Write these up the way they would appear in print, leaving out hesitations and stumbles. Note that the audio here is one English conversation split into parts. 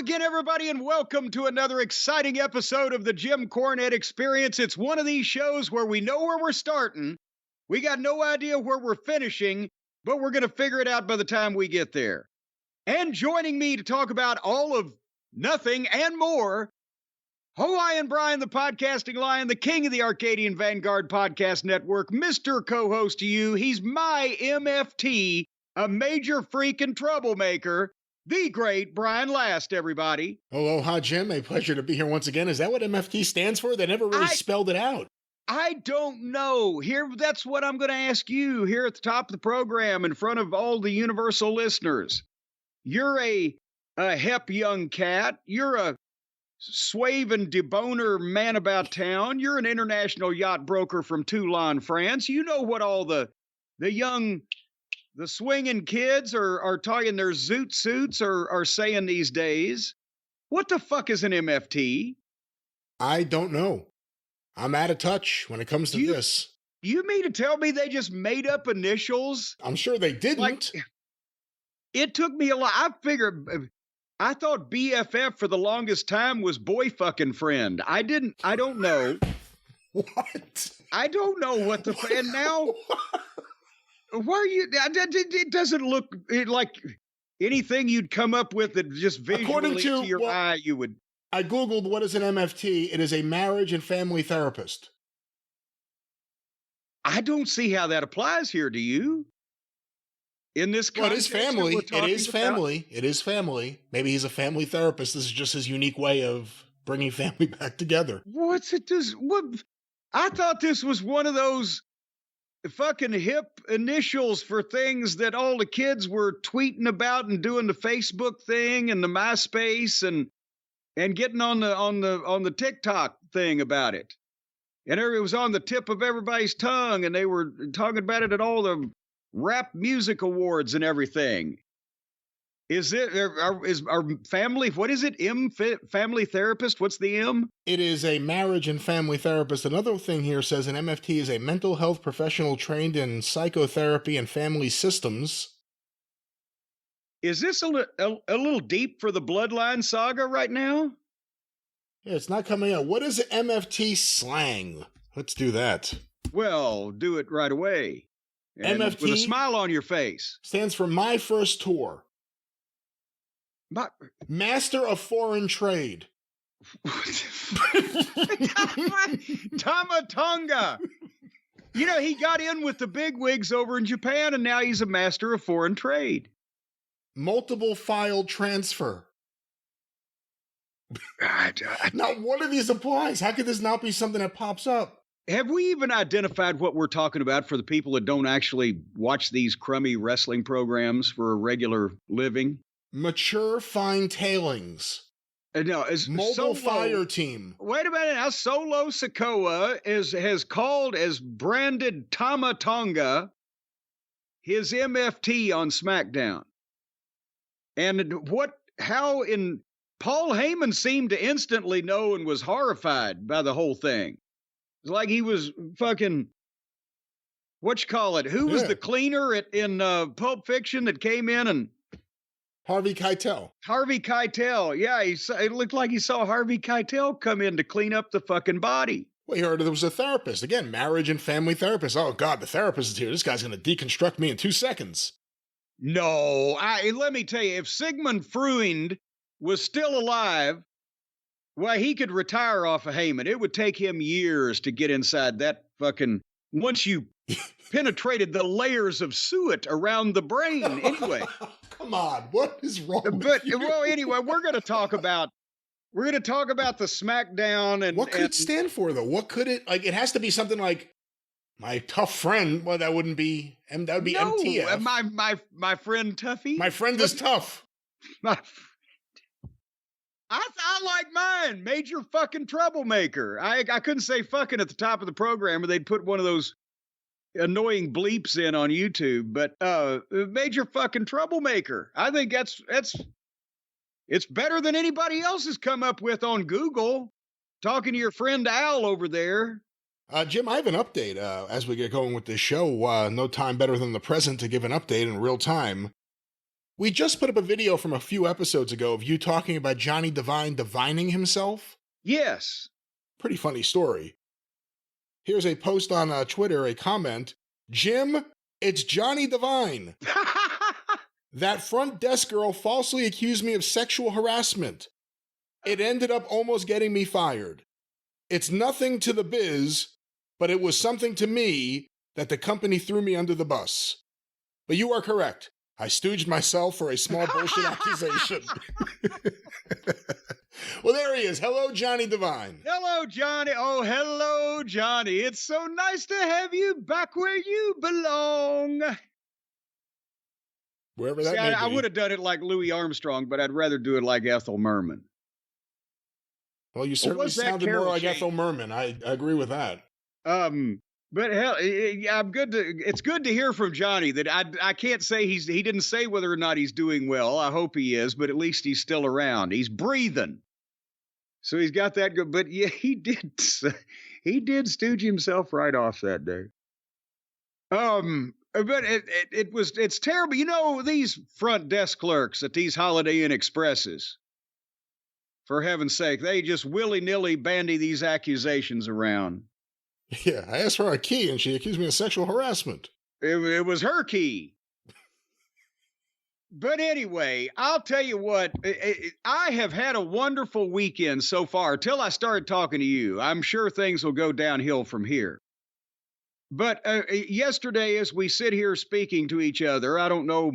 again, everybody, and welcome to another exciting episode of the Jim Cornette Experience. It's one of these shows where we know where we're starting. We got no idea where we're finishing, but we're going to figure it out by the time we get there. And joining me to talk about all of nothing and more, Hawaiian Brian, the podcasting lion, the king of the Arcadian Vanguard Podcast Network, Mr. Co-host to you. He's my MFT, a major freaking troublemaker. The great Brian Last, everybody. Hello, hi, Jim. A pleasure to be here once again. Is that what MFT stands for? They never really spelled it out. I don't know. That's what I'm going to ask you here at the top of the program in front of all the universal listeners. You're a hep young cat. You're a suave and deboner man about town. You're an international yacht broker from Toulon, France. You know what all the swinging kids are talking their zoot suits are saying these days. What the fuck is an MFT? I don't know. I'm out of touch when it comes to this. You mean to tell me they just made up initials? I'm sure they didn't. It took me a lot. I thought BFF for the longest time was boy fucking friend. I don't know. What? I don't know what the, and now... Why are you? It doesn't look like anything you'd come up with that just visually to your eye you would. I Googled what is an MFT. It is a marriage and family therapist. I don't see how that applies here. Do you? In this context, it is family. It is family. It is family. Maybe he's a family therapist. This is just his unique way of bringing family back together. What's it? What? I thought this was one of those fucking hip initials for things that all the kids were tweeting about and doing the Facebook thing and the MySpace and getting on the TikTok thing about it. And it was on the tip of everybody's tongue, and they were talking about it at all the rap music awards and everything. Is our family, what is it? Family therapist? What's the M? It is a marriage and family therapist. Another thing here says an MFT is a mental health professional trained in psychotherapy and family systems. Is this a little deep for the Bloodline saga right now? Yeah, it's not coming out. What is MFT slang? Let's do that. Well, do it right away. And MFT with a smile on your face. Stands for My First Tour. Master of Foreign Trade. Tamatonga. You know, he got in with the bigwigs over in Japan, and now he's a master of foreign trade. Multiple file transfer. Not one of these applies. How could this not be something that pops up? Have we even identified what we're talking about for the people that don't actually watch these crummy wrestling programs for a regular living? Mature fine tailings. No, it's Mobile Fire Team. Wait a minute. Now, Solo Sikoa has branded Tamatonga his MFT on Smackdown. And Paul Heyman seemed to instantly know and was horrified by the whole thing. It's like he was fucking, Who was the cleaner in Pulp Fiction that came in and... Harvey Keitel. Yeah, it looked like he saw Harvey Keitel come in to clean up the fucking body. Well, he heard there was a therapist. Again, marriage and family therapist. Oh, God, the therapist is here. This guy's going to deconstruct me in 2 seconds. No, let me tell you, if Sigmund Freud was still alive, well, he could retire off of Heyman. It would take him years to get inside that fucking... Once you penetrated the layers of suet around the brain, anyway. Come on, what is wrong with you? Well, anyway, we're going to talk about the Smackdown and what could it stand for though? What could it like? It has to be something like my tough friend. Well, that wouldn't be. That would be MTF. My friend Tuffy. My friend is tough. I like mine, major fucking troublemaker. I couldn't say fucking at the top of the program, or they'd put one of those annoying bleeps in on YouTube. But major fucking troublemaker. I think it's better than anybody else has come up with on Google. Talking to your friend Al over there. Jim, I have an update as we get going with this show. No time better than the present to give an update in real time. We just put up a video from a few episodes ago of you talking about Johnny Devine divining himself. Yes. Pretty funny story. Here's a post on Twitter, a comment. Jim, it's Johnny Devine. That front desk girl falsely accused me of sexual harassment. It ended up almost getting me fired. It's nothing to the biz, but it was something to me that the company threw me under the bus. But you are correct. I stooged myself for a small bullshit accusation. Well, there he is. Hello, Johnny Devine. Hello, Johnny. Oh, hello, Johnny. It's so nice to have you back where you belong. Wherever that may be. I would have done it like Louis Armstrong, but I'd rather do it like Ethel Merman. Well, you certainly sounded more like Ethel Merman. I agree with that. But hell, it's good to hear from Johnny that I can't say he didn't say whether or not he's doing well. I hope he is, but at least he's still around. He's breathing. So he's got that good, but yeah, he did stooge himself right off that day. But it's terrible. You know, these front desk clerks at these Holiday Inn Expresses, for heaven's sake, they just willy-nilly bandy these accusations around. Yeah, I asked for a key and she accused me of sexual harassment. It was her key. But anyway, I'll tell you what, I have had a wonderful weekend so far till I started talking to you. I'm sure things will go downhill from here. But yesterday, as we sit here speaking to each other, I don't know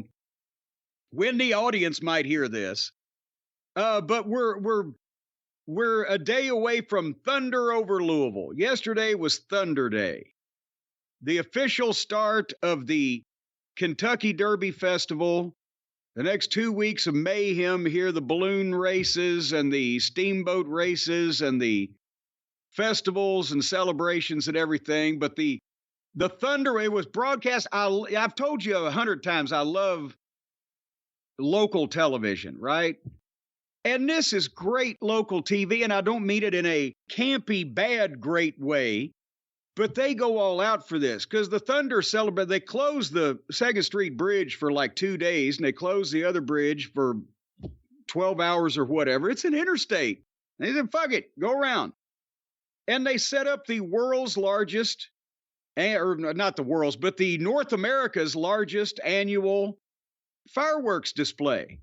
when the audience might hear this, but we're a day away from Thunder over Louisville. Yesterday was Thunder Day, the official start of the Kentucky Derby Festival. The next 2 weeks of mayhem here, the balloon races and the steamboat races and the festivals and celebrations and everything. But the Thunder, it was broadcast. I've told you 100 times, I love local television, right? And this is great local TV, and I don't mean it in a campy, bad, great way, but they go all out for this because the Thunder celebrate. They close the 2nd Street Bridge for like 2 days, and they close the other bridge for 12 hours or whatever. It's an interstate. They said, fuck it, go around. And they set up the world's largest, or not the world's, but the North America's largest annual fireworks display.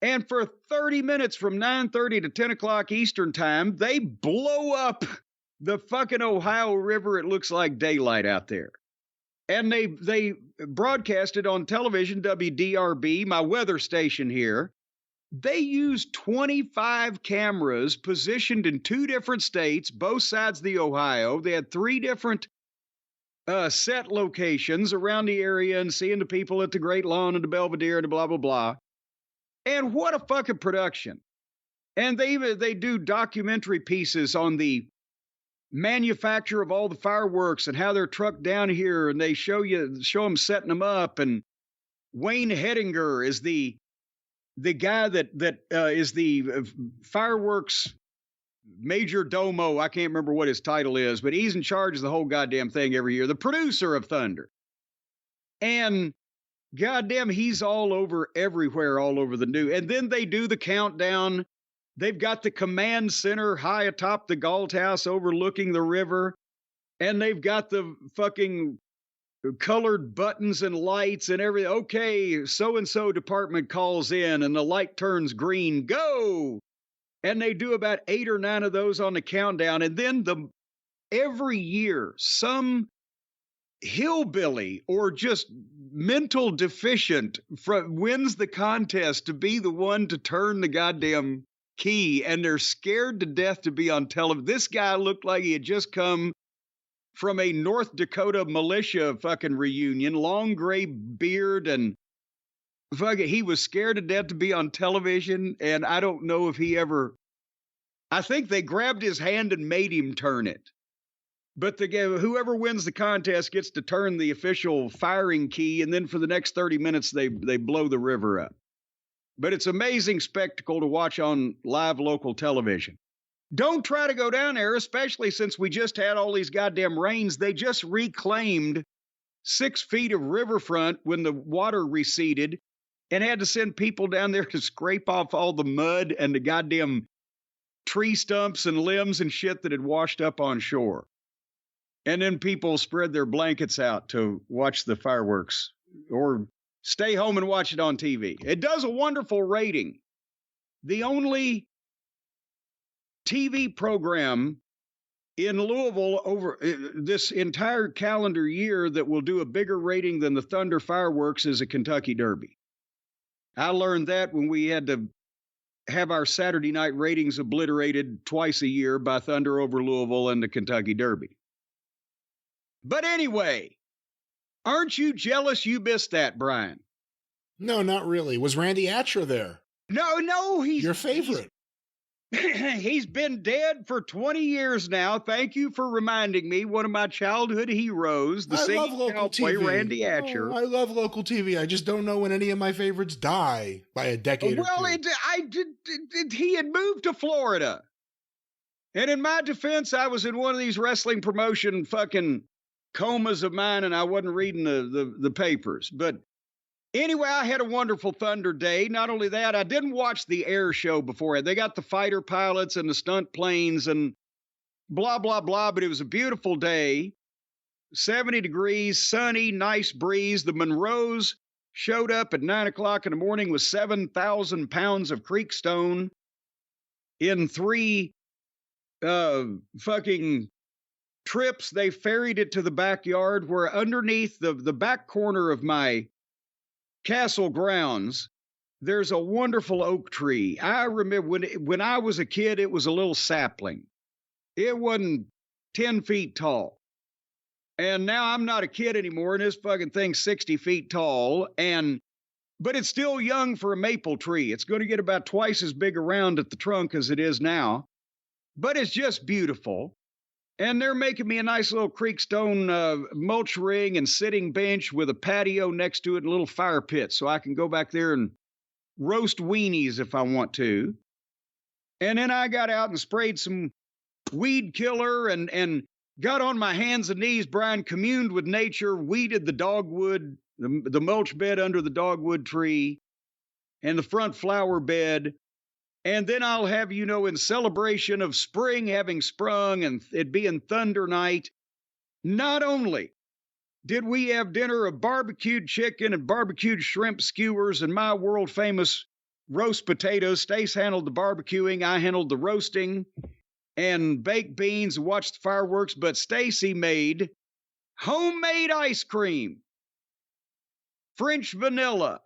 And for 30 minutes from 9:30 to 10 o'clock Eastern time, they blow up the fucking Ohio River. It looks like daylight out there. And they broadcast it on television, WDRB, my weather station here. They used 25 cameras positioned in 2 different states, both sides of the Ohio. They had 3 different set locations around the area and seeing the people at the Great Lawn and the Belvedere and the blah, blah, blah. And what a fucking production. And they do documentary pieces on the manufacture of all the fireworks and how they're trucked down here. And they show them setting them up. And Wayne Hettinger is the guy that is the fireworks major domo. I can't remember what his title is, but he's in charge of the whole goddamn thing every year. The producer of Thunder. And goddamn, he's all over everywhere, all over the news. And then they do the countdown. They've got the command center high atop the Galt House overlooking the river. And they've got the fucking colored buttons and lights and everything. Okay, so-and-so department calls in and the light turns green. Go! And they do about 8 or 9 of those on the countdown. And then every year, some hillbilly or just mental deficient wins the contest to be the one to turn the goddamn key, and they're scared to death to be on television. This guy looked like he had just come from a North Dakota militia fucking reunion, long gray beard, and fucking he was scared to death to be on television. And I don't know if I think they grabbed his hand and made him turn it. But whoever wins the contest gets to turn the official firing key, and then for the next 30 minutes, they blow the river up. But it's amazing spectacle to watch on live local television. Don't try to go down there, especially since we just had all these goddamn rains. They just reclaimed 6 feet of riverfront when the water receded. and had to send people down there to scrape off all the mud and the goddamn tree stumps and limbs and shit that had washed up on shore. And then people spread their blankets out to watch the fireworks or stay home and watch it on TV. It does a wonderful rating. The only TV program in Louisville over this entire calendar year that will do a bigger rating than the Thunder fireworks is a Kentucky Derby. I learned that when we had to have our Saturday night ratings obliterated twice a year by Thunder over Louisville and the Kentucky Derby. But anyway, aren't you jealous you missed that, Brian? No, not really. Was Randy Atcher there? No, he's your favorite. He's been dead for 20 years now. Thank you for reminding me. One of my childhood heroes, the singing cowboy, Randy Atcher. Oh, I love local TV. I just don't know when any of my favorites die by a decade or two. He had moved to Florida. And in my defense, I was in one of these wrestling promotion fucking comas of mine, and I wasn't reading the papers. But anyway, I had a wonderful Thunder day. Not only that, I didn't watch the air show before. They got the fighter pilots and the stunt planes and blah, blah, blah. But it was a beautiful day. 70 degrees, sunny, nice breeze. The Monroes showed up at 9 o'clock in the morning with 7,000 pounds of creekstone in 3 fucking trips. They ferried it to the backyard where underneath the back corner of my castle grounds, there's a wonderful oak tree. I remember when I was a kid, it was a little sapling. It wasn't 10 feet tall. And now I'm not a kid anymore, and this fucking thing's 60 feet tall. But it's still young for a maple tree. It's going to get about twice as big around at the trunk as it is now. But it's just beautiful. And they're making me a nice little creekstone mulch ring and sitting bench with a patio next to it and a little fire pit so I can go back there and roast weenies if I want to. And then I got out and sprayed some weed killer and got on my hands and knees, Brian, communed with nature, weeded the dogwood, the mulch bed under the dogwood tree and the front flower bed. And then I'll have, in celebration of spring having sprung and it being Thunder night, not only did we have dinner of barbecued chicken and barbecued shrimp skewers and my world-famous roast potatoes. Stace handled the barbecuing, I handled the roasting, and baked beans and watched the fireworks, but Stacy made homemade ice cream, French vanilla,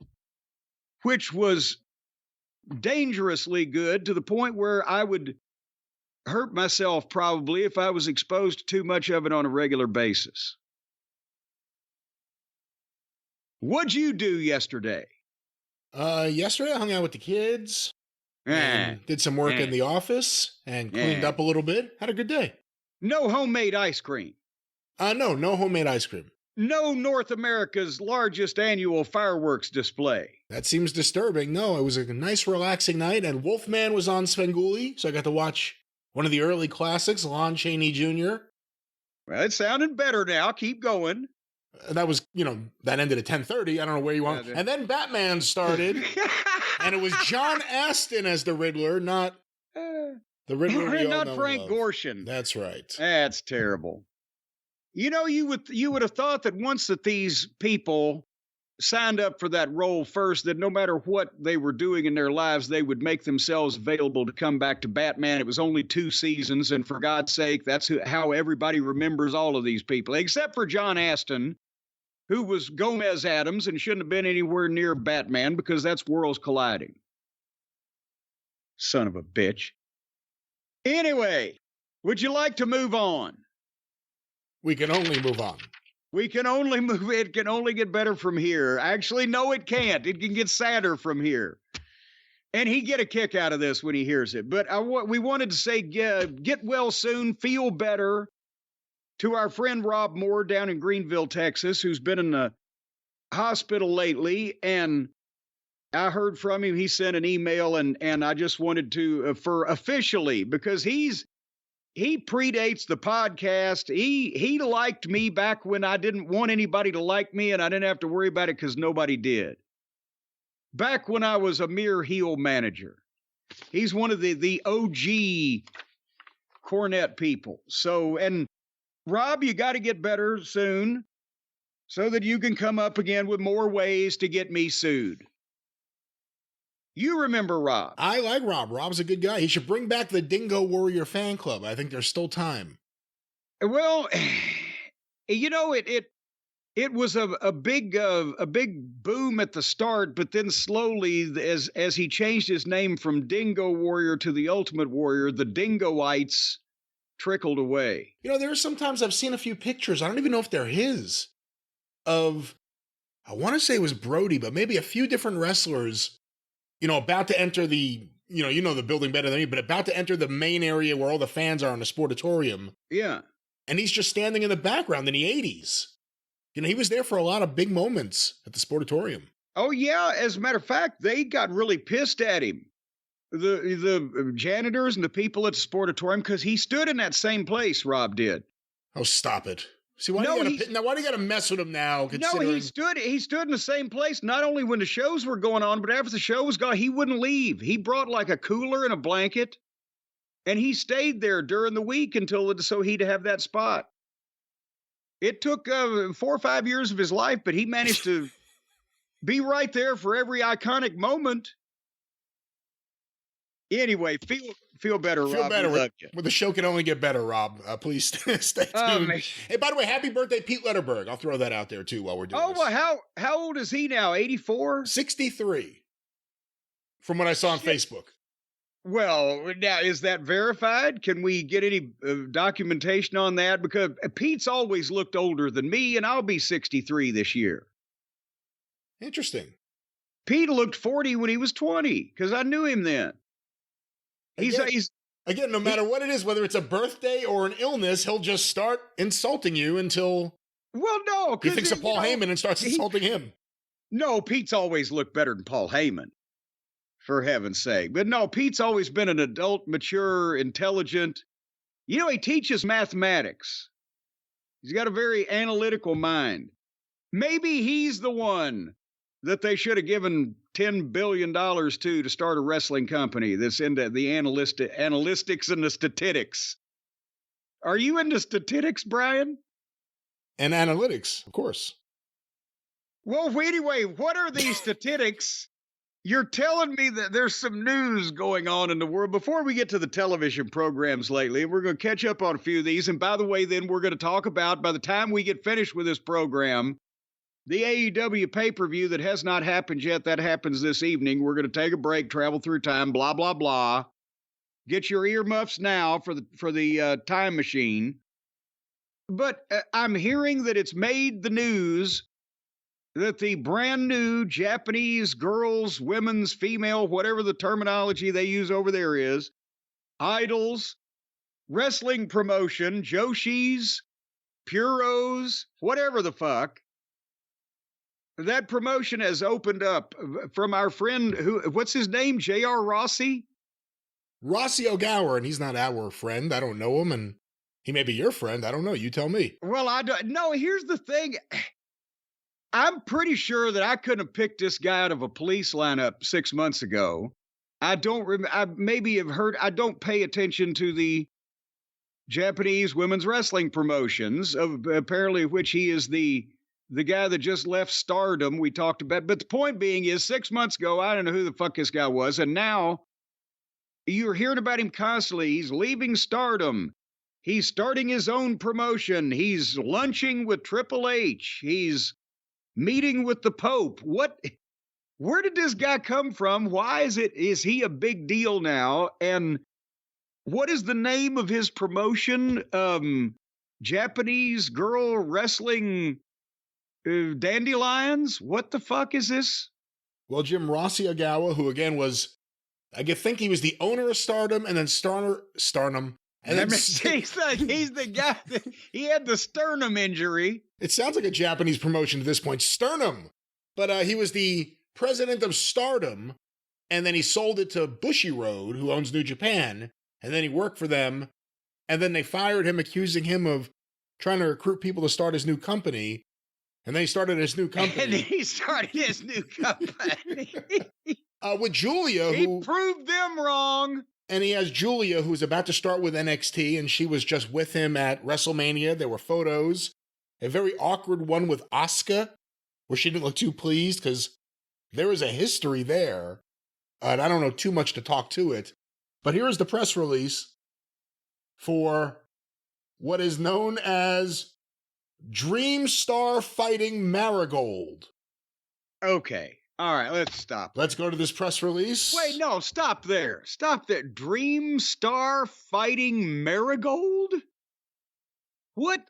which was dangerously good to the point where I would hurt myself probably if I was exposed to too much of it on a regular basis. What'd you do yesterday? Yesterday I hung out with the kids, and did some work in the office, and cleaned up a little bit. Had a good day. No homemade ice cream? No homemade ice cream. No North America's largest annual fireworks display? That seems disturbing. No, it was a nice, relaxing night, and Wolfman was on Svengoolie, so I got to watch one of the early classics, Lon Chaney Jr. Well, it's sounding better now. Keep going. That was, that ended at 10:30. I don't know where you want. And then Batman started, and it was John Astin as the Riddler, not the Riddler. Not Frank Gorshin. That's right. That's terrible. You would have thought that once that these people signed up for that role first, that no matter what they were doing in their lives, they would make themselves available to come back to Batman. It was only 2 seasons, and for God's sake, that's how everybody remembers all of these people, except for John Astin, who was Gomez Adams and shouldn't have been anywhere near Batman because that's worlds colliding. Son of a bitch. Anyway, would you like to move on? We can only move on. We can only move. It can only get better from here. Actually, no, it can't. It can get sadder from here. And he'd get a kick out of this when he hears it. But we wanted to say, get well soon, feel better to our friend Rob Moore down in Greenville, Texas, who's been in the hospital lately. And I heard from him. He sent an email, and I just wanted to, for officially, because he predates the podcast. He liked me back when I didn't want anybody to like me, and I didn't have to worry about it because nobody did. back when I was a mere heel manager. He's one of the OG Cornette people. So, and Rob, you got to get better soon so that you can come up again with more ways to get me sued. You remember Rob. I like Rob. Rob's a good guy. He should bring back the Dingo Warrior fan club. I think there's still time. Well, you know, it was a big boom at the start, but then slowly, as he changed his name from Dingo Warrior to the Ultimate Warrior, the Dingoites trickled away. You know, there's sometimes I've seen a few pictures. I don't even know if they're his. Of, I want to say it was Brody, but maybe a few different wrestlers, you know, about to enter the, you know the building better than me, but about to enter the main area where all the fans are in the sportatorium. Yeah. And he's just standing in the background in the 80s. You know, he was there for a lot of big moments at the sportatorium. Oh, yeah. As a matter of fact, they got really pissed at him. The janitors and the people at the sportatorium, because he stood in that same place, Rob did. Oh, stop it. See, why do you got to mess with him now? No, he stood in the same place, not only when the shows were going on, but after the show was gone, he wouldn't leave. He brought like a cooler and a blanket, and he stayed there during the week so he'd have that spot. It took 4 or 5 years of his life, but he managed to be right there for every iconic moment. Anyway, feel better, Rob. Feel better. Well, the show can only get better, Rob. Please stay tuned. Hey, by the way, happy birthday, Pete Letterberg. I'll throw that out there, too, while we're doing this. Oh, well, how old is he now? 84? 63, from what I saw on Facebook. Well, now, is that verified? Can we get any documentation on that? Because Pete's always looked older than me, and I'll be 63 this year. Interesting. Pete looked 40 when he was 20, because I knew him then. Again, no matter what it is, whether it's a birthday or an illness, he'll just start insulting you until he thinks of Paul Heyman and starts insulting him. No, Pete's always looked better than Paul Heyman, for heaven's sake. But no, Pete's always been an adult, mature, intelligent. You know, he teaches mathematics. He's got a very analytical mind. Maybe he's the one that they should have given $10 billion to start a wrestling company that's into the analytics and the statistics. Are you into statistics, Brian? And analytics, of course. Well, anyway, what are these statistics? You're telling me that there's some news going on in the world. Before we get to the television programs lately, we're going to catch up on a few of these. And by the way, then we're going to talk about, by the time we get finished with this program, the AEW pay-per-view that has not happened yet. That happens this evening. We're going to take a break, travel through time, blah, blah, blah. Get your earmuffs now for the time machine. But I'm hearing that it's made the news that the brand new Japanese girls, women's, female, whatever the terminology they use over there is, idols, wrestling promotion, Joshis, Puros, whatever the fuck, that promotion has opened up from our friend, what's his name? J.R. Rossy? Rossy Ogawa, and he's not our friend. I don't know him, and he may be your friend. I don't know. You tell me. Well, I don't. No, here's the thing. I'm pretty sure that I couldn't have picked this guy out of a police lineup 6 months ago. I don't remember. I maybe have heard. I don't pay attention to the Japanese women's wrestling promotions, apparently which he is the guy that just left Stardom we talked about. But the point being is 6 months ago, I don't know who the fuck this guy was. And now you're hearing about him constantly. He's leaving Stardom. He's starting his own promotion. He's lunching with Triple H. He's meeting with the Pope. Where did this guy come from? Why is he a big deal now? And what is the name of his promotion? Japanese girl wrestling Dandelions? What the fuck is this? Well, Jim, Rossy Ogawa, who again was, I think he was the owner of Stardom and then Stardom. And then he's the guy that he had the sternum injury. It sounds like a Japanese promotion at this point, Sternum. But he was the president of Stardom, and then he sold it to Bushiroad, who owns New Japan, and then he worked for them, and then they fired him, accusing him of trying to recruit people to start his new company. And then he started his new company. And he started his new company. With Julia, he proved them wrong. And he has Julia, who's about to start with NXT, and she was just with him at WrestleMania. There were photos. A very awkward one with Asuka, where she didn't look too pleased, because there is a history there. And I don't know too much to talk to it. But here is the press release for what is known as Dream Star Fighting Marigold. Okay. All right, let's stop. Let's go to this press release. Wait, no, stop there. Stop there. Dream Star Fighting Marigold? What?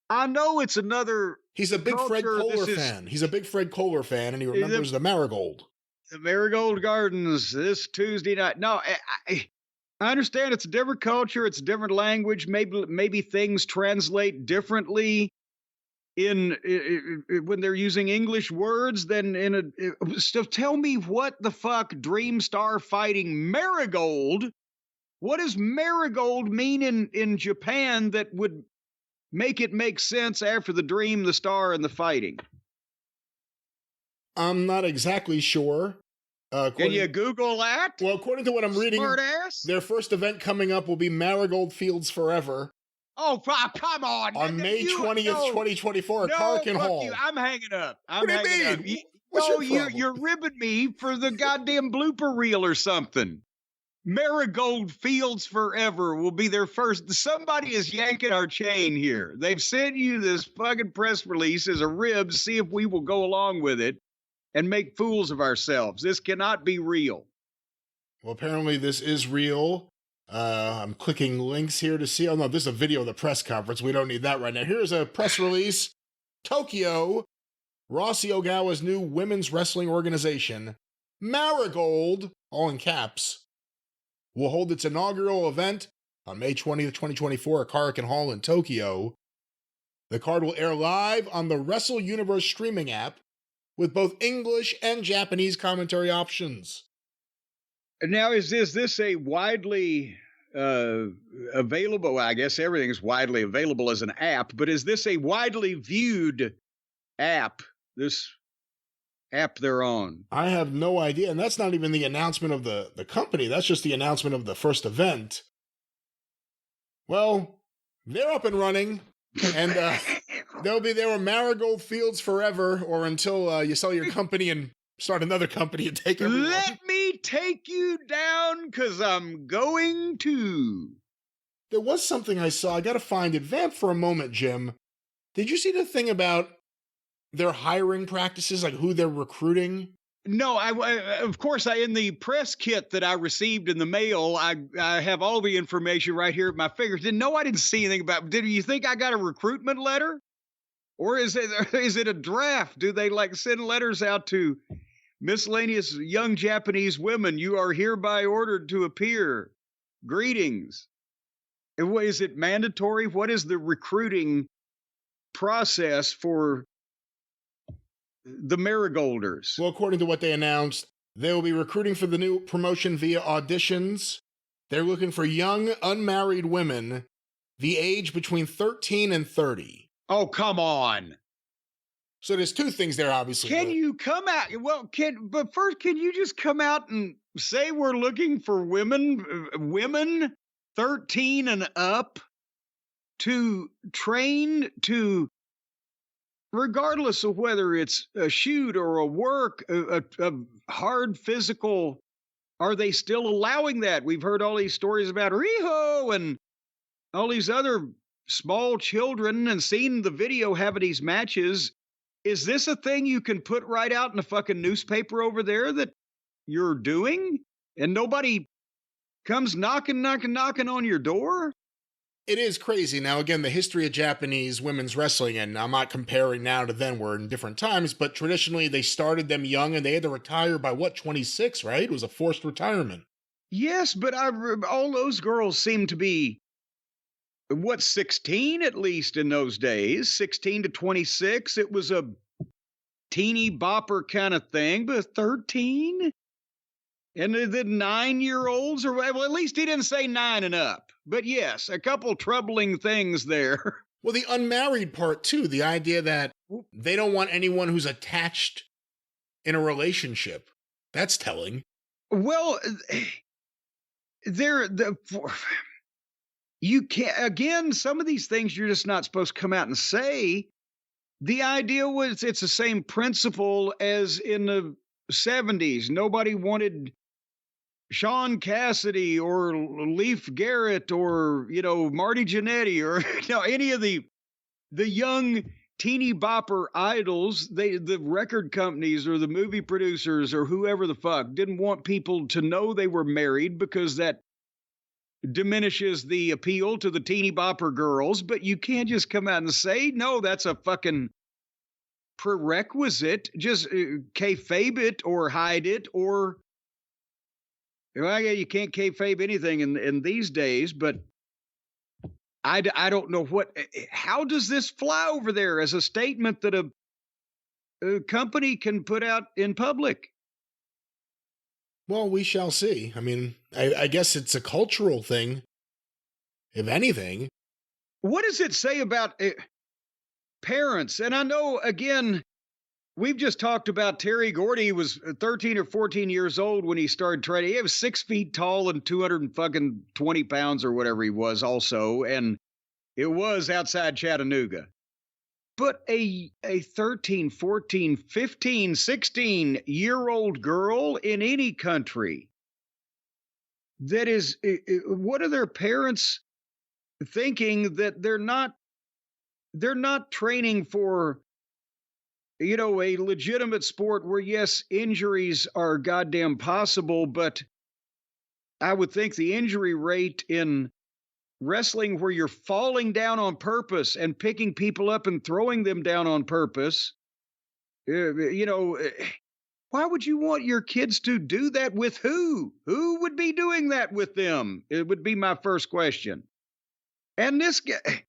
I know it's another... He's a big Fred Kohler fan. He's a big Fred Kohler fan, and he remembers the Marigold. The Marigold Gardens this Tuesday night. No, I understand it's a different culture. It's a different language. Maybe things translate differently in when they're using English words than in a. So tell me what the fuck Dream Star Fighting Marigold? What does Marigold mean in Japan that would make it make sense after the dream, the star, and the fighting? I'm not exactly sure. Can you Google that? Well, according to what I'm reading, Smartass? Their first event coming up will be Marigold Fields Forever. Oh, come on. On May 20th, 2024 at Carlton Hall. You. I'm hanging up. What do you mean? What's your problem? You're ribbing me for the goddamn blooper reel or something. Marigold Fields Forever will be their first. Somebody is yanking our chain here. They've sent you this fucking press release as a rib. See if we will go along with it and make fools of ourselves. This cannot be real. Well, apparently this is real. I'm clicking links here to see. Oh, no, this is a video of the press conference. We don't need that right now. Here's a press release. Tokyo, Rossy Ogawa's new women's wrestling organization, Marigold, all in caps, will hold its inaugural event on May 20th, 2024 at Carlton Hall in Tokyo. The card will air live on the Wrestle Universe streaming app with both English and Japanese commentary options. Now, is this a widely available? I guess everything is widely available as an app, but is this a widely viewed app? This app they're on? I have no idea, and that's not even the announcement of the company. That's just the announcement of the first event. Well, they're up and running, and they'll be there with Marigold Fields Forever, or until you sell your company and start another company and take everyone. Let me take you down, because I'm going to. There was something I saw. I got to find it. Vamp for a moment, Jim. Did you see the thing about their hiring practices, like who they're recruiting? No, of course, in the press kit that I received in the mail, I have all the information right here at my fingers. I didn't see anything about it. Did you think I got a recruitment letter? Or is it a draft? Do they send letters out to miscellaneous young Japanese women? You are hereby ordered to appear. Greetings. Is it mandatory? What is the recruiting process for the Marigolders? Well, according to what they announced, they will be recruiting for the new promotion via auditions. They're looking for young, unmarried women, the age between 13 and 30. Oh, come on. So there's two things there, obviously. Can you come out? Well, but first, can you just come out and say we're looking for women 13 and up to train to, regardless of whether it's a shoot or a work, a hard physical, are they still allowing that? We've heard all these stories about Riho and all these other small children and seen the video having these matches. Is this a thing you can put right out in a fucking newspaper over there that you're doing and nobody comes knocking on your door? It is crazy. Now, again, the history of Japanese women's wrestling, and I'm not comparing now to then, we're in different times, but traditionally they started them young and they had to retire by 26, right? It was a forced retirement. Yes, but all those girls seem to be 16 at least in those days, 16 to 26. It was a teeny bopper kind of thing, but 13? And the 9-year-olds, or well, at least he didn't say 9 and up. But yes, a couple troubling things there. Well, the unmarried part, too. The idea that they don't want anyone who's attached in a relationship. That's telling. Well, you can't, again, some of these things you're just not supposed to come out and say. The idea was it's the same principle as in the 70s. Nobody wanted Sean Cassidy or Leif Garrett or, Marty Jannetty or, any of the young teeny bopper idols. The record companies or the movie producers or whoever the fuck didn't want people to know they were married because that diminishes the appeal to the teeny bopper girls. But you can't just come out and say, no, that's a fucking prerequisite. Just kayfabe it or hide it, or, well, yeah, you can't kayfabe anything in these days, but I don't know how does this fly over there as a statement that a company can put out in public? Well, we shall see. I mean, I guess it's a cultural thing, if anything. What does it say about parents? And I know, again, we've just talked about Terry Gordy. He was 13 or 14 years old when he started training. He was 6 feet tall and 220 pounds or whatever he was also. And it was outside Chattanooga. But a 13, 14, 15, 16-year-old girl in any country that is, what are their parents thinking that they're not training for, a legitimate sport where, yes, injuries are goddamn possible, but I would think the injury rate in wrestling where you're falling down on purpose and picking people up and throwing them down on purpose, why would you want your kids to do that with who? Who would be doing that with them? It would be my first question. And this guy,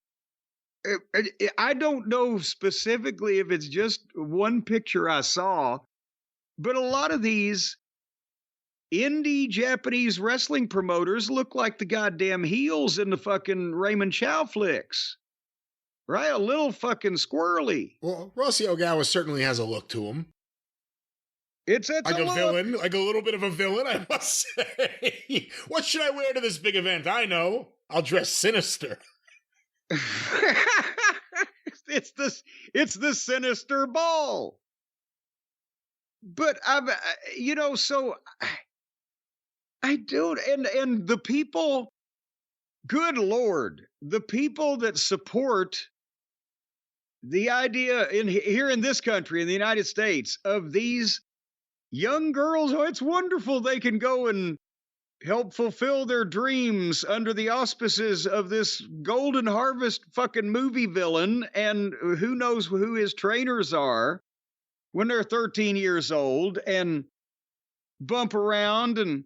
I don't know specifically if it's just one picture I saw, but a lot of these indie Japanese wrestling promoters look like the goddamn heels in the fucking Raymond Chow flicks. Right? A little fucking squirrely. Well, Rossy Ogawa certainly has a look to him. It's like a villain, like a little bit of a villain, I must say. What should I wear to this big event? I know. I'll dress sinister. It's the sinister ball. But so I don't, and the people, good Lord, the people that support the idea here in this country, in the United States, of these young girls, oh, it's wonderful they can go and help fulfill their dreams under the auspices of this Golden Harvest fucking movie villain, and who knows who his trainers are when they're 13 years old, and bump around and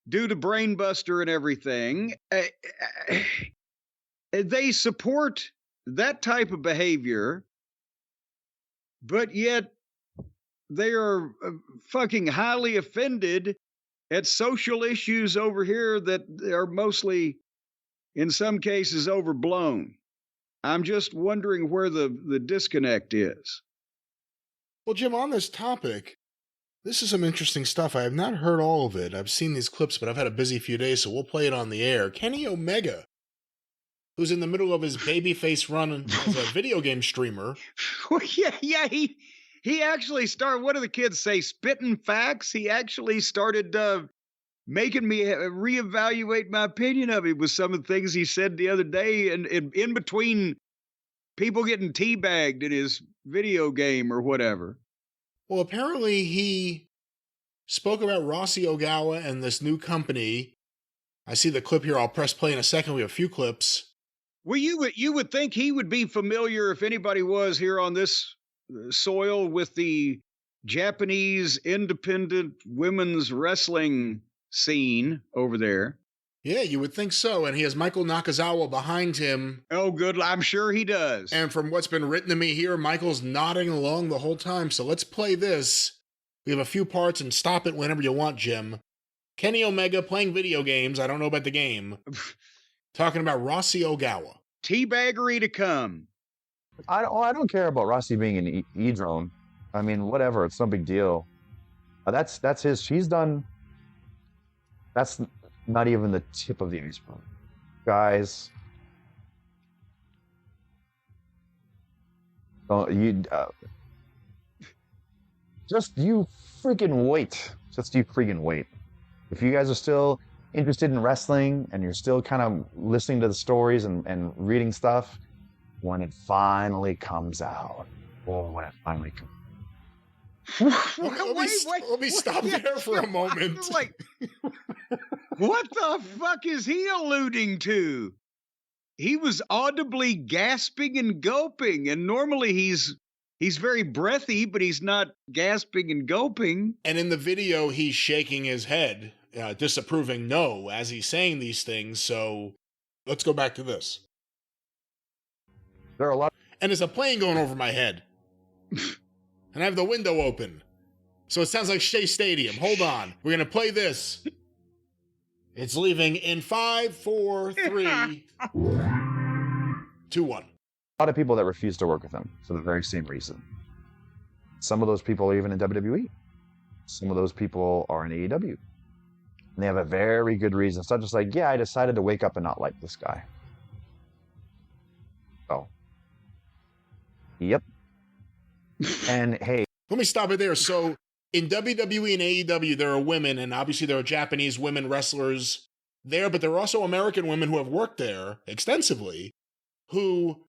do the brain buster and everything. They support that type of behavior, but yet they are fucking highly offended at social issues over here that are mostly, in some cases, overblown. I'm just wondering where the disconnect is. Well, Jim, on this topic, this is some interesting stuff. I have not heard all of it. I've seen these clips, but I've had a busy few days, so we'll play it on the air. Kenny Omega, who's in the middle of his babyface run as a video game streamer. Well, yeah, he actually started, what do the kids say, spitting facts? He actually started making me reevaluate my opinion of him with some of the things he said the other day, and in between people getting teabagged in his video game or whatever. Well, apparently he spoke about Rossy Ogawa and this new company. I see the clip here. I'll press play in a second. We have a few clips. Well, you would think he would be familiar, if anybody was here on this soil, with the Japanese independent women's wrestling scene over there. Yeah, you would think so. And he has Michael Nakazawa behind him. Oh, good. I'm sure he does. And from what's been written to me here, Michael's nodding along the whole time. So let's play this. We have a few parts, and stop it whenever you want, Jim. Kenny Omega playing video games. I don't know about the game. Talking about Rossy Ogawa. teabaggery to come. I don't care about Rossy being an E-drone. I mean, whatever. It's no big deal. That's his. She's done. That's not even the tip of the iceberg, guys. Just you freaking wait. Just you freaking wait. If you guys are still interested in wrestling and you're still kind of listening to the stories and reading stuff, when it finally comes out. Oh, when it finally comes Let me stop there for a moment. Like, what the fuck is he alluding to? He was audibly gasping and gulping, and normally he's very breathy, but he's not gasping and gulping. And in the video, he's shaking his head, disapproving no, as he's saying these things. So let's go back to this. There are a lot. And there's a plane going over my head. And I have the window open. So it sounds like Shea Stadium. Hold on. We're going to play this. It's leaving in 5, 4, 3, 2, 1. A lot of people that refuse to work with him for the very same reason. Some of those people are even in WWE. Some of those people are in AEW. And they have a very good reason. It's not just like, yeah, I decided to wake up and not like this guy. Oh. Yep. And hey. Let me stop it there. So in WWE and AEW, there are women, and obviously there are Japanese women wrestlers there, but there are also American women who have worked there extensively who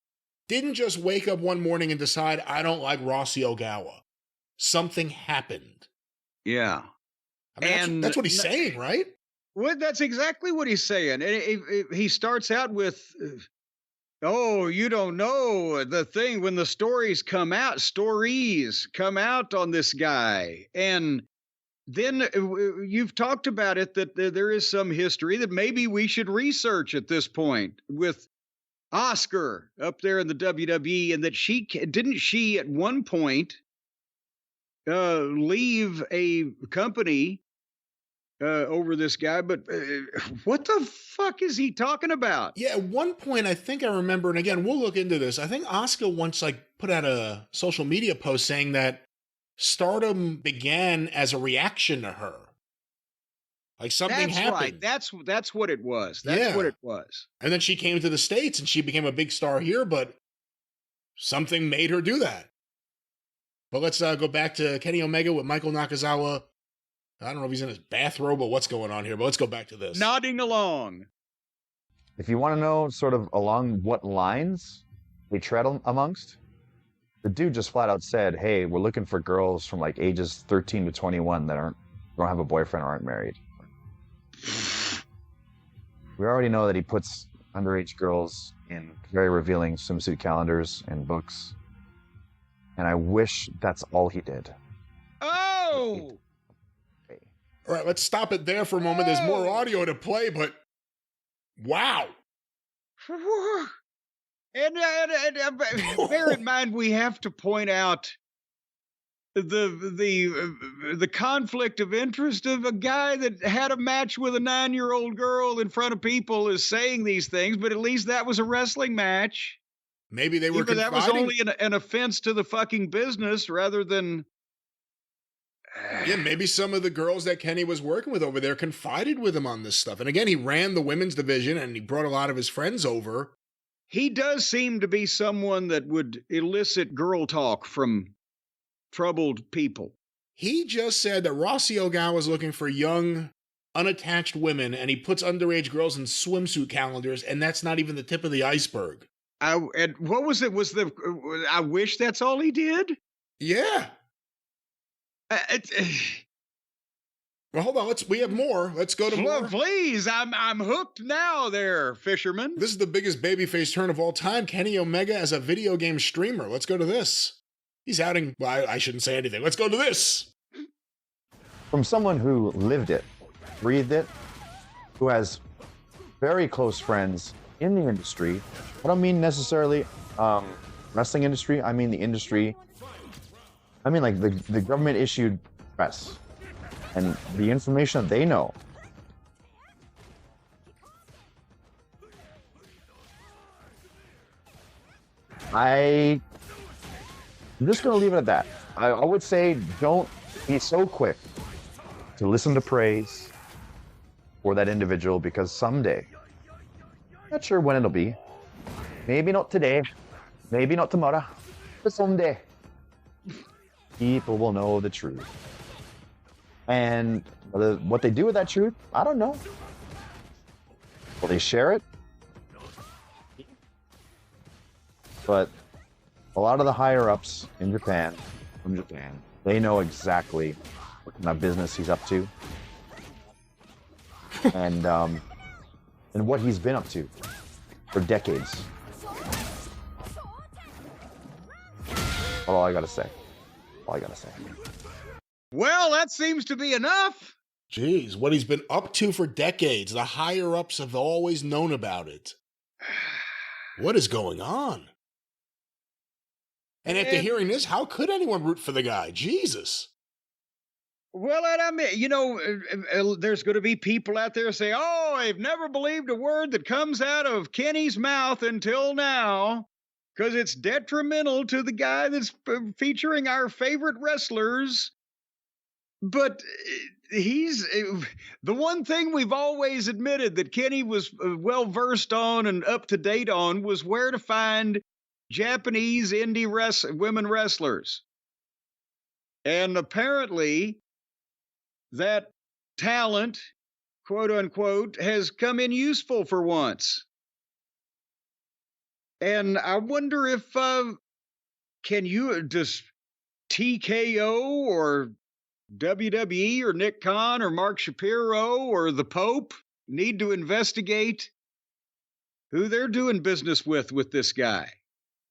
didn't just wake up one morning and decide, I don't like Rossy Ogawa. Something happened. Yeah. I mean, and that's what he's saying, right? Well, that's exactly what he's saying. And he starts out with, oh, you don't know the thing when the stories come out on this guy. And then you've talked about it, that there is some history that maybe we should research at this point with Oscar up there in the WWE, and that she at one point leave a company over this guy, but what the fuck is he talking about? Yeah, at one point, I think I remember, and again, we'll look into this. I think Asuka once put out a social media post saying that Stardom began as a reaction to her. Like something happened. Right. That's what it was. That's what it was. And then she came to the States and she became a big star here, but something made her do that. But let's go back to Kenny Omega with Michael Nakazawa. I don't know if he's in his bathrobe or what's going on here, but let's go back to this. Nodding along. If you want to know sort of along what lines they tread amongst, the dude just flat out said, hey, we're looking for girls from like ages 13 to 21 that don't have a boyfriend or aren't married. We already know that he puts underage girls in very revealing swimsuit calendars and books. And I wish that's all he did. Oh! All right, let's stop it there for a moment. There's more audio to play, but wow. And bear in mind, we have to point out the conflict of interest of a guy that had a match with a 9-year-old girl in front of people is saying these things, but at least that was a wrestling match. Maybe they were confiding. That was only an offense to the fucking business rather than... Yeah, maybe some of the girls that Kenny was working with over there confided with him on this stuff. And again, he ran the women's division and he brought a lot of his friends over. He does seem to be someone that would elicit girl talk from troubled people. He just said that Rossy Ogawa was looking for young, unattached women, and he puts underage girls in swimsuit calendars, and that's not even the tip of the iceberg. And what was it? I wish that's all he did? Yeah. Well, hold on. We have more. Let's go to more. Please, I'm hooked now there, fisherman. This is the biggest babyface turn of all time. Kenny Omega as a video game streamer. Let's go to this. He's outing... Well, I shouldn't say anything. Let's go to this. From someone who lived it, breathed it, who has very close friends in the industry. I don't mean necessarily wrestling industry. I mean the industry. I mean like the government-issued press. And the information that they know. I'm just going to leave it at that. I would say don't be so quick to listen to praise for that individual, because someday, not sure when it'll be, maybe not today, maybe not tomorrow, but someday, people will know the truth. And what they do with that truth, I don't know. Will they share it? But a lot of the higher-ups in Japan, they know exactly what kind of business he's up to, and what he's been up to for decades. All I gotta say. Well, that seems to be enough. Jeez, what he's been up to for decades. The higher-ups have always known about it. What is going on? And after hearing this, how could anyone root for the guy? Jesus. Well, and I mean, you know, there's going to be people out there say, oh, I've never believed a word that comes out of Kenny's mouth until now, because it's detrimental to the guy that's featuring our favorite wrestlers. But he's the one thing we've always admitted that Kenny was well versed on and up to date on was where to find Japanese indie women wrestlers. And apparently that talent, quote unquote, has come in useful for once. And I wonder if does TKO or WWE or Nick Khan or Mark Shapiro or the Pope need to investigate who they're doing business with this guy?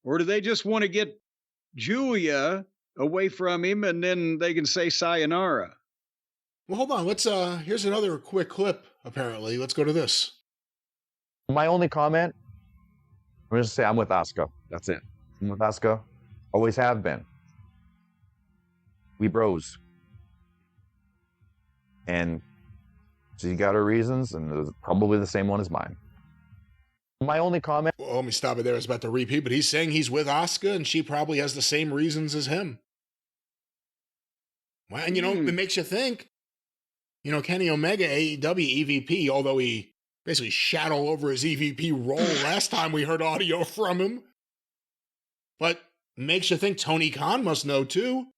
Or do they just want to get Julia away from him and then they can say sayonara? Well, hold on. Let's here's another quick clip, apparently. Let's go to this. My only comment, I'm going to say I'm with Asuka. That's it. I'm with Asuka. Always have been. We bros. And she got her reasons, and it was probably the same one as mine. My only comment... Well, let me stop it there. I was about to repeat, but he's saying he's with Asuka, and she probably has the same reasons as him. Well, and, you know, it makes you think. You know, Kenny Omega, AEW EVP, although he basically shat all over his EVP role last time we heard audio from him. But makes you think Tony Khan must know, too.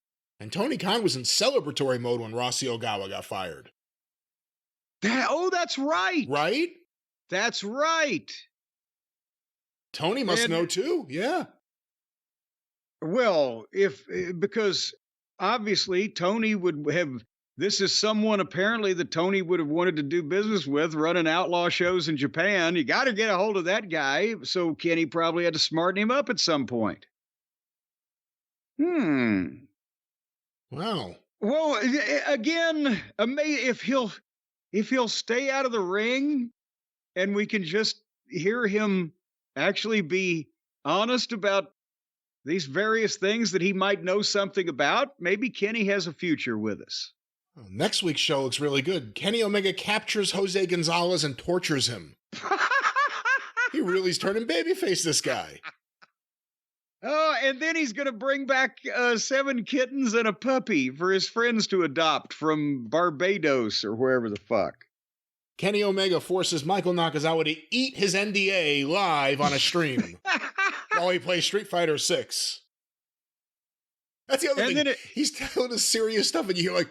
And Tony Khan was in celebratory mode when Rossy Ogawa got fired. That's right. Right? That's right. Tony must know too. Yeah. Well, because obviously Tony would have, this is someone apparently that Tony would have wanted to do business with, running outlaw shows in Japan. You got to get a hold of that guy. So Kenny probably had to smarten him up at some point. Wow. Well, again, if he'll stay out of the ring and we can just hear him actually be honest about these various things that he might know something about, maybe Kenny has a future with us. Well, next week's show looks really good. Kenny Omega captures Jose Gonzalez and tortures him. He really's turning babyface, this guy. Oh, and then he's going to bring back 7 kittens and a puppy for his friends to adopt from Barbados or wherever the fuck. Kenny Omega forces Michael Nakazawa to eat his NDA live on a stream while he plays Street Fighter 6. That's the other thing. He's telling us serious stuff, and you hear like,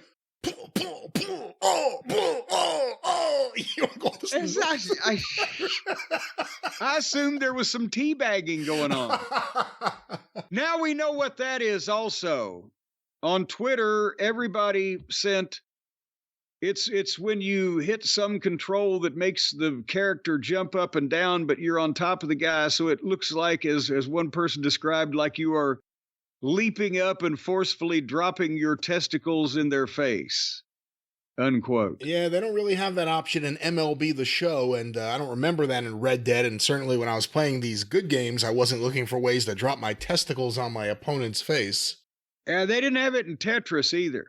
I assumed there was some teabagging going on. Now we know what that is also. On Twitter, everybody sent, it's when you hit some control that makes the character jump up and down, but you're on top of the guy, so it looks like, as one person described, like you are leaping up and forcefully dropping your testicles in their face, unquote. Yeah, they don't really have that option in MLB The Show, and I don't remember that in Red Dead, and certainly when I was playing these good games, I wasn't looking for ways to drop my testicles on my opponent's face. Yeah, they didn't have it in Tetris either.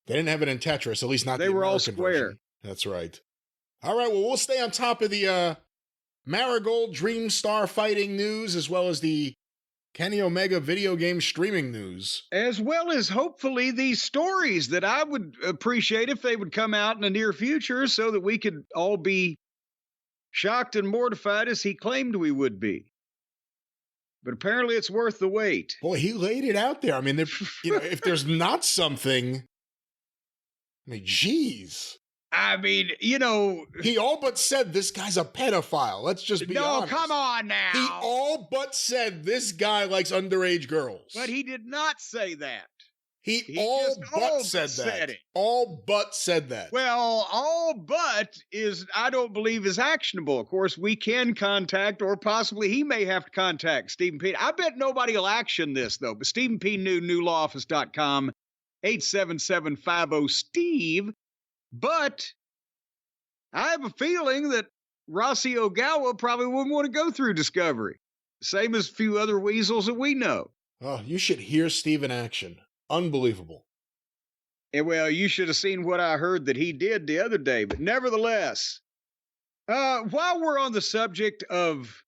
They didn't have it in Tetris, at least not they the were American all square. version. That's right. All right, well, we'll stay on top of the Marigold Dream Star fighting news, as well as the Kenny Omega video game streaming news. As well as hopefully these stories that I would appreciate if they would come out in the near future so that we could all be shocked and mortified as he claimed we would be. But apparently it's worth the wait. Boy, he laid it out there. I mean, if there's not something, I mean, geez. I mean, you know. He all but said this guy's a pedophile. Let's just be honest. No, come on now. He all but said this guy likes underage girls. But he did not say that. He all but said that. All but said that. Well, all but I don't believe is actionable. Of course, we can contact, or possibly he may have to contact Stephen P. I bet nobody will action this, though. But Stephen P. newlawoffice.com, 877-50-STEVE. But I have a feeling that Rossy Ogawa probably wouldn't want to go through Discovery. Same as a few other weasels that we know. Oh, you should hear Steve in action. Unbelievable. And well, you should have seen what I heard that he did the other day. But nevertheless, while we're on the subject of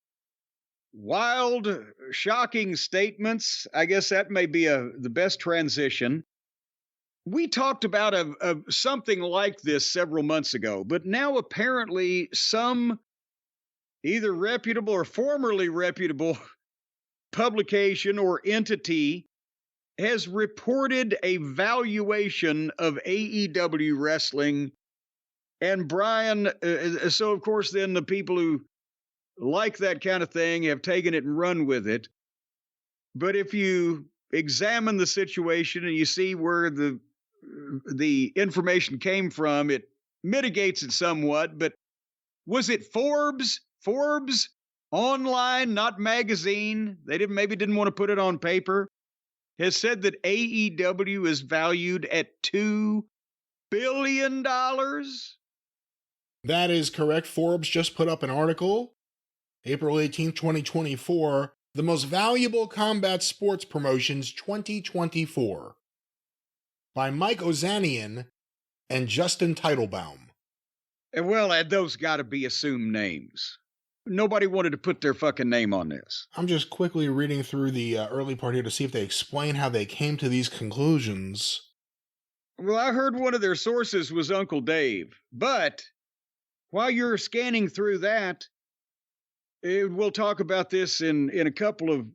wild, shocking statements, I guess that may be the best transition. We talked about something like this several months ago, but now apparently some either reputable or formerly reputable publication or entity has reported a valuation of AEW wrestling. And Brian, so of course then the people who like that kind of thing have taken it and run with it. But if you examine the situation and you see where the information came from, it mitigates it somewhat. But was it Forbes? Forbes online, not magazine. They maybe didn't want to put it on paper. Has said that AEW is valued at $2 billion. That is correct. Forbes just put up an article, April 18th, 2024, the most valuable combat sports promotions 2024, by Mike Ozanian and Justin Teitelbaum. And well, those got to be assumed names. Nobody wanted to put their fucking name on this. I'm just quickly reading through the early part here to see if they explain how they came to these conclusions. Well, I heard one of their sources was Uncle Dave. But while you're scanning through that, we'll talk about this in a couple of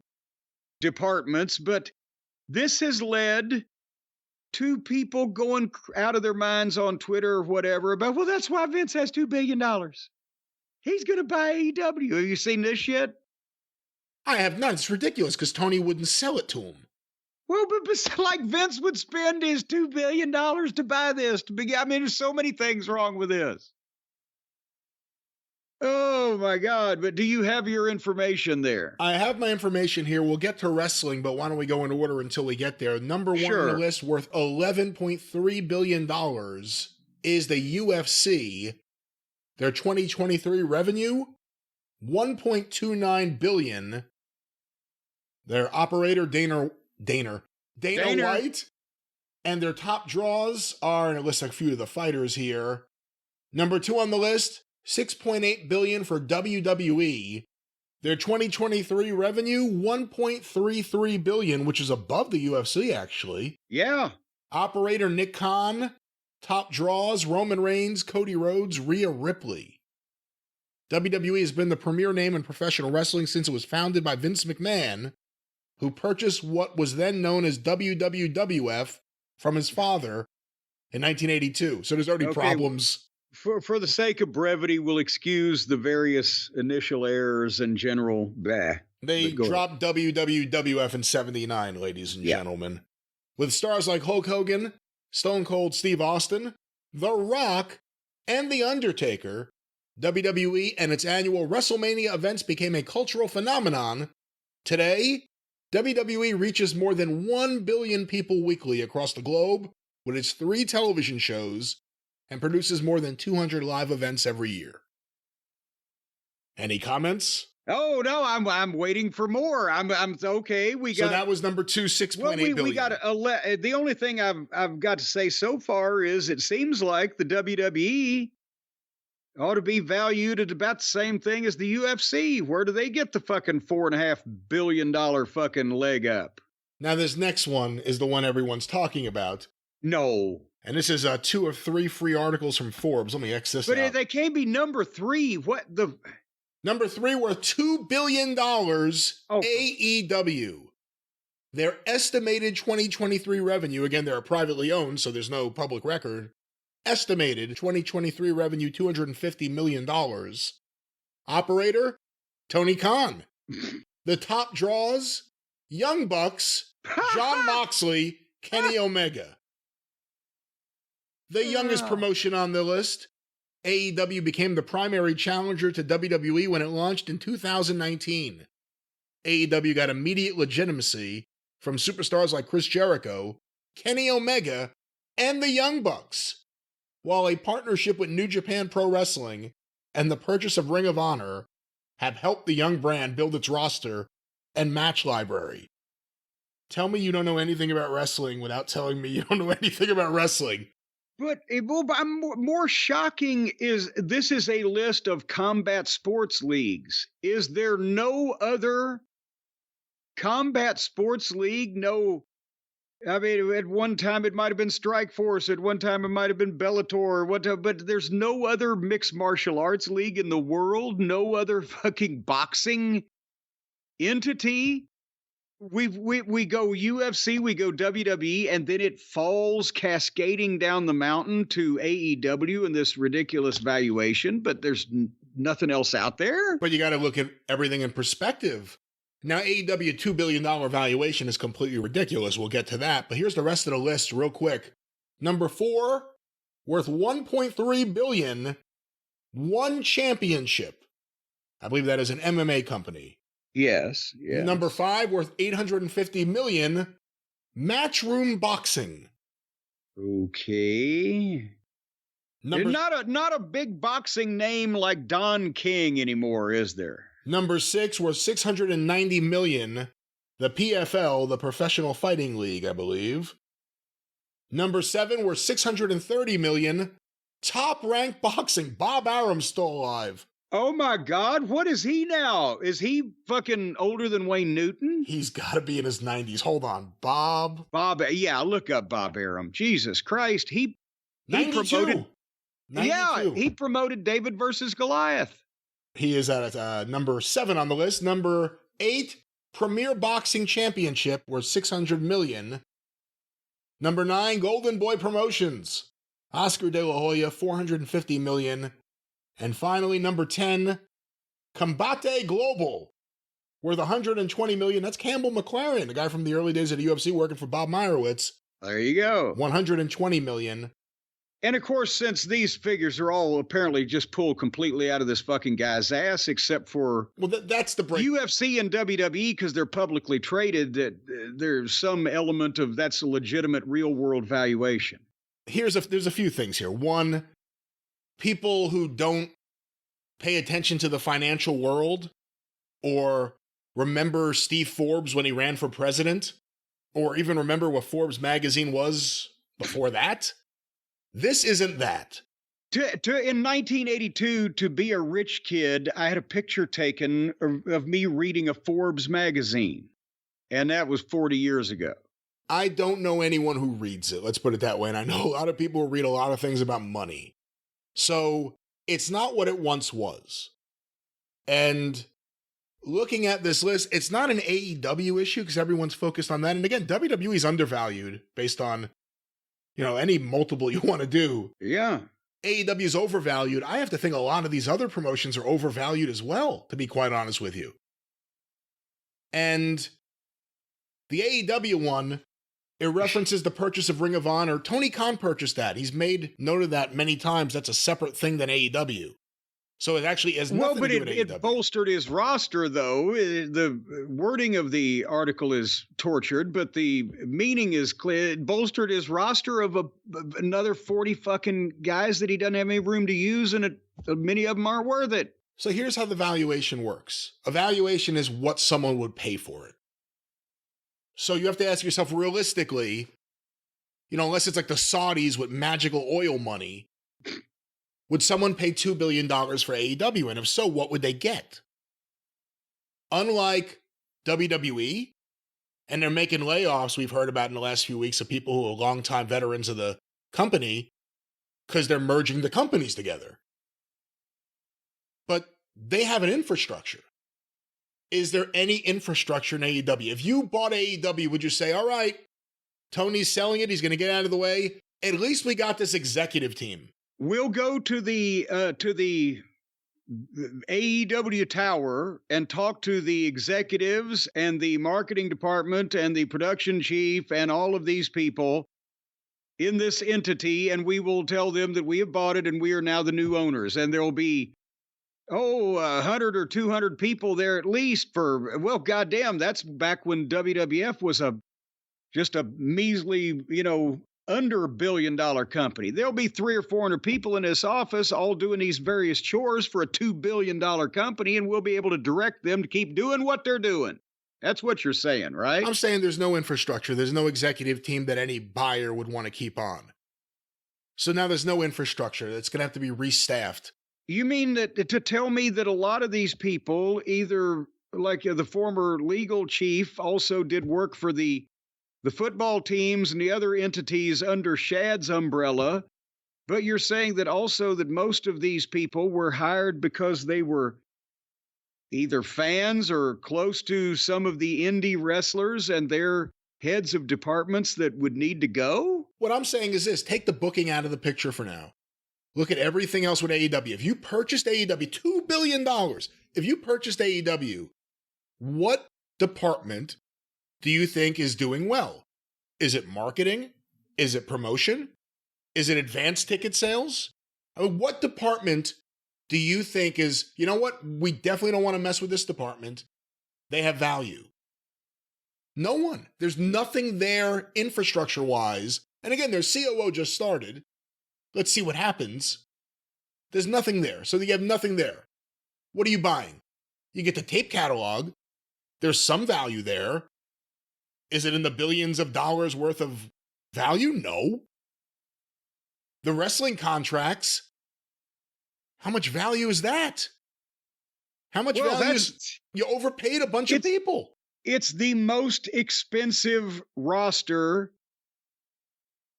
departments. But this has led to people going out of their minds on Twitter or whatever about, well, that's why Vince has $2 billion. He's going to buy AEW. Have you seen this yet? I have not. It's ridiculous because Tony wouldn't sell it to him. Well, but like Vince would spend his $2 billion to buy this. I mean, there's so many things wrong with this. Oh, my God. But do you have your information there? I have my information here. We'll get to wrestling, but why don't we go in order until we get there? Number one on the list, worth $11.3 billion, is the UFC. Their 2023 revenue, $1.29 billion. Their operator, Dana White. And their top draws are, and it lists a few of the fighters here. Number 2 on the list, $6.8 billion for WWE. Their 2023 revenue, $1.33 billion, which is above the UFC, actually. Yeah. Operator Nick Khan. Top draws, Roman Reigns, Cody Rhodes, Rhea Ripley. WWE has been the premier name in professional wrestling since it was founded by Vince McMahon, who purchased what was then known as WWF from his father in 1982. So there's already problems. For the sake of brevity, we'll excuse the various initial errors and general bah. They dropped WWF in 79, ladies and gentlemen. With stars like Hulk Hogan, Stone Cold Steve Austin, The Rock, and The Undertaker, WWE and its annual WrestleMania events became a cultural phenomenon. Today, WWE reaches more than 1 billion people weekly across the globe with its 3 television shows and produces more than 200 live events every year. Any comments? Oh no, I'm waiting for more. I'm okay. So that was number 2, $6.8 billion. We got the only thing I've got to say so far is it seems like the WWE ought to be valued at about the same thing as the UFC. Where do they get the fucking $4.5 billion fucking leg up? Now, this next one is the one everyone's talking about. No. And this is 2 of 3 free articles from Forbes. Let me X this out. But they can't be number 3. What the... Number 3 worth $2 billion, AEW. Their estimated 2023 revenue, again, they're privately owned, so there's no public record, estimated 2023 revenue, $250 million. Operator, Tony Khan. The top draws, Young Bucks, Jon Moxley, Kenny Omega. The youngest promotion on the list, AEW became the primary challenger to WWE when it launched in 2019. AEW got immediate legitimacy from superstars like Chris Jericho, Kenny Omega, and the Young Bucks, while a partnership with New Japan Pro Wrestling and the purchase of Ring of Honor have helped the young brand build its roster and match library. Tell me you don't know anything about wrestling without telling me you don't know anything about wrestling. But more shocking is this is a list of combat sports leagues. Is there no other combat sports league? No. I mean, at one time it might have been Strikeforce. At one time it might have been Bellator. But there's no other mixed martial arts league in the world. No other fucking boxing entity. We go UFC, we go WWE, and then it falls cascading down the mountain to AEW and this ridiculous valuation, but there's nothing else out there. But you got to look at everything in perspective. Now, AEW $2 billion valuation is completely ridiculous. We'll get to that. But here's the rest of the list real quick. Number 4, worth $1.3 billion, One Championship. I believe that is an MMA company. Yes. Number 5, worth $850 million, Matchroom Boxing. Okay. Not a big boxing name like Don King anymore, is there? Number 6, worth $690 million, the PFL, the Professional Fighting League, I believe. Number 7, worth $630 million, Top Rank Boxing. Bob Arum's still alive. Oh my God, what is he now? Is he fucking older than Wayne Newton? He's got to be in his 90s. Hold on, Bob, yeah, look up Bob Arum. Jesus Christ, he 92. promoted. 92. Yeah, he promoted David versus Goliath. He is at number 7 on the list. Number 8, Premier Boxing Championship, worth $600 million. Number 9, Golden Boy Promotions, Oscar De La Hoya, $450 million. And finally, number 10, Combate Global, worth $120 million. That's Campbell McLaren, the guy from the early days of the UFC working for Bob Meyerowitz. There you go. $120 million. And of course, since these figures are all apparently just pulled completely out of this fucking guy's ass, except for that's the break. UFC and WWE, because they're publicly traded, that there's some element of that's a legitimate real world valuation. There's a few things here. One, people who don't pay attention to the financial world or remember Steve Forbes when he ran for president, or even remember what Forbes magazine was before that. This isn't that. In 1982, to be a rich kid, I had a picture taken of me reading a Forbes magazine, and that was 40 years ago. I don't know anyone who reads it, let's put it that way, and I know a lot of people who read a lot of things about money. So it's not what it once was. And looking at this list, it's not an AEW issue because everyone's focused on that. And again, WWE's undervalued based on, any multiple you want to do. Yeah. AEW's overvalued. I have to think a lot of these other promotions are overvalued as well, to be quite honest with you. And the AEW one, it references the purchase of Ring of Honor. Tony Khan purchased that. He's made note of that many times. That's a separate thing than AEW. So it actually has nothing to do with AEW. It bolstered his roster, though. The wording of the article is tortured, but the meaning is clear. It bolstered his roster of another 40 fucking guys that he doesn't have any room to use, and many of them aren't worth it. So here's how the valuation works. A valuation is what someone would pay for it. So you have to ask yourself realistically, unless it's like the Saudis with magical oil money, Would someone pay $2 billion for AEW? And if so, what would they get? Unlike WWE, and they're making layoffs we've heard about in the last few weeks of people who are longtime veterans of the company because they're merging the companies together. But they have an infrastructure. Is there any infrastructure in AEW? If you bought AEW, would you say, all right, Tony's selling it, he's going to get out of the way. At least we got this executive team. We'll go to the AEW tower and talk to the executives and the marketing department and the production chief and all of these people in this entity, and we will tell them that we have bought it and we are now the new owners. And there will be 100 or 200 people there at least for, well, goddamn, that's back when WWF was just a measly, under $1 billion company. There'll be 300 or 400 people in this office all doing these various chores for a $2 billion company, and we'll be able to direct them to keep doing what they're doing. That's what you're saying, right? I'm saying there's no infrastructure. There's no executive team that any buyer would want to keep on. So now there's no infrastructure. That's going to have to be restaffed. You mean that to tell me that a lot of these people, either like the former legal chief also did work for the football teams and the other entities under Shad's umbrella, but you're saying that also that most of these people were hired because they were either fans or close to some of the indie wrestlers and their heads of departments that would need to go? What I'm saying is this, take the booking out of the picture for now. Look at everything else with AEW. If you purchased AEW, $2 billion, if you purchased AEW, what department do you think is doing well? Is it marketing? Is it promotion? Is it advanced ticket sales? I mean, what department do you think is, you know what? We definitely don't want to mess with this department. They have value. No one. There's nothing there infrastructure-wise. And again, their COO just started. Let's see what happens. There's nothing there. So you have nothing there. What are you buying? You get the tape catalog. There's some value there. Is it in the billions of dollars worth of value? No. The wrestling contracts, how much value is that? How much value is, you overpaid a bunch of people. It's the most expensive roster,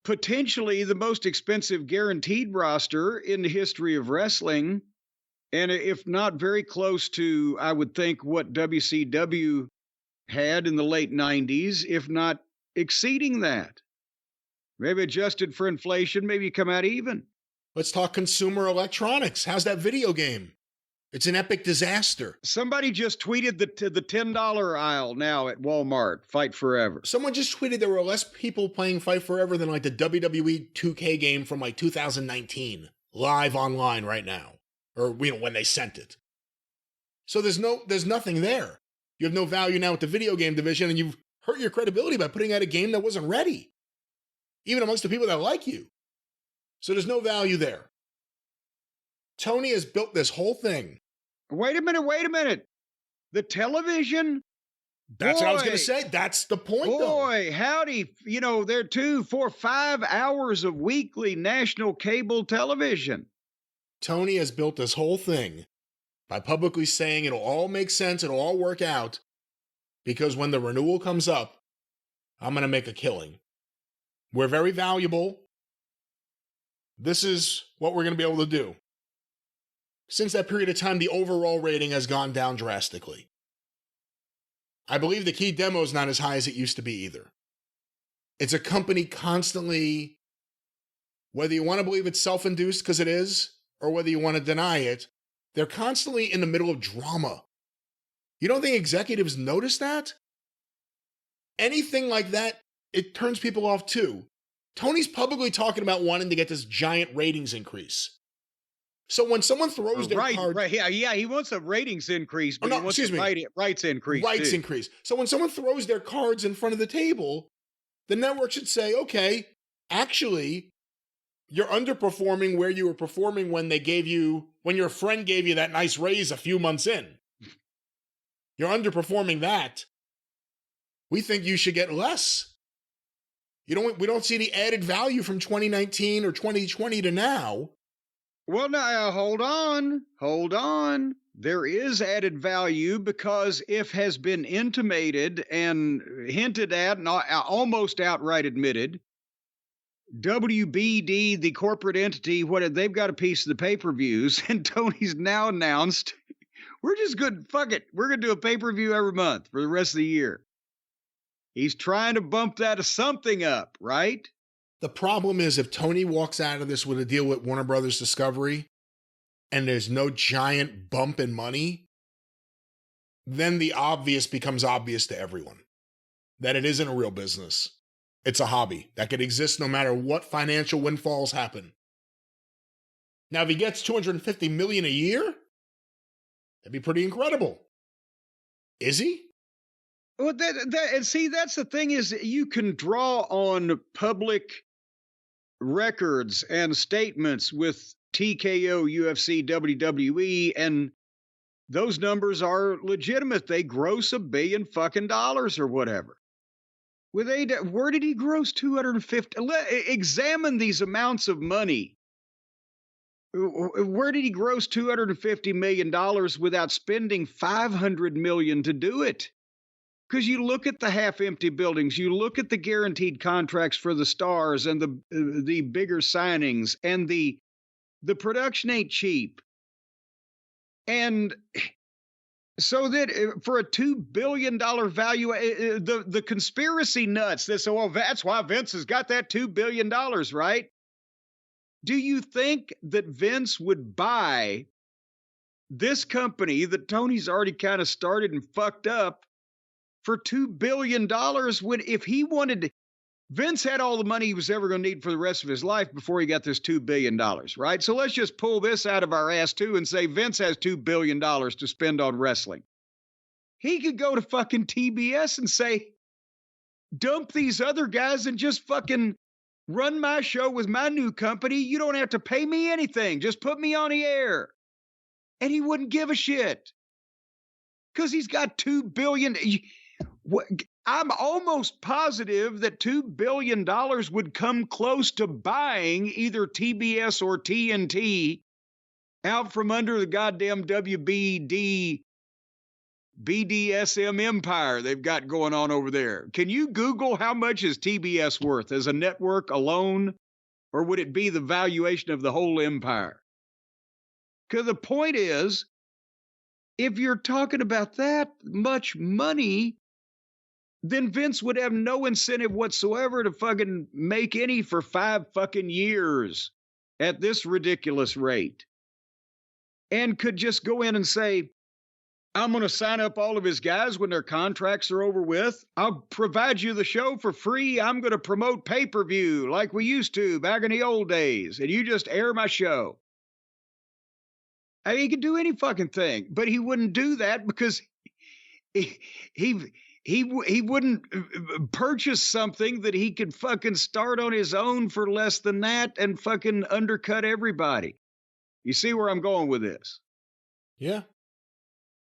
potentially the most expensive guaranteed roster in the history of wrestling. And if not very close to, I would think, what WCW had in the late 90s, if not exceeding that. Maybe adjusted for inflation, maybe you come out even. Let's talk consumer electronics. How's that video game? It's an epic disaster. Somebody just tweeted the $10 aisle now at Walmart, Fight Forever. Someone just tweeted there were less people playing Fight Forever than like the WWE 2K game from like 2019, live online right now, or when they sent it. So there's nothing there. You have no value now with the video game division, and you've hurt your credibility by putting out a game that wasn't ready, even amongst the people that like you. So there's no value there. Tony has built this whole thing. Wait a minute. The television? That's what I was going to say. That's the point, though. Boy, howdy. They're 2, 4, 5 hours of weekly national cable television. Tony has built this whole thing by publicly saying it'll all make sense, it'll all work out, because when the renewal comes up, I'm going to make a killing. We're very valuable. This is what we're going to be able to do. Since that period of time, the overall rating has gone down drastically. I believe the key demo is not as high as it used to be either. It's a company constantly, whether you want to believe it's self-induced because it is, or whether you want to deny it, they're constantly in the middle of drama. You don't think executives notice that? Anything like that, it turns people off too. Tony's publicly talking about wanting to get this giant ratings increase. So when someone throws their card... Right, yeah, he wants a ratings increase, but he wants a rights increase. Rights increase. So when someone throws their cards in front of the table, the network should say, okay, actually, you're underperforming where you were performing when your friend gave you that nice raise a few months in. You're underperforming that. We think you should get less. We don't see the added value from 2019 or 2020 to now. Well, now, hold on. There is added value because if has been intimated and hinted at and almost outright admitted, WBD, the corporate entity, they've got a piece of the pay-per-views, and Tony's now announced, we're just good, fuck it, we're going to do a pay-per-view every month for the rest of the year. He's trying to bump that something up, right? The problem is if Tony walks out of this with a deal with Warner Brothers Discovery and there's no giant bump in money, then the obvious becomes obvious to everyone. That it isn't a real business. It's a hobby that could exist no matter what financial windfalls happen. Now, if he gets $250 million a year, that'd be pretty incredible. Is he? Well, and see, that's the thing is you can draw on public records and statements with TKO, UFC, WWE, and those numbers are legitimate. They gross $1 billion fucking dollars or whatever. Where did he gross 250? Examine these amounts of money. Where did he gross $250 million without spending $500 million to do it? Because you look at the half-empty buildings, you look at the guaranteed contracts for the stars and the bigger signings, and the production ain't cheap. And so that for a $2 billion value, the conspiracy nuts that say, well, that's why Vince has got that $2 billion, right? Do you think that Vince would buy this company that Tony's already kind of started and fucked up for $2 billion when if he wanted to? Vince had all the money he was ever going to need for the rest of his life before he got this $2 billion, right? So let's just pull this out of our ass too and say Vince has $2 billion to spend on wrestling. He could go to fucking TBS and say, dump these other guys and just fucking run my show with my new company. You don't have to pay me anything. Just put me on the air. And he wouldn't give a shit. Because he's got $2 billion. I'm almost positive that $2 billion would come close to buying either TBS or TNT out from under the goddamn WBD BDSM empire they've got going on over there. Can you Google how much is TBS worth as a network alone? Or would it be the valuation of the whole empire? Because the point is, if you're talking about that much money, then Vince would have no incentive whatsoever to fucking make any for 5 fucking years at this ridiculous rate. And could just go in and say, I'm going to sign up all of his guys when their contracts are over with. I'll provide you the show for free. I'm going to promote pay-per-view like we used to back in the old days. And you just air my show. I mean, he could do any fucking thing, but he wouldn't do that because he wouldn't purchase something that he could fucking start on his own for less than that and fucking undercut everybody. You see where I'm going with this? Yeah.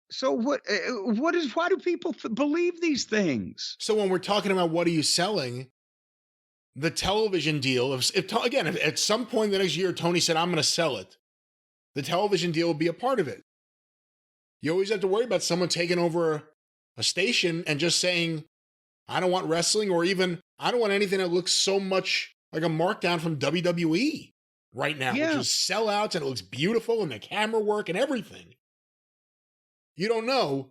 So why do people believe these things? So when we're talking about what are you selling, the television deal, if at some point in the next year, Tony said, I'm going to sell it, the television deal will be a part of it. You always have to worry about someone taking over a station and just saying, I don't want wrestling, or even, I don't want anything that looks so much like a markdown from WWE right now, which is sellouts and it looks beautiful and the camera work and everything. You don't know.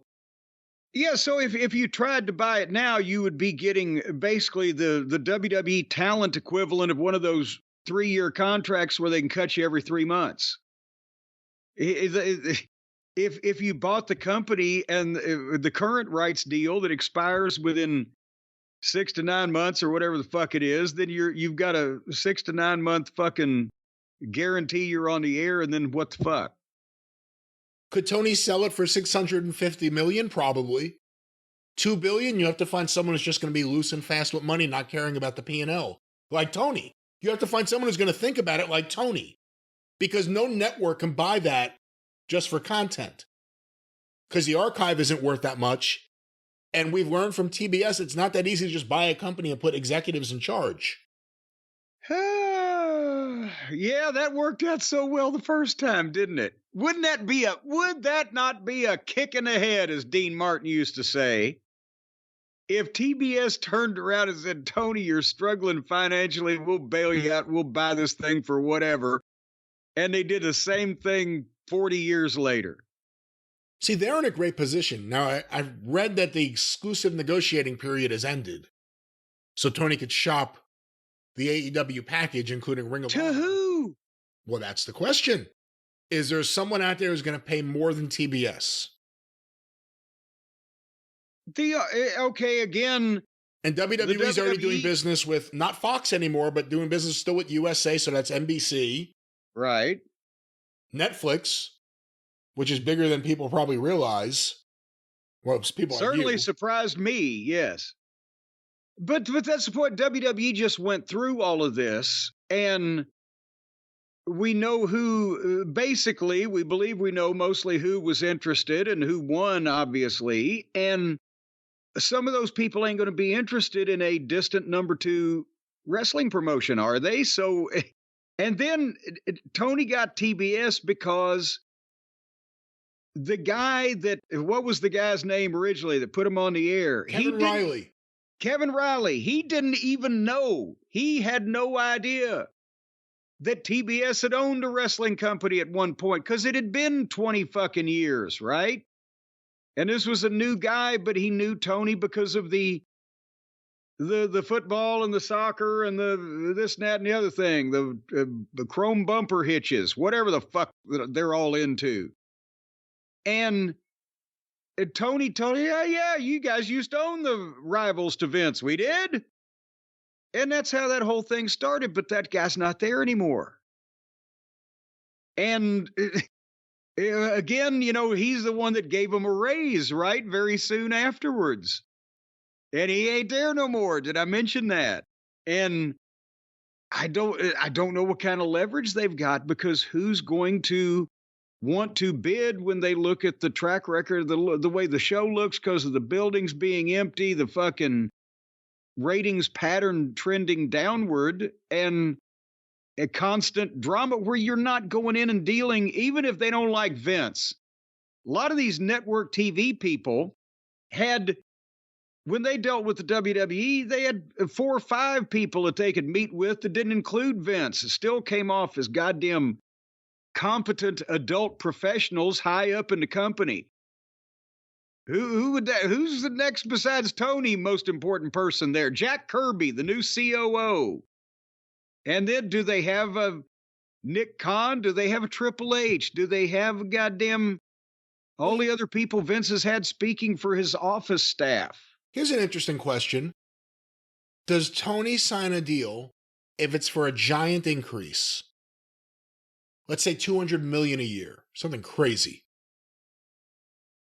Yeah, so if you tried to buy it now, you would be getting basically the WWE talent equivalent of one of those 3-year contracts where they can cut you every 3 months. If you bought the company and the current rights deal that expires within 6 to 9 months or whatever the fuck it is, then you've got a 6 to 9 month fucking guarantee you're on the air, and then what the fuck? Could Tony sell it for $650 million? Probably. $2 billion, you have to find someone who's just going to be loose and fast with money, not caring about the P&L. Like Tony. You have to find someone who's going to think about it like Tony. Because no network can buy that just for content. Because the archive isn't worth that much. And we've learned from TBS, it's not that easy to just buy a company and put executives in charge. Yeah, that worked out so well the first time, didn't it? Would that not be a kick in the head, as Dean Martin used to say? If TBS turned around and said, Tony, you're struggling financially, we'll bail you out, we'll buy this thing for whatever. And they did the same thing 40 years later. See, they're in a great position. Now, I've read that the exclusive negotiating period has ended. So Tony could shop the AEW package, including Ring of Honor. To who? Well, that's the question. Is there someone out there who's going to pay more than TBS? Okay, again. And WWE's already doing business with, not Fox anymore, but doing business still with USA, so that's NBC. Right. Netflix, which is bigger than people probably realize. Well, people certainly surprised me, yes. But that's the point. WWE just went through all of this, and we know who, basically, we believe we know mostly who was interested and who won, obviously. And some of those people ain't going to be interested in a distant number 2 wrestling promotion, are they? So, and then Tony got TBS because the guy what was the guy's name originally that put him on the air? Kevin Riley. He didn't even know. He had no idea that TBS had owned a wrestling company at one point because it had been 20 fucking years, right? And this was a new guy, but he knew Tony because of the football and the soccer and the this and that and the other thing, the chrome bumper hitches, whatever the fuck they're all into. And Tony told him, yeah, you guys used to own the rivals to Vince. We did. And that's how that whole thing started, but that guy's not there anymore. And again, he's the one that gave him a raise, right? Very soon afterwards. And he ain't there no more. Did I mention that? And I don't know what kind of leverage they've got, because who's going to want to bid when they look at the track record, the way the show looks because of the buildings being empty, the fucking ratings pattern trending downward, and a constant drama where you're not going in and dealing, even if they don't like Vince. A lot of these network TV people had, when they dealt with the WWE, they had 4 or 5 people that they could meet with that didn't include Vince. It still came off as goddamn competent adult professionals high up in the company. Who's the next besides Tony most important person there? Jack Kirby, the new COO. And then do they have a Nick Khan? Do they have a Triple H? Do they have a goddamn all the other people Vince has had speaking for his office staff? Here's an interesting question. Does Tony sign a deal if it's for a giant increase? Let's say $200 million a year, something crazy.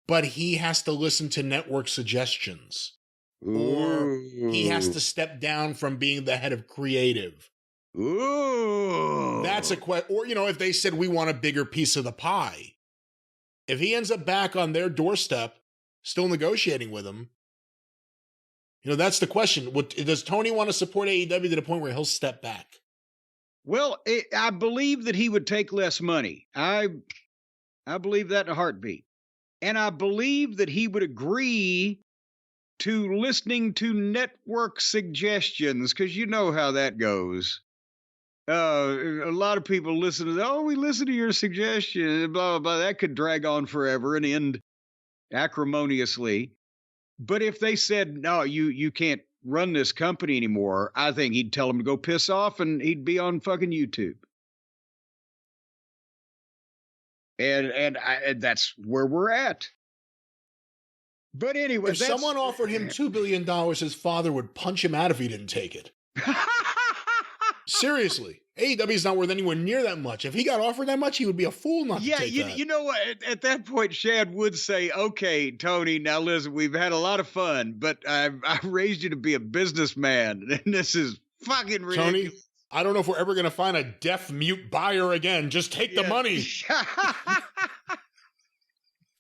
But he has to listen to network suggestions. Or he has to step down from being the head of creative. Ooh. That's a question. Or, if they said, we want a bigger piece of the pie. If he ends up back on their doorstep, still negotiating with them, that's the question. Does Tony want to support AEW to the point where he'll step back? Well, I believe that he would take less money. I believe that in a heartbeat. And I believe that he would agree to listening to network suggestions, because you know how that goes. A lot of people listen to, we listen to your suggestion, blah, blah, blah. That could drag on forever and end acrimoniously. But if they said, no, you can't run this company anymore, I think he'd tell them to go piss off and he'd be on fucking YouTube. And that's where we're at. But anyway, if someone offered him $2 billion, his father would punch him out if he didn't take it. Seriously. AEW's not worth anywhere near that much. If he got offered that much, he would be a fool not to take that. You know what? At that point, Shad would say, okay, Tony, now listen, we've had a lot of fun, but I raised you to be a businessman, and this is fucking ridiculous. Tony, I don't know if we're ever going to find a deaf-mute buyer again. Just take the money.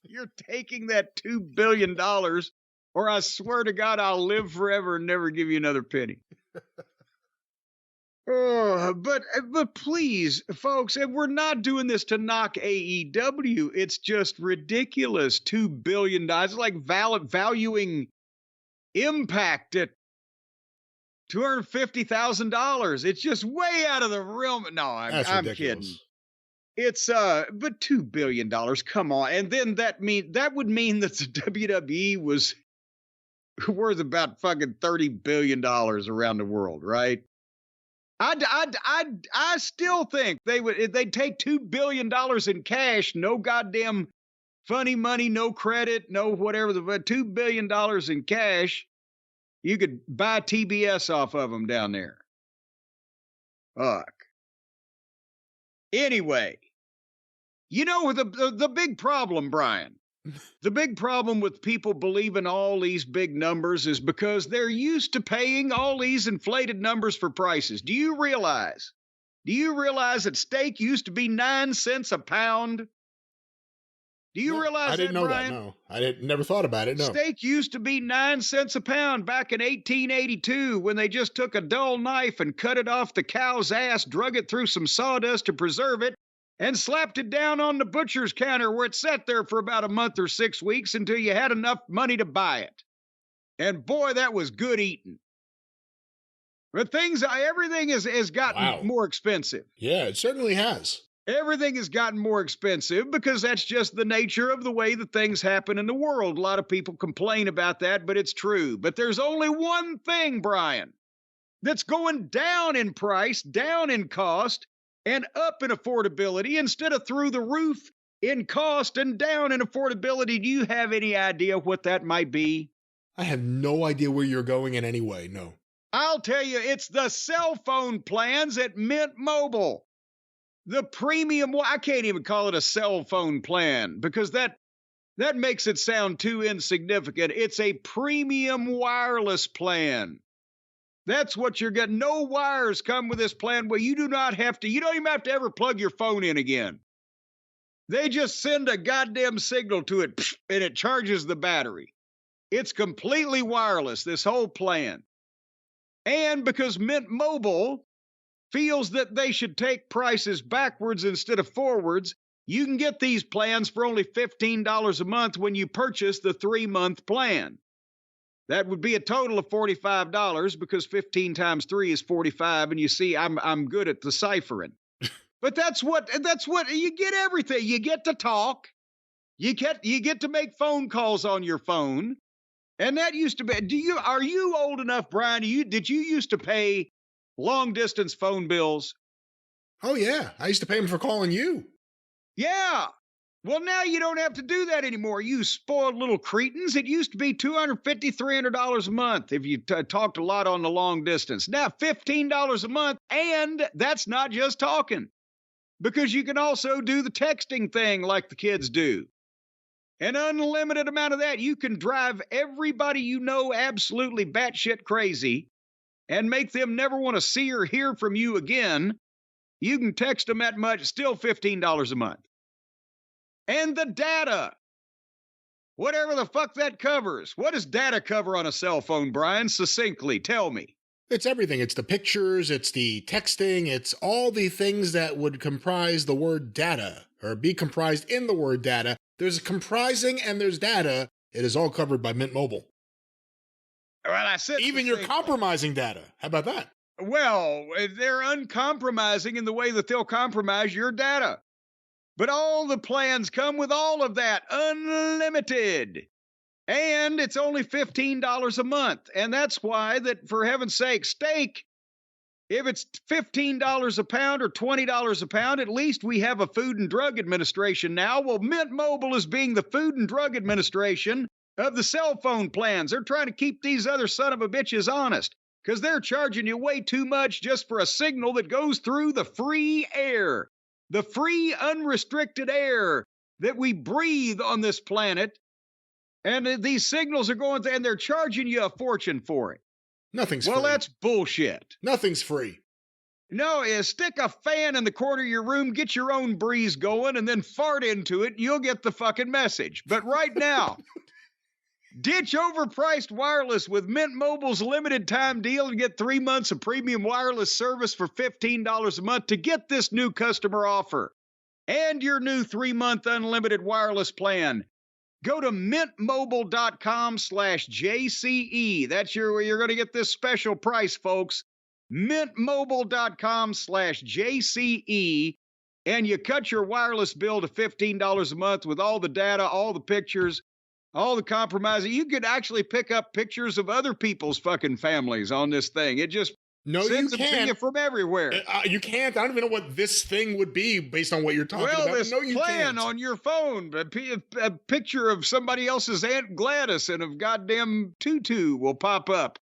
You're taking that $2 billion, or I swear to God, I'll live forever and never give you another penny. Oh, but please, folks, and we're not doing this to knock AEW. It's just ridiculous. $2 billion. It's like valuing Impact at $250,000. It's just way out of the realm. No, I'm kidding. It's but $2 billion. Come on. And then that would mean that the WWE was worth about fucking $30 billion around the world, right? I still think they'd take $2 billion in cash, no goddamn funny money, no credit, no whatever, but $2 billion in cash. You could buy TBS off of them down there. Fuck. Anyway, you know the big problem, Brian. The big problem with people believing all these big numbers is because they're used to paying all these inflated numbers for prices. Do you realize that steak used to be 9 cents a pound? Do you realize that, I didn't know Brian? that, no. I never thought about it, no. Steak used to be 9 cents a pound back in 1882 when they just took a dull knife and cut it off the cow's ass, drug it through some sawdust to preserve it, and slapped it down on the butcher's counter where it sat there for about a month or 6 weeks until you had enough money to buy it. And boy, that was good eating. But everything has gotten more expensive. Yeah, it certainly has. Everything has gotten more expensive because that's just the nature of the way that things happen in the world. A lot of people complain about that, but it's true. But there's only one thing, Brian, that's going down in price, down in cost, and up in affordability instead of through the roof in cost and down in affordability. Do you have any idea what that might be? I have no idea where you're going in any way, no. I'll tell you, it's the cell phone plans at Mint Mobile. The premium, I can't even call it a cell phone plan because that makes it sound too insignificant. It's a premium wireless plan. That's what you're getting. No wires come with this plan. Well, you don't even have to ever plug your phone in again. They just send a goddamn signal to it and it charges the battery. It's completely wireless, this whole plan. And because Mint Mobile feels that they should take prices backwards instead of forwards, you can get these plans for only $15 a month when you purchase the 3-month plan. That would be a total of $45 because 15 times 3 is 45. And you see, I'm good at deciphering. But that's what you get. Everything. You get to talk. You get to make phone calls on your phone. And that used to be. Are you old enough, Brian? Did you used to pay long distance phone bills? Oh yeah, I used to pay them for calling you. Yeah. Well, now you don't have to do that anymore, you spoiled little cretins. It used to be $250, $300 a month if you talked a lot on the long distance. Now, $15 a month, and that's not just talking, because you can also do the texting thing like the kids do. An unlimited amount of that. You can drive everybody you know absolutely batshit crazy and make them never want to see or hear from you again. You can text them that much, still $15 a month. And the data, whatever the fuck that covers. What does data cover on a cell phone, Brian? Succinctly, tell me. It's everything. It's the pictures, it's the texting, it's all the things that would comprise the word data, or be comprised in the word data. There's comprising and there's data. It is all covered by Mint Mobile. Well, I said even your compromising data. How about that? Well, they're uncompromising in the way that they'll compromise your data. But all the plans come with all of that, unlimited. And it's only $15 a month. And that's why that, for heaven's sake, steak, if it's $15 a pound or $20 a pound, at least we have a Food and Drug Administration now. Well, Mint Mobile is being the Food and Drug Administration of the cell phone plans. They're trying to keep these other son of a bitches honest because they're charging you way too much just for a signal that goes through the free air. The free, unrestricted air that we breathe on this planet. And these signals are going and they're charging you a fortune for it. Nothing's free. Well, that's bullshit. Nothing's free. No, stick a fan in the corner of your room, get your own breeze going, and then fart into it, and you'll get the fucking message. But right now, Ditch overpriced wireless with Mint Mobile's limited time deal and get 3 months of premium wireless service for $15 a month. To get this new customer offer and your new 3-month unlimited wireless plan, go to mintmobile.com/JCE. That's where you're going to get this special price, folks. Mintmobile.com/JCE. And you cut your wireless bill to $15 a month with all the data, all the pictures, all the compromising. You could actually pick up pictures of other people's fucking families on this thing. It just sends them to you from everywhere. You can't. I don't even know what this thing would be based on what you're talking about. Well, this plan on your phone, a picture of somebody else's Aunt Gladys and of goddamn tutu will pop up.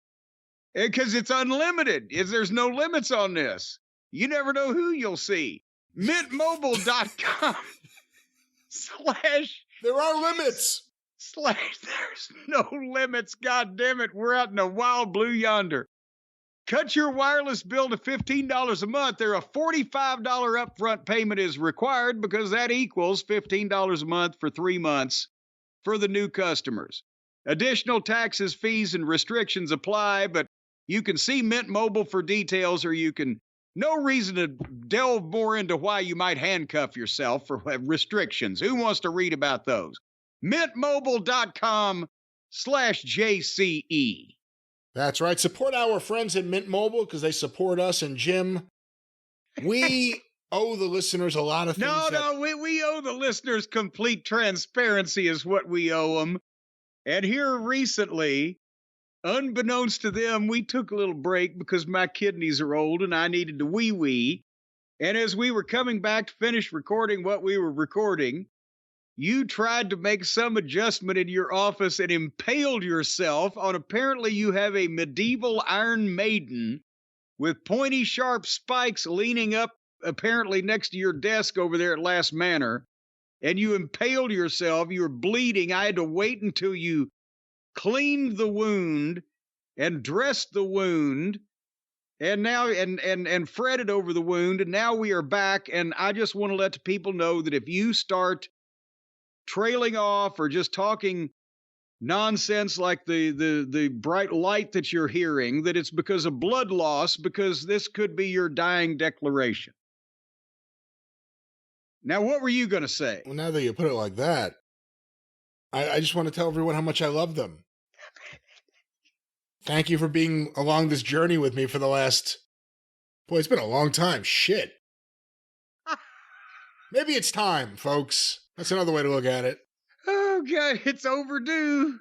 Because it's unlimited. There's no limits on this. You never know who you'll see. Mintmobile.com/ There are limits. There's no limits. God damn it. We're out in the wild blue yonder. Cut your wireless bill to $15 a month. There, a $45 upfront payment is required because that equals $15 a month for 3 months for the new customers. Additional taxes, fees, and restrictions apply, but you can see Mint Mobile for details, or you can. No reason to delve more into why you might handcuff yourself for restrictions. Who wants to read about those? mintmobile.com/JCE. That's right. Support our friends at Mint Mobile because they support us. And Jim, we owe the listeners a lot of things. We owe the listeners complete transparency is what we owe them. And here recently, unbeknownst to them, we took a little break because my kidneys are old and I needed to wee-wee. And as we were coming back to finish recording what we were recording, you tried to make some adjustment in your office and impaled yourself on, apparently you have a medieval Iron Maiden with pointy sharp spikes leaning up apparently next to your desk over there at Last Manor. And you impaled yourself. You were bleeding. I had to wait until you cleaned the wound and dressed the wound and now and fretted over the wound. And now we are back. And I just want to let the people know that if you start trailing off or just talking nonsense like the bright light that you're hearing, that it's because of blood loss, because this could be your dying declaration. Now, what were you going to say? Well, now that you put it like that, I just want to tell everyone how much I love them. Thank you for being along this journey with me for the last... Boy, it's been a long time. Shit. Maybe it's time, folks. That's another way to look at it. Oh, God, it's overdue.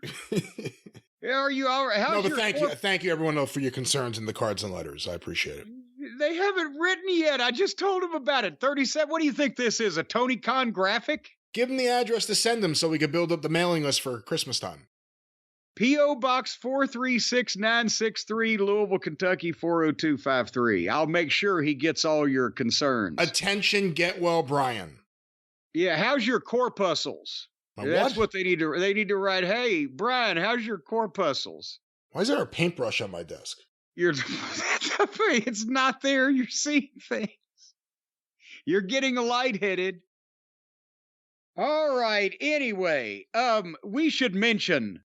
Are you all right? No, but thank you, everyone, for your concerns in the cards and letters. I appreciate it. They haven't written yet. I just told them about it. 37. What do you think this is? A Tony Khan graphic? Give them the address to send them so we can build up the mailing list for Christmas time. P.O. Box 436963, Louisville, Kentucky 40253. I'll make sure he gets all your concerns. Attention, get well, Brian. Yeah, how's your corpuscles? That's what they need to. They need to write. Hey, Brian, how's your corpuscles? Why is there a paintbrush on my desk? It's not there. You're seeing things. You're getting lightheaded. All right. Anyway, we should mention,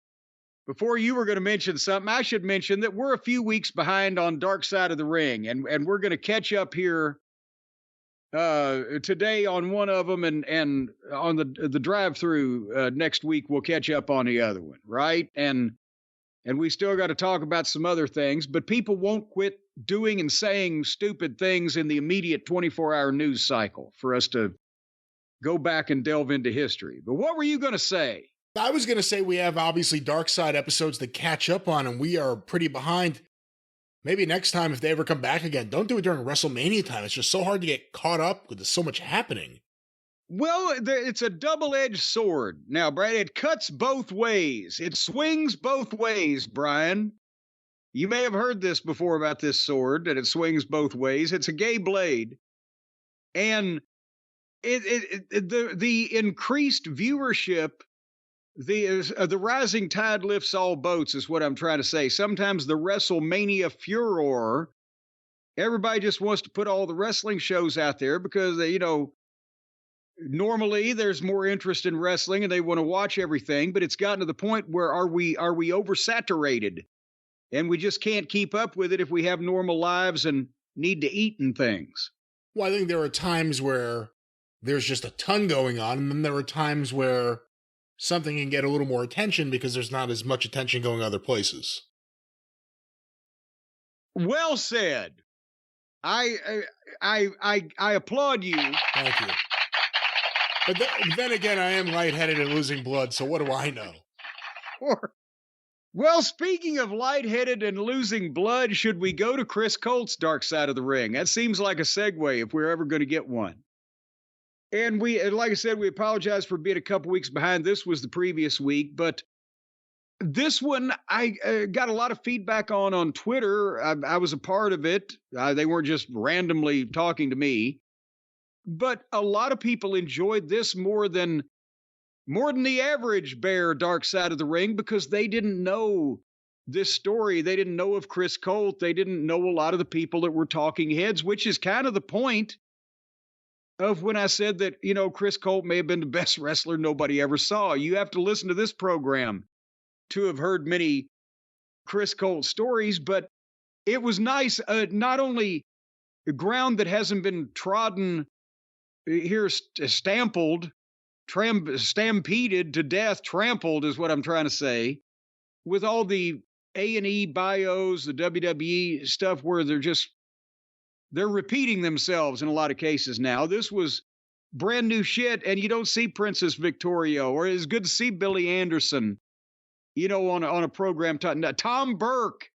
before you were going to mention something, I should mention that we're a few weeks behind on Dark Side of the Ring, and we're going to catch up here today on one of them, and on the drive-through next week we'll catch up on the other one, right? And we still got to talk about some other things, but people won't quit doing and saying stupid things in the immediate 24-hour news cycle for us to go back and delve into history. But what were you going to say? I was going to say we have obviously Dark Side episodes to catch up on, and we are pretty behind. Maybe next time, if they ever come back again, don't do it during WrestleMania time. It's just so hard to get caught up because there's so much happening. Well, it's a double-edged sword. Now, Brad, it cuts both ways. It swings both ways, Brian. You may have heard this before about this sword, that it swings both ways. It's a gay blade. And the increased viewership, the rising tide lifts all boats is what I'm trying to say. Sometimes the WrestleMania furor, everybody just wants to put all the wrestling shows out there because, normally there's more interest in wrestling and they want to watch everything, but it's gotten to the point where are we oversaturated and we just can't keep up with it if we have normal lives and need to eat and things. Well, I think there are times where there's just a ton going on, and then there are times where something can get a little more attention because there's not as much attention going other places. Well said. I applaud you. Thank you. But then again, I am lightheaded and losing blood, so what do I know? Well, speaking of lightheaded and losing blood, should we go to Chris Colt's Dark Side of the Ring? That seems like a segue if we're ever going to get one. And like I said, we apologize for being a couple weeks behind. This was the previous week, but this one I got a lot of feedback on Twitter. I was a part of it. They weren't just randomly talking to me, but a lot of people enjoyed this more than the average Bear Dark Side of the Ring because they didn't know this story. They didn't know of Chris Colt. They didn't know a lot of the people that were talking heads, which is kind of the point of when I said that, Chris Colt may have been the best wrestler nobody ever saw. You have to listen to this program to have heard many Chris Colt stories, but it was nice. Not only the ground that hasn't been trodden here, stampeded to death, trampled is what I'm trying to say, with all the A&E bios, the WWE stuff where they're repeating themselves in a lot of cases now. This was brand new shit, and you don't see Princess Victoria, or it's good to see Billy Anderson, on a program. Tom Burke,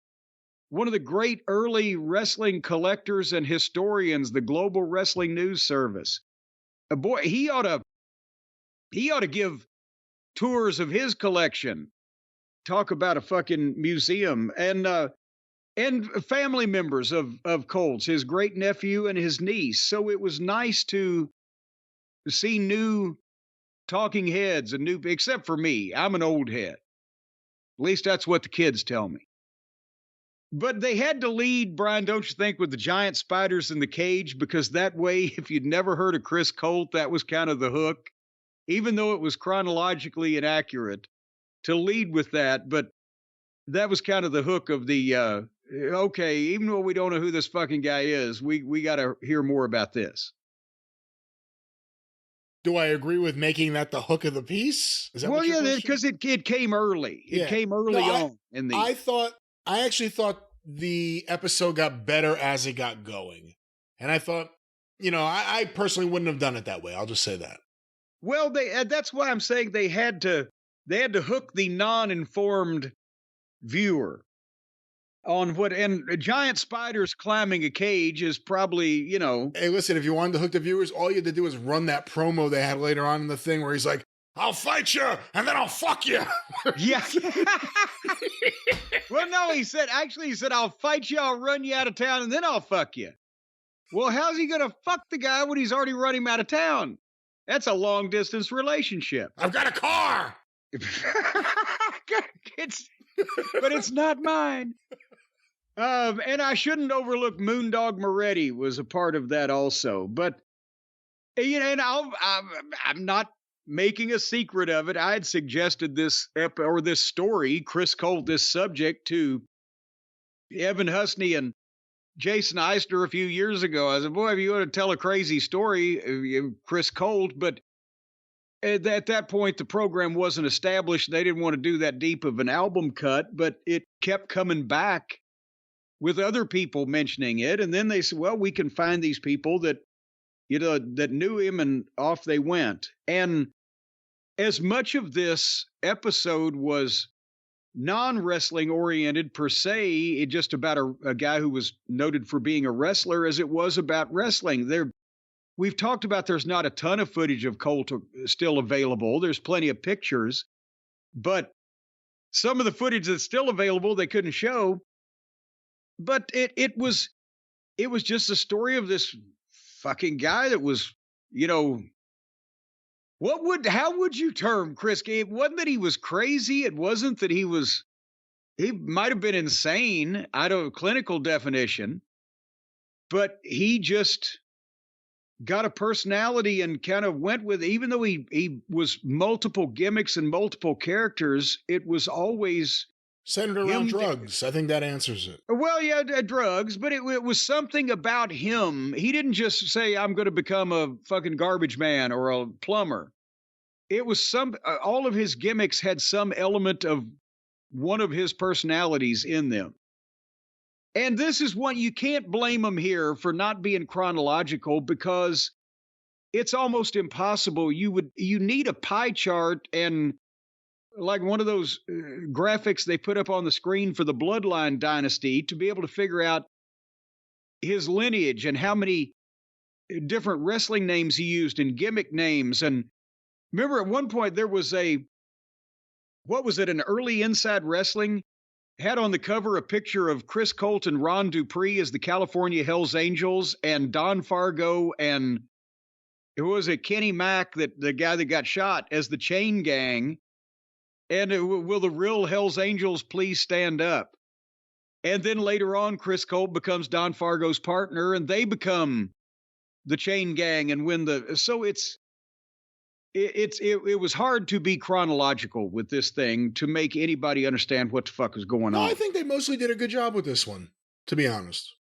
one of the great early wrestling collectors and historians, the Global Wrestling News Service. Boy, he ought to give tours of his collection. Talk about a fucking museum. And family members of Colt's, his great nephew and his niece. So it was nice to see new talking heads and except for me. I'm an old head. At least that's what the kids tell me. But they had to lead, Brian, don't you think, with the giant spiders in the cage? Because that way, if you'd never heard of Chris Colt, that was kind of the hook. Even though it was chronologically inaccurate, to lead with that. But that was kind of the hook of the, okay, even though we don't know who this fucking guy is, we got to hear more about this. Do I agree with making that the hook of the piece? Is that well, yeah, because it came early. It came early on in the. I actually thought the episode got better as it got going, and I thought, I personally wouldn't have done it that way. I'll just say that. Well, that's why I'm saying they had to hook the non-informed viewer on what, and giant spiders climbing a cage is probably, Hey, listen, if you wanted to hook the viewers, all you had to do was run that promo they had later on in the thing where he's like, I'll fight you and then I'll fuck you. Yeah. Well, no, he said, I'll fight you, I'll run you out of town, and then I'll fuck you. Well, how's he going to fuck the guy when he's already run him out of town? That's a long distance relationship. I've got a car. But it's not mine. And I shouldn't overlook Moondog Moretti was a part of that also. But, and I'm not making a secret of it. I had suggested this story, Chris Colt, this subject, to Evan Husney and Jason Eisner a few years ago. I said, boy, if you want to tell a crazy story, Chris Colt, but at that point, the program wasn't established. They didn't want to do that deep of an album cut, but it kept coming back with other people mentioning it. And then they said, well, we can find these people that knew him, and off they went. And as much of this episode was non-wrestling oriented per se, just about a guy who was noted for being a wrestler, as it was about wrestling. We've talked about there's not a ton of footage of Colt still available. There's plenty of pictures, but some of the footage that's still available, they couldn't show. But it was just a story of this fucking guy that was, how would you term Chris? It wasn't that he was crazy. It wasn't that he might have been insane. I don't clinical definition, but he just got a personality and kind of went with, even though he was multiple gimmicks and multiple characters, it was always centered around drugs. I think that answers it. Well, yeah, drugs, but it was something about him. He didn't just say, I'm going to become a fucking garbage man or a plumber. It was all of his gimmicks had some element of one of his personalities in them. And this is one, you can't blame him here for not being chronological, because it's almost impossible. You need a pie chart and like one of those graphics they put up on the screen for the Bloodline Dynasty to be able to figure out his lineage and how many different wrestling names he used and gimmick names. And remember, at one point there was an early Inside Wrestling had on the cover a picture of Chris Colt and Ron Dupree as the California Hells Angels, and Don Fargo and who was it, Kenny Mack, the guy that got shot, as the Chain Gang. And will the real Hells Angels please stand up? And then later on, Chris Colt becomes Don Fargo's partner, and they become the Chain Gang and win the. So it was hard to be chronological with this thing to make anybody understand what the fuck was going on. I think they mostly did a good job with this one, to be honest.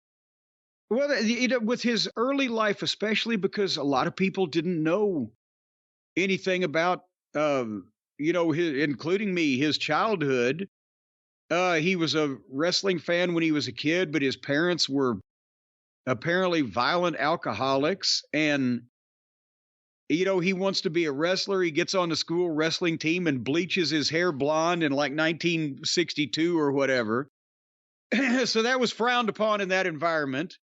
Well, with his early life, especially because a lot of people didn't know anything about, including me, his childhood. He was a wrestling fan when he was a kid, but his parents were apparently violent alcoholics. And, he wants to be a wrestler. He gets on the school wrestling team and bleaches his hair blonde in like 1962 or whatever. So that was frowned upon in that environment.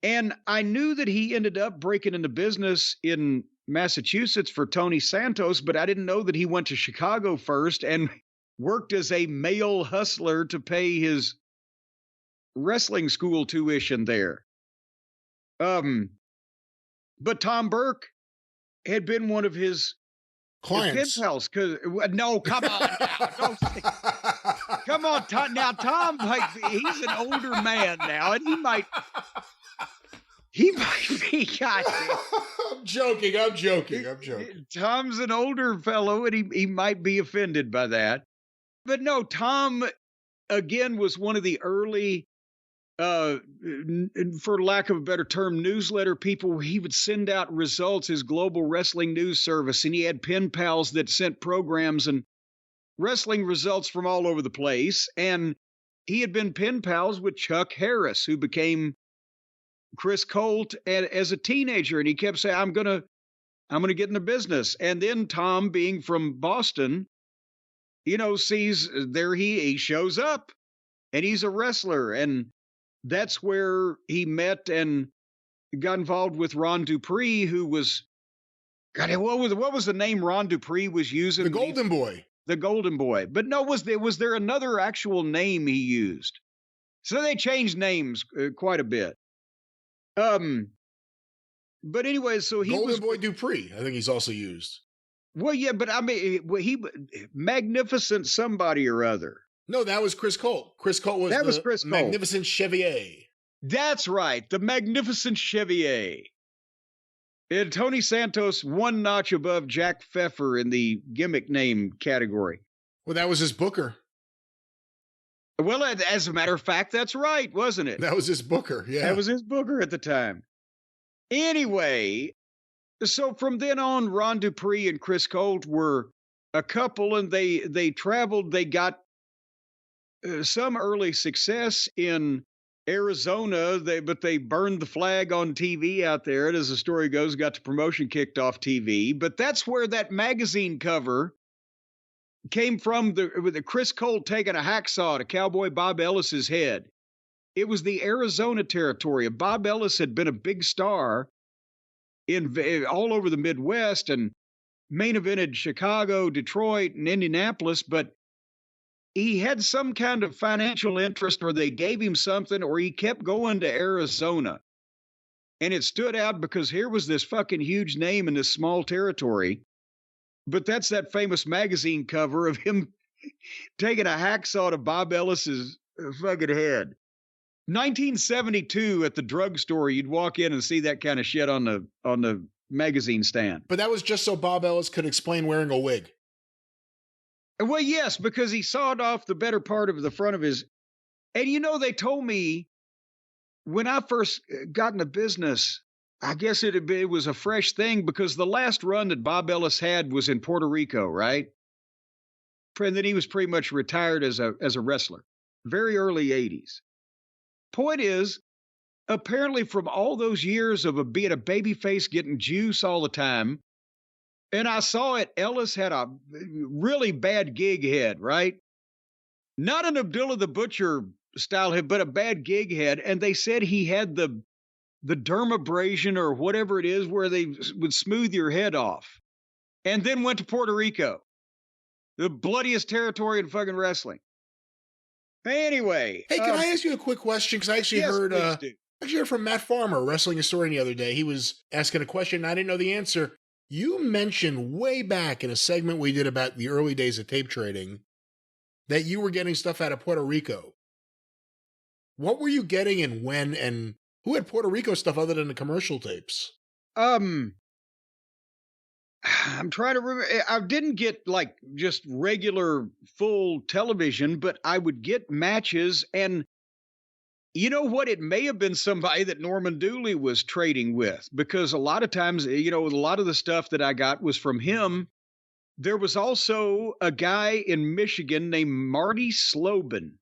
And I knew that he ended up breaking into business in Massachusetts for Tony Santos, but I didn't know that he went to Chicago first and worked as a male hustler to pay his wrestling school tuition there. But Tom Burke had been one of his clients. No, come on now. Come on, Tom. Now, Tom, he's an older man now, and he might be. God, I'm joking. Tom's an older fellow, and he might be offended by that. But no, Tom, again, was one of the early, for lack of a better term, newsletter people. He would send out results, his Global Wrestling News Service, and he had pen pals that sent programs and wrestling results from all over the place. And he had been pen pals with Chuck Harris, who became Chris Colt as a teenager. And he kept saying, I'm gonna get in the business. And then Tom, being from Boston, sees there he shows up and he's a wrestler. And that's where he met and got involved with Ron Dupree, who was, God, what was the name Ron Dupree was using? The Golden Boy. The Golden Boy. But no, was there another actual name he used? So they changed names quite a bit. But anyway, so he Golden Boy Dupree, I think he's also used. Well, yeah, but I mean, he Magnificent somebody or other. No, that was Chris Colt. Chris Colt was Chris Colt. Magnificent Chevalier. That's right, the Magnificent Chevalier. And Tony Santos, one notch above Jack Pfeffer in the gimmick name category. Well, that was his booker. Well, as a matter of fact, that's right, wasn't it? That was his booker, yeah. That was his booker at the time. Anyway, so from then on, Ron Dupree and Chris Colt were a couple, and they traveled. They got some early success in Arizona, but they burned the flag on TV out there. And as the story goes, got the promotion kicked off TV. But that's where that magazine cover came from, with the Chris Colt taking a hacksaw to Cowboy Bob Ellis's head. It was the Arizona territory. Bob Ellis had been a big star in all over the Midwest and main evented Chicago, Detroit, and Indianapolis, but he had some kind of financial interest, or they gave him something, or he kept going to Arizona. And it stood out because here was this fucking huge name in this small territory. But that's that famous magazine cover of him taking a hacksaw to Bob Ellis's fucking head. 1972 at the drugstore, you'd walk in and see that kind of shit on the magazine stand. But that was just so Bob Ellis could explain wearing a wig. Well, yes, because he sawed off the better part of the front of his. And they told me when I first got into business, I guess it was a fresh thing because the last run that Bob Ellis had was in Puerto Rico, right? And then he was pretty much retired as a wrestler, very early 80s. Point is, apparently from all those years of being a babyface, getting juice all the time, and I saw it, Ellis had a really bad gig head, right? Not an Abdullah the Butcher style head, but a bad gig head. And they said he had the dermabrasion or whatever it is where they would smooth your head off. And then went to Puerto Rico, the bloodiest territory in fucking wrestling. Anyway. Hey, can I ask you a quick question? Because I actually heard from Matt Farmer, a wrestling historian, the other day. He was asking a question, and I didn't know the answer. You mentioned way back in a segment we did about the early days of tape trading that you were getting stuff out of Puerto Rico. What were you getting and when, and who had Puerto Rico stuff other than the commercial tapes? I'm trying to remember. I didn't get like just regular full television, but I would get matches. And you know what? It may have been somebody that Norman Dooley was trading with, because a lot of times, a lot of the stuff that I got was from him. There was also a guy in Michigan named Marty Slobin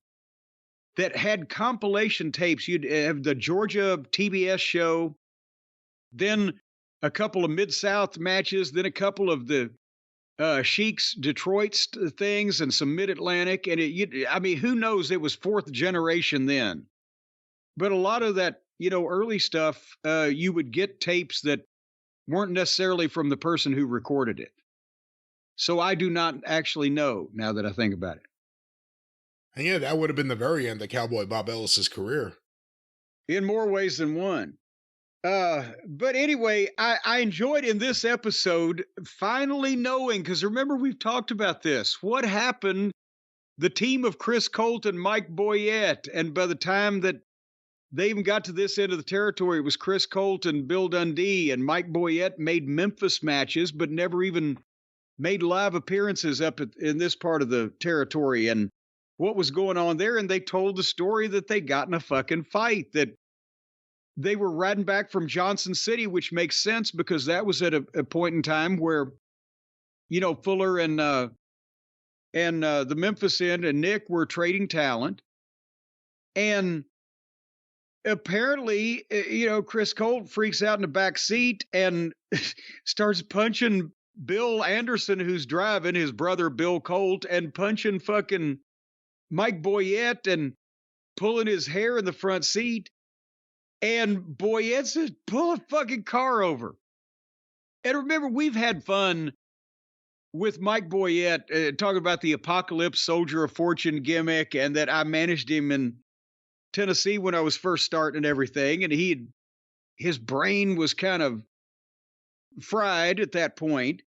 that had compilation tapes. You'd have the Georgia TBS show, then a couple of Mid-South matches, then a couple of the Sheik's Detroit things and some Mid-Atlantic. And who knows? It was fourth generation then. But a lot of that, early stuff, you would get tapes that weren't necessarily from the person who recorded it. So I do not actually know now that I think about it. And yeah, that would have been the very end of Cowboy Bob Ellis's career. In more ways than one. But anyway, I enjoyed in this episode finally knowing, because remember we've talked about this, what happened, the team of Chris Colt and Mike Boyette, and by the time that they even got to this end of the territory, it was Chris Colt and Bill Dundee, and Mike Boyette made Memphis matches, but never even made live appearances up in this part of the territory, and what was going on there. And they told the story that they got in a fucking fight, that they were riding back from Johnson City, which makes sense because that was at a point in time where, Fuller and the Memphis end and Nick were trading talent. And apparently, Chris Colt freaks out in the back seat and starts punching Bill Anderson, who's driving, his brother Bill Colt, and punching fucking Mike Boyette and pulling his hair in the front seat. And Boyette says, pull a fucking car over. And remember, we've had fun with Mike Boyette talking about the Apocalypse Soldier of Fortune gimmick, and that I managed him in Tennessee when I was first starting and everything. And his brain was kind of fried at that point.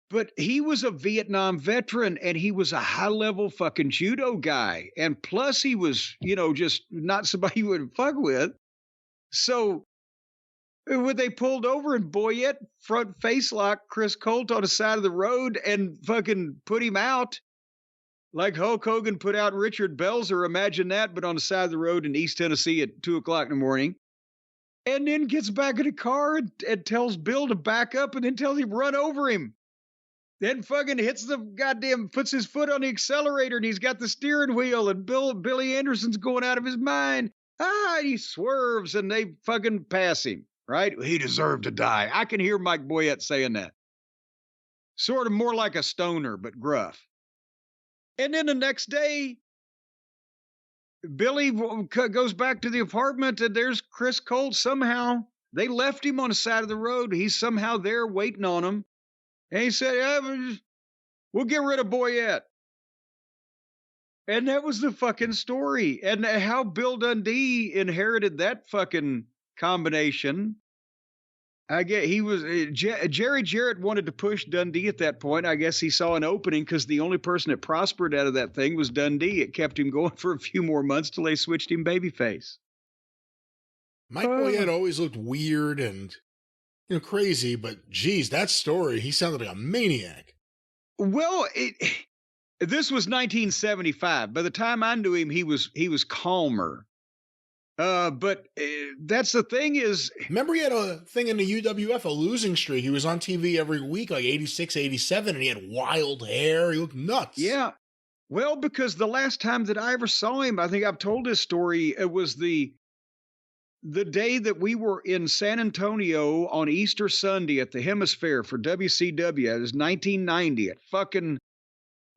But he was a Vietnam veteran, and he was a high-level fucking judo guy. And plus he was, just not somebody you would fuck with. So when they pulled over and Boyette front face locked Chris Colt on the side of the road and fucking put him out, like Hulk Hogan put out Richard Belzer, imagine that, but on the side of the road in East Tennessee at 2:00 in the morning. And then gets back in the car and tells Bill to back up, and then tells him run over him. Then fucking puts his foot on the accelerator, and he's got the steering wheel, and Billy Anderson's going out of his mind. He swerves, and they fucking pass him, right? He deserved to die. I can hear Mike Boyette saying that. Sort of more like a stoner, but gruff. And then the next day, Billy goes back to the apartment, and there's Chris Colt. Somehow, they left him on the side of the road. He's somehow there waiting on him. And he said, we'll get rid of Boyette. And that was the fucking story. And how Bill Dundee inherited that fucking combination. I guess Jerry Jarrett wanted to push Dundee at that point. I guess he saw an opening because the only person that prospered out of that thing was Dundee. It kept him going for a few more months till they switched him babyface. Mike Boyette always looked weird and, crazy, but geez, that story, he sounded like a maniac. Well, this was 1975. By the time I knew him, he was calmer. But that's the thing is... Remember he had a thing in the UWF, a losing streak. He was on TV every week, like 86, 87, and he had wild hair. He looked nuts. Yeah. Well, because the last time that I ever saw him, I think I've told this story, it was the day that we were in San Antonio on Easter Sunday at the Hemisphere for WCW. It was 1990. A fucking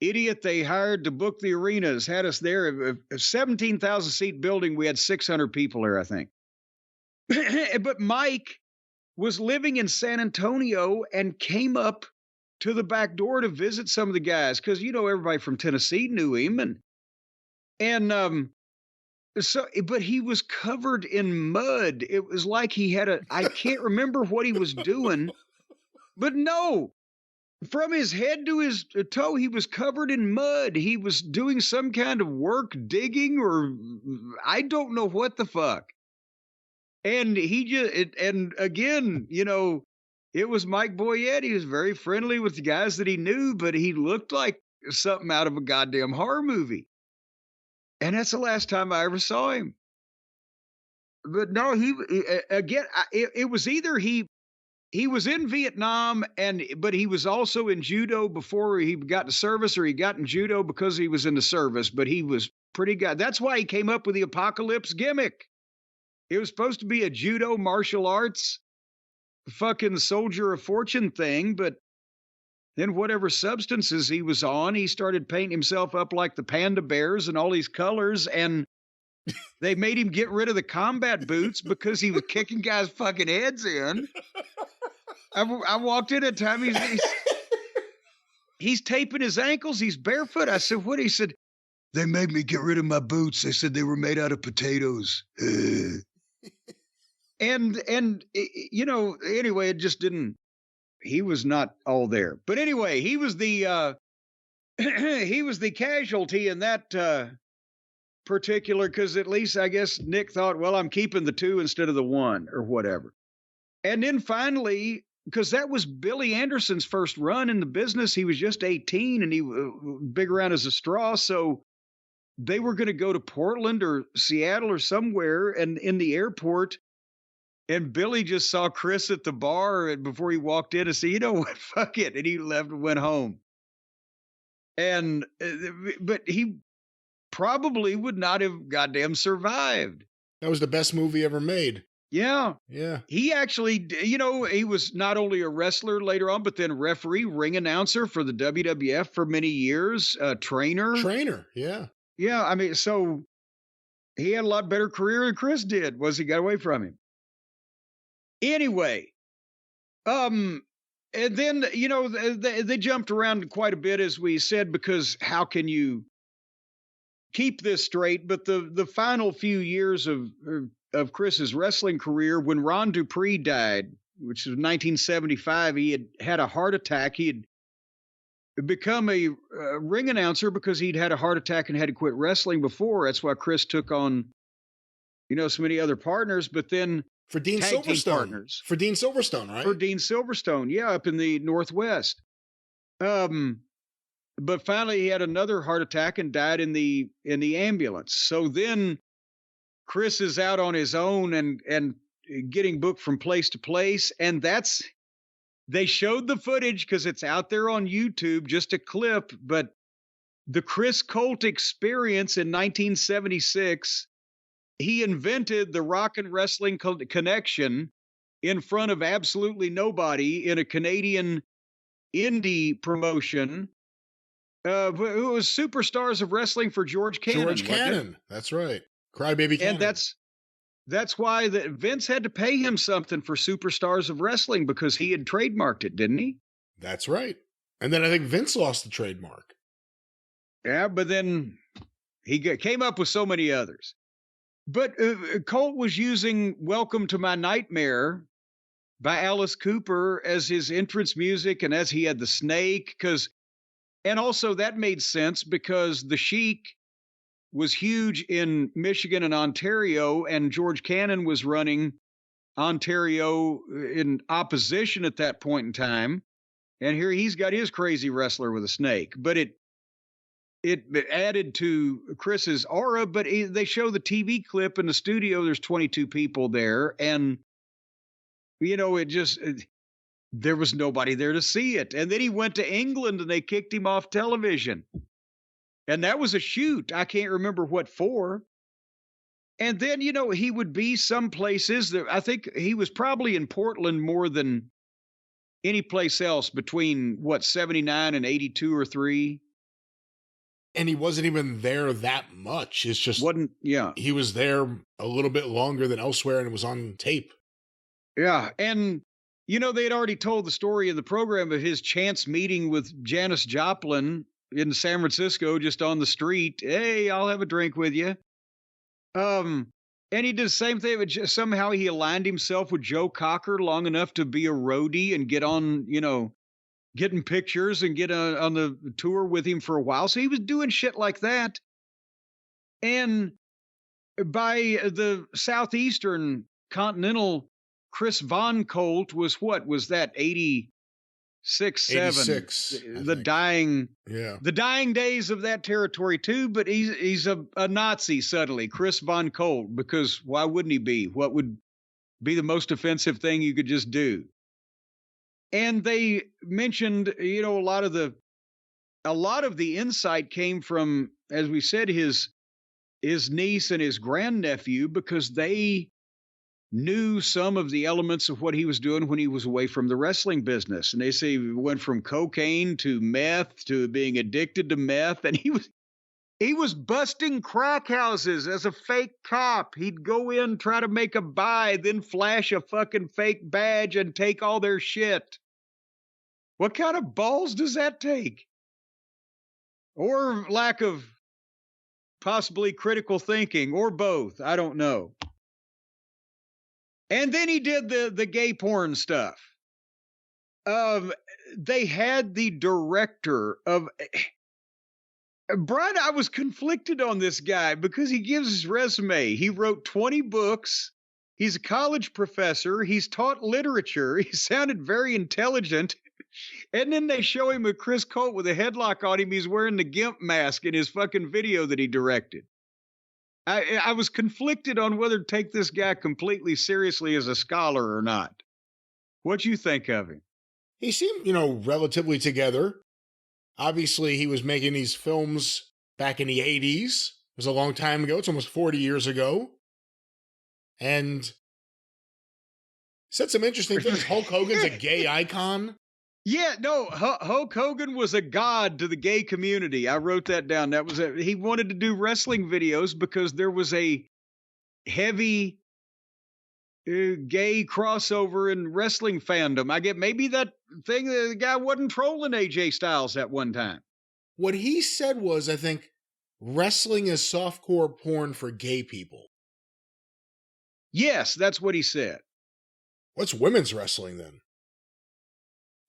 idiot they hired to book the arenas had us there. A 17,000 seat building. We had 600 people there, I think. But Mike was living in San Antonio and came up to the back door to visit some of the guys because, everybody from Tennessee knew him. So, but he was covered in mud. It was like he had I can't remember what he was doing, but no, from his head to his toe, he was covered in mud. He was doing some kind of work, digging, or I don't know what the fuck. And and again, it was Mike Boyette. He was very friendly with the guys that he knew, but he looked like something out of a goddamn horror movie. And that's the last time I ever saw him. But no, it was either he was in Vietnam but he was also in judo before he got to service, or he got in judo because he was in the service, but he was pretty good. That's why he came up with the apocalypse gimmick. It was supposed to be a judo martial arts fucking soldier of fortune thing, but then whatever substances he was on, he started painting himself up like the panda bears and all these colors, and they made him get rid of the combat boots because he was kicking guys' fucking heads in. I walked in at time, he's taping his ankles, he's barefoot. I said, what? He said, they made me get rid of my boots. They said they were made out of potatoes. And anyway, it just didn't. He was not all there. But anyway, he was the he was the casualty in that particular, because at least I guess Nick thought, well, I'm keeping the 2 instead of the 1 or whatever. And then finally, because that was Billy Anderson's first run in the business, he was just 18 and he big around as a straw. So they were going to go to Portland or Seattle or somewhere, and in the airport. And Billy just saw Chris at the bar, and before he walked in and said, you know what, fuck it. And he left and went home. But he probably would not have goddamn survived. That was the best movie ever made. Yeah. Yeah. He actually, he was not only a wrestler later on, but then referee, ring announcer for the WWF for many years, trainer. Yeah. Yeah. I mean, so he had a lot better career than Chris did once he got away from him. Anyway, and then, they jumped around quite a bit, as we said, because how can you keep this straight? But the final few years of Chris's wrestling career, when Ron Dupree died, which was 1975, he had a heart attack. He had become a ring announcer because he'd had a heart attack and had to quit wrestling before. That's why Chris took on, so many other partners, but then for Dean Silverstone. For Dean Silverstone, right? For Dean Silverstone, yeah, up in the Northwest. But finally he had another heart attack and died in the ambulance. So then Chris is out on his own and getting booked from place to place. And they showed the footage because it's out there on YouTube, just a clip. But the Chris Colt experience in 1976, he invented the Rock and Wrestling Connection in front of absolutely nobody in a Canadian indie promotion. It was Superstars of Wrestling for George Cannon. George Cannon, that's right. Crybaby Cannon. And that's why Vince had to pay him something for Superstars of Wrestling, because he had trademarked it, didn't he? That's right. And then I think Vince lost the trademark. Yeah, but then he came up with so many others. But Colt was using Welcome to My Nightmare by Alice Cooper as his entrance music, and as he had the snake, and also that made sense because the Sheik was huge in Michigan and Ontario, and George Cannon was running Ontario in opposition at that point in time. And here he's got his crazy wrestler with a snake. But it added to Chris's aura, but they show the TV clip in the studio. There's 22 people there. And, there was nobody there to see it. And then he went to England and they kicked him off television. And that was a shoot. I can't remember what for. And then, he would be some places that I think he was probably in Portland more than any place else between 79 and 82 or 3. And he wasn't even there that much. It's just he was there a little bit longer than elsewhere, and it was on tape. Yeah. And, they had already told the story in the program of his chance meeting with Janis Joplin in San Francisco, just on the street. Hey, I'll have a drink with you. And he did the same thing, but somehow he aligned himself with Joe Cocker long enough to be a roadie and get on, getting pictures and get on the tour with him for a while. So he was doing shit like that. And by the Southeastern Continental, Chris Von Colt was that 86, 86, the dying days of that territory too. But he's a Nazi suddenly, Chris Von Colt, because why wouldn't he be? What would be the most offensive thing you could just do? And they mentioned, a lot of the insight came from, as we said, his niece and his grandnephew, because they knew some of the elements of what he was doing when he was away from the wrestling business. And they say he went from cocaine to meth to being addicted to meth. And he was busting crack houses as a fake cop. He'd go in, try to make a buy, then flash a fucking fake badge and take all their shit. What kind of balls does that take? Or lack of possibly critical thinking, or both. I don't know. And then he did the gay porn stuff. They had the director of... Brian, I was conflicted on this guy because he gives his resume. He wrote 20 books. He's a college professor. He's taught literature. He sounded very intelligent. And then they show him with Chris Colt with a headlock on him. He's wearing the GIMP mask in his fucking video that he directed. I was conflicted on whether to take this guy completely seriously as a scholar or not. What'd you think of him? He seemed, relatively together. Obviously, he was making these films back in the 80s. It was a long time ago. It's almost 40 years ago. And said some interesting things. Hulk Hogan's a gay icon. Yeah, no, Hulk Hogan was a god to the gay community. I wrote that down. He wanted to do wrestling videos because there was a heavy gay crossover in wrestling fandom. I get maybe that thing, the guy wasn't trolling AJ Styles at one time. What he said was, I think, wrestling is softcore porn for gay people. Yes, that's what he said. What's women's wrestling then?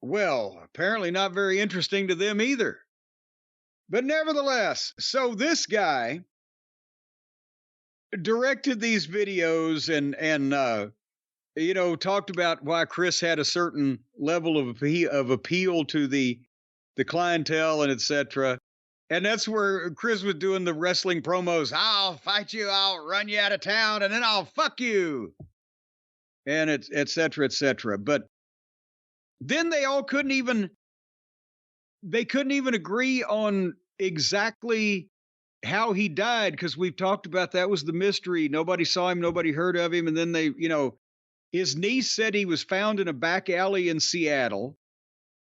Well, apparently not very interesting to them either. But nevertheless, so this guy directed these videos and talked about why Chris had a certain level of appeal to the clientele and etc. And that's where Chris was doing the wrestling promos. I'll fight you, I'll run you out of town, and then I'll fuck you. And it's et cetera, et cetera. But then they couldn't even agree on exactly how he died, because we've talked about that was the mystery. Nobody saw him, nobody heard of him. And then his niece said he was found in a back alley in Seattle.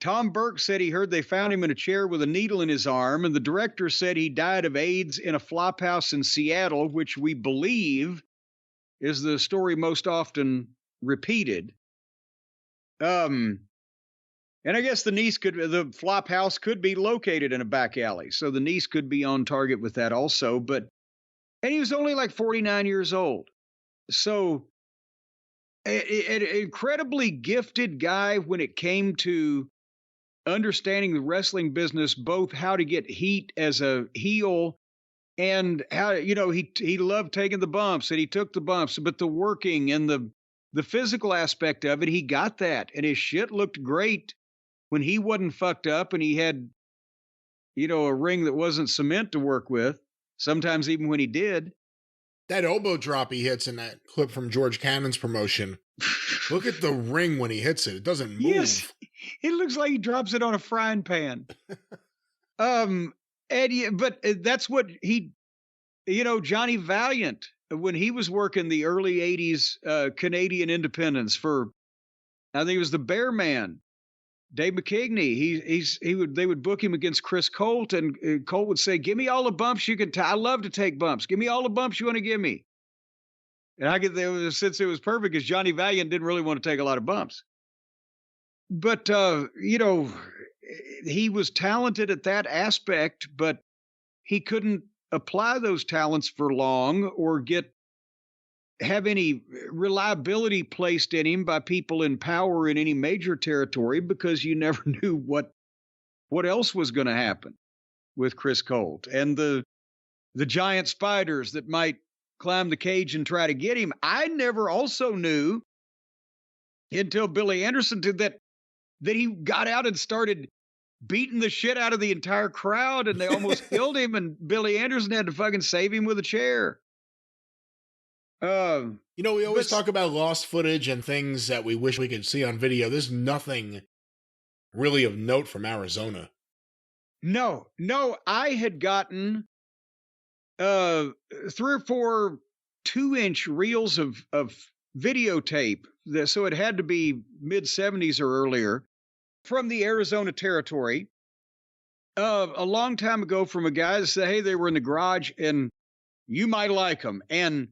Tom Burke said he heard they found him in a chair with a needle in his arm. And the director said he died of AIDS in a flop house in Seattle, which we believe is the story most often repeated. And I guess the flop house could be located in a back alley. So the niece could be on target with that also. And he was only like 49 years old. So an incredibly gifted guy when it came to understanding the wrestling business, both how to get heat as a heel and how, he loved taking the bumps, and he took the bumps, but the working and the physical aspect of it, he got that, and his shit looked great when he wasn't fucked up and he had, a ring that wasn't cement to work with, sometimes even when he did. That elbow drop he hits in that clip from George Cannon's promotion. Look at the ring when he hits it. It doesn't move. Yes, it looks like he drops it on a frying pan. But that's what he, Johnny Valiant, when he was working the early 80s Canadian independence for, I think it was the Bear Man, Dave McKigney, they would book him against Chris Colt, and Colt would say, "Give me all the bumps you can. I love to take bumps. Give me all the bumps you want to give me." And I get there, since it was perfect, because Johnny Valiant didn't really want to take a lot of bumps. But he was talented at that aspect, but he couldn't apply those talents for long or have any reliability placed in him by people in power in any major territory, because you never knew what else was going to happen with Chris Colt and the giant spiders that might climb the cage and try to get him. I never also knew until Billy Anderson did that he got out and started beating the shit out of the entire crowd, and they almost killed him, and Billy Anderson had to fucking save him with a chair. We always talk about lost footage and things that we wish we could see on video. There's nothing really of note from Arizona. No, I had gotten 3 or 4 2-inch reels of videotape, so it had to be mid-70s or earlier, from the Arizona territory, a long time ago, from a guy that said, hey, they were in the garage and you might like them. And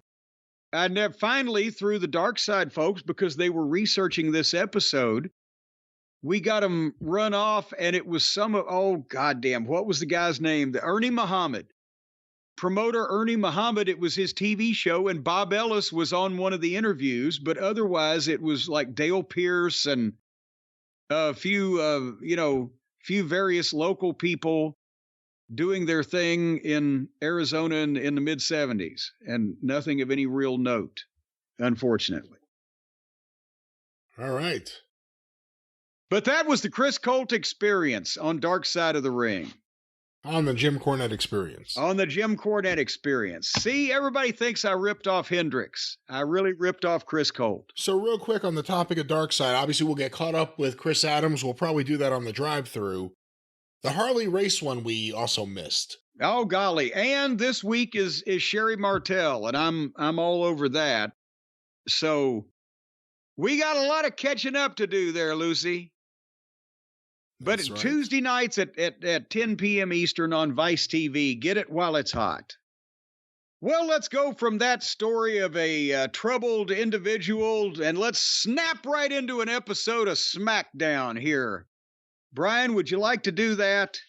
I finally, through the dark side folks, because they were researching this episode, we got them run off, and it was goddamn, what was the guy's name? Ernie Muhammad. Promoter Ernie Muhammad, it was his TV show, and Bob Ellis was on one of the interviews, but otherwise it was like Dale Pierce and a few various local people doing their thing in Arizona in the mid-70s, and nothing of any real note, unfortunately. All right. But that was the Chris Colt experience on Dark Side of the Ring. On the Jim Cornette experience. On the Jim Cornette experience. See, everybody thinks I ripped off Hendrix. I really ripped off Chris Colt. So real quick on the topic of Dark Side, obviously we'll get caught up with Chris Adams. We'll probably do that on the drive-through. The Harley race one we also missed. Oh, golly. And this week is Sherry Martel, and I'm all over that. So we got a lot of catching up to do there, Lucy. But right. Tuesday nights at 10 p.m. Eastern on Vice TV. Get it while it's hot. Well, let's go from that story of a troubled individual, and let's snap right into an episode of Smackdown here. Brian, would you like to do that?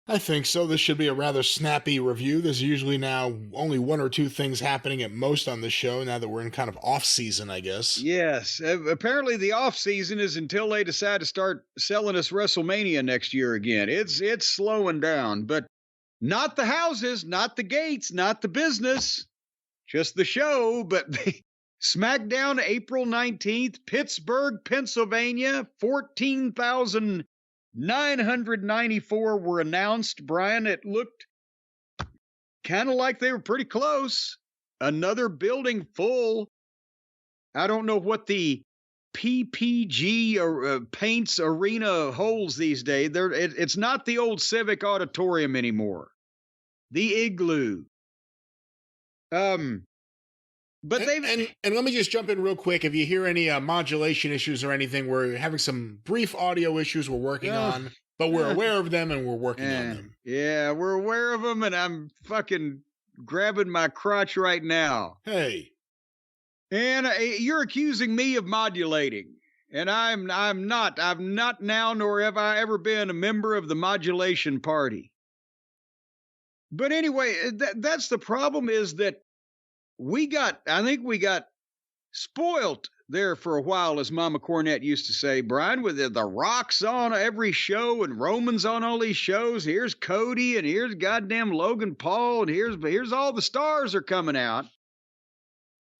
I think so. This should be a rather snappy review. There's usually now only 1 or 2 things happening at most on the show now that we're in kind of off-season, I guess. Yes. Apparently the off-season is until they decide to start selling us WrestleMania next year again. It's slowing down, but not the houses, not the gates, not the business, just the show. But Smackdown, April 19th, Pittsburgh, Pennsylvania, 14,994 were announced. Brian, it looked kind of like they were pretty close. Another building full. I don't know what the PPG or Paints Arena holds these days. It's not the old Civic Auditorium anymore. The Igloo. But and let me just jump in real quick. If you hear any modulation issues or anything, we're having some brief audio issues we're working on, but we're aware of them and we're working on them. Yeah, we're aware of them, and I'm fucking grabbing my crotch right now. Hey. And you're accusing me of modulating, and I'm not. I've not now, nor have I ever been a member of the modulation party. But anyway, that's the problem, is that I think we got spoiled there for a while, as Mama Cornette used to say, Brian, with the Rock's on every show and Roman's on all these shows. Here's Cody and here's goddamn Logan Paul and here's all the stars are coming out.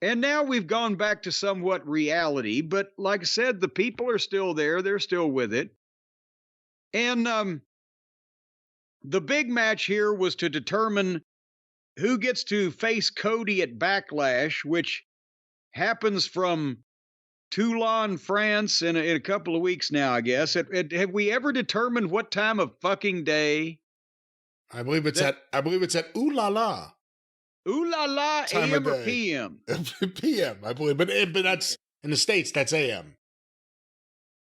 And now we've gone back to somewhat reality, but like I said, the people are still there. They're still with it. And the big match here was to determine who gets to face Cody at Backlash, which happens from Toulon, France, in a couple of weeks now, I guess. Have we ever determined what time of fucking day? I believe it's at Ooh La La. Ooh La La, AM or PM? PM, I believe. But that's, in the States, that's AM.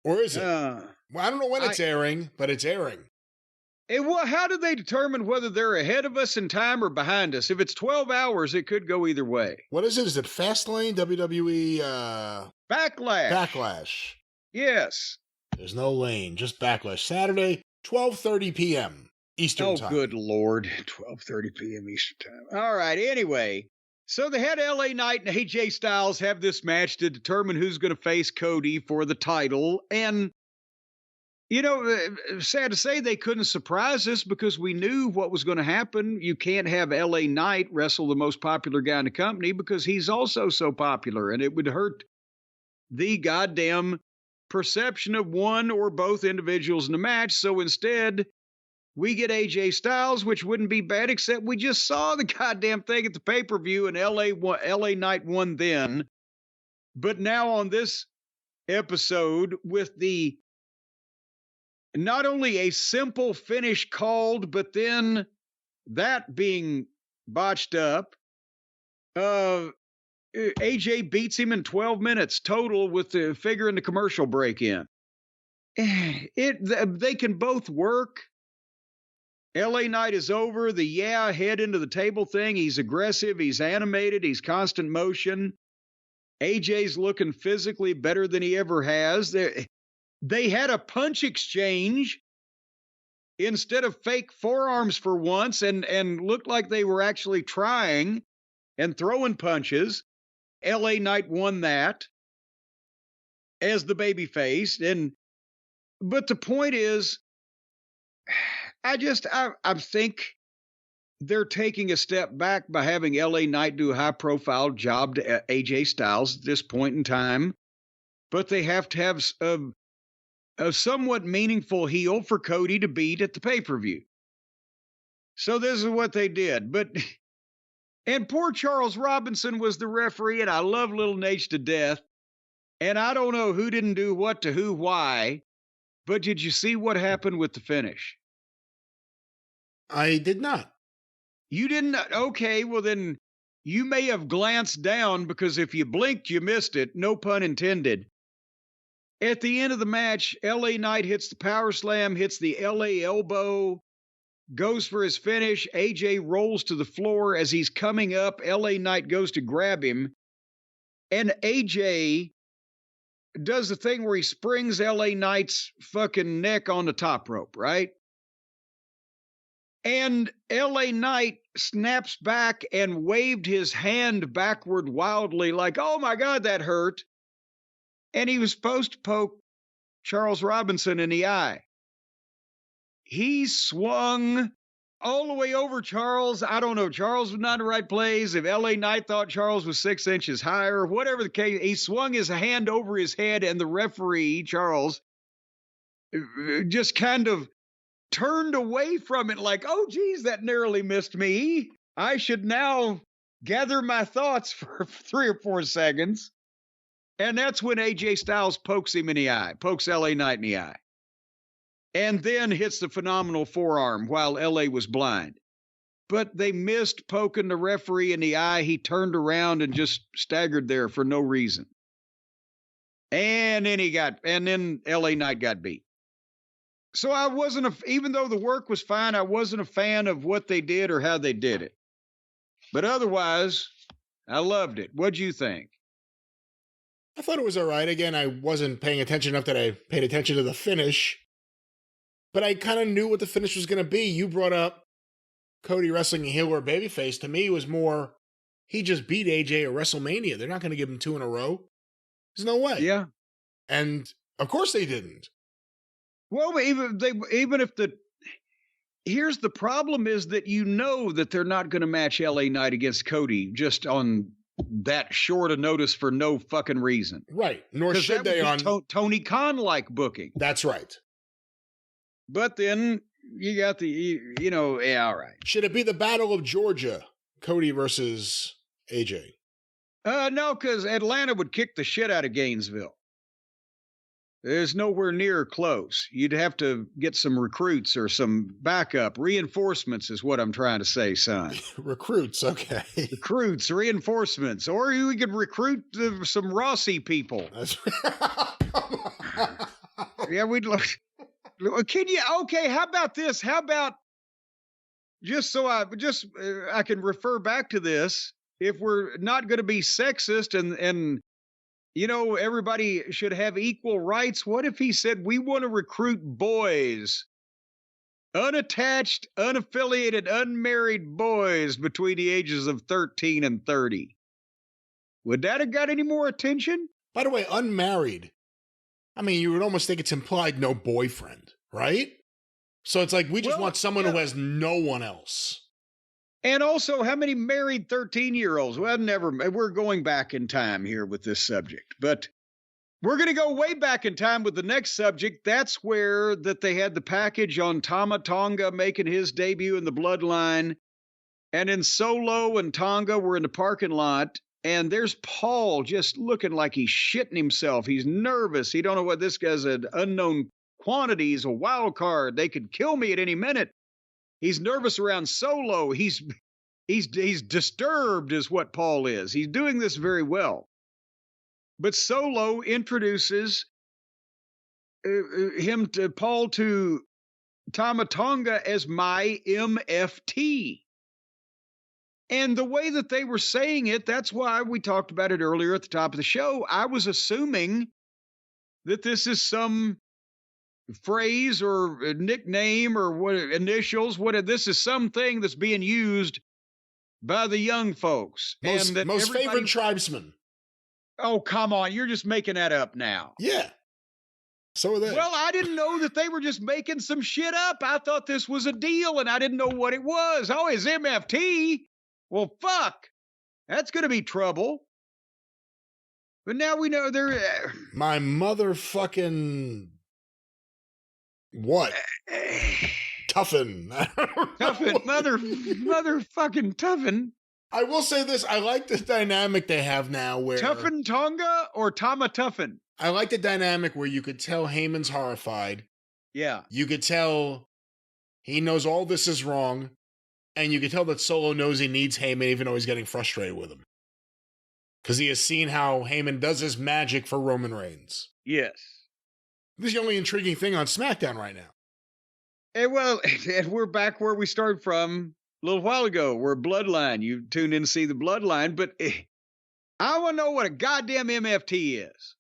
Or is it? Well, I don't know when it's airing, but it's airing. Well, how do they determine whether they're ahead of us in time or behind us? If it's 12 hours, it could go either way. What is it? Is it Fastlane, WWE? Backlash. Backlash. Yes. There's no lane, just Backlash. Saturday, 12:30 p.m. Eastern time. Oh, good Lord. 12:30 p.m. Eastern time. All right. Anyway, so they had LA Knight and AJ Styles have this match to determine who's going to face Cody for the title. And you know, sad to say they couldn't surprise us because we knew what was going to happen. You can't have LA Knight wrestle the most popular guy in the company because he's also so popular, and it would hurt the goddamn perception of one or both individuals in the match. So instead, we get AJ Styles, which wouldn't be bad, except we just saw the goddamn thing at the pay-per-view, and LA Knight won then. But now on this episode, with the not only a simple finish called, but then that being botched up, AJ beats him in 12 minutes total with the figure in the commercial break in. They can both work. LA Knight is over the head into the table thing. He's aggressive. He's animated. He's constant motion. AJ's looking physically better than he ever has. They had a punch exchange instead of fake forearms for once and looked like they were actually trying and throwing punches. LA Knight won that as the babyface. But the point is, I think they're taking a step back by having LA Knight do a high-profile job to AJ Styles at this point in time. But they have to have a somewhat meaningful heel for Cody to beat at the pay-per-view. So this is what they did. And poor Charles Robinson was the referee, and I love Little Nate to death. And I don't know who didn't do what to who, why, but did you see what happened with the finish? I did not. You didn't? Okay, well then you may have glanced down because if you blinked, you missed it. No pun intended. At the end of the match, LA Knight hits the power slam, hits the LA elbow, goes for his finish. AJ rolls to the floor. As he's coming up, LA Knight goes to grab him. And AJ does the thing where he springs LA Knight's fucking neck on the top rope, right? And LA Knight snaps back and waved his hand backward wildly like, oh my God, that hurt. And he was supposed to poke Charles Robinson in the eye. He swung all the way over Charles. I don't know. Charles was not in the right place. If LA Knight thought Charles was 6 inches higher, whatever the case, he swung his hand over his head, and the referee, Charles, just kind of turned away from it like, oh, geez, that narrowly missed me. I should now gather my thoughts for 3 or 4 seconds. And that's when AJ Styles pokes him in the eye, pokes LA Knight in the eye, and then hits the phenomenal forearm while LA was blind. But they missed poking the referee in the eye. He turned around and just staggered there for no reason. And then LA Knight got beat. So I even though the work was fine, I wasn't a fan of what they did or how they did it. But otherwise, I loved it. What'd you think? I thought it was all right. Again, I wasn't paying attention enough that I paid attention to the finish. But I kind of knew what the finish was going to be. You brought up Cody wrestling a heel or babyface. To me, it was more, he just beat AJ at WrestleMania. They're not going to give him 2 in a row. There's no way. Yeah. And of course they didn't. Well, here's the problem is that that they're not going to match LA Knight against Cody just on that short a notice for no fucking reason. Right. Nor should they on Tony Khan-like booking. That's right. But then you got all right. Should it be the Battle of Georgia? Cody versus AJ? No, because Atlanta would kick the shit out of Gainesville. There's nowhere near close. You'd have to get some recruits or some backup. Reinforcements is what I'm trying to say, son. Recruits, okay. Recruits, reinforcements. Or we could recruit some Rossy people. Yeah, we'd look. Can you? Okay, how about this? How about just so I can refer back to this. If we're not going to be sexist and everybody should have equal rights, what if he said we want to recruit boys, unattached, unaffiliated, unmarried boys between the ages of 13 and 30? Would that have got any more attention? By the way, unmarried. I mean, you would almost think it's implied no boyfriend, right? So it's like we just want someone who has no one else. And also, how many married 13-year-olds? Well, we're going back in time here with this subject. But we're going to go way back in time with the next subject. That's where that they had the package on Tama Tonga making his debut in the Bloodline. And then Solo and Tonga were in the parking lot. And there's Paul just looking like he's shitting himself. He's nervous. He don't know what this guy's an unknown quantity. He's a wild card. They could kill me at any minute. He's nervous around Solo. He's disturbed is what Paul is. He's doing this very well. But Solo introduces Paul to Tama Tonga as my MFT. And the way that they were saying it, that's why we talked about it earlier at the top of the show. I was assuming that this is some phrase or a nickname or what initials, this is something that's being used by the young folks. Most favorite tribesman. Oh, come on. You're just making that up now. Yeah. So are they. Well, I didn't know that they were just making some shit up. I thought this was a deal and I didn't know what it was. Oh, it's MFT. Well, fuck. That's going to be trouble. But now we know they're... My motherfucking... What? Tuffin. Tuffin. Motherfucking Tuffin. I will say this. I like the dynamic they have now where... Tuffin Tonga or Tama Tuffin? I like the dynamic where you could tell Heyman's horrified. Yeah. You could tell he knows all this is wrong. And you could tell that Solo knows he needs Heyman even though he's getting frustrated with him. Because he has seen how Heyman does his magic for Roman Reigns. Yes. This is the only intriguing thing on SmackDown right now. And we're back where we started from a little while ago. We're Bloodline. You tuned in to see the Bloodline, but I want to know what a goddamn MFT is.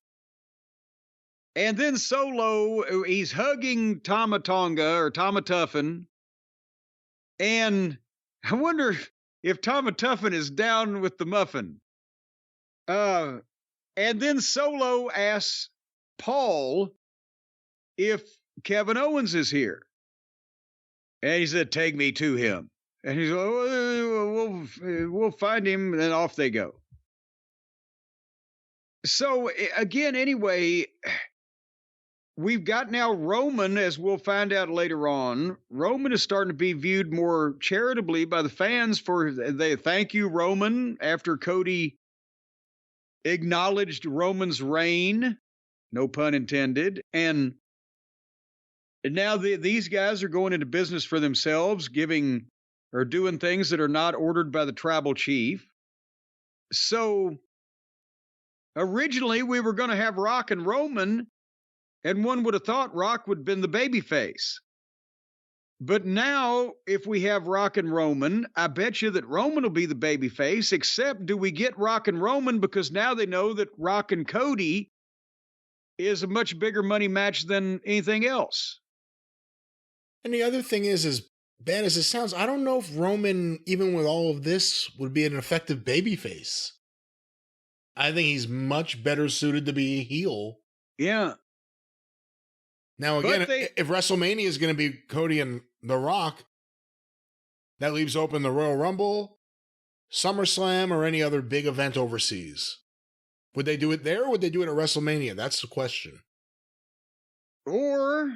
And then Solo, he's hugging Tama Tonga or Tama Tuffin. And I wonder if Tama Tuffin is down with the muffin. And then Solo asks Paul if Kevin Owens is here. And he said, take me to him. And he's like, we'll find him. And then off they go. So again, anyway, we've got now Roman, as we'll find out later on. Roman is starting to be viewed more charitably by the fans for they thank you, Roman, after Cody acknowledged Roman's reign. No pun intended. And now these guys are going into business for themselves, doing things that are not ordered by the tribal chief. So originally we were going to have Rock and Roman, and one would have thought Rock would have been the babyface. But now, if we have Rock and Roman, I bet you that Roman will be the babyface, except do we get Rock and Roman because now they know that Rock and Cody is a much bigger money match than anything else. And the other thing is, as bad as it sounds, I don't know if Roman, even with all of this, would be an effective babyface. I think he's much better suited to be a heel. Yeah. Now, again, if WrestleMania is going to be Cody and The Rock, that leaves open the Royal Rumble, SummerSlam, or any other big event overseas. Would they do it there, or would they do it at WrestleMania? That's the question. Or,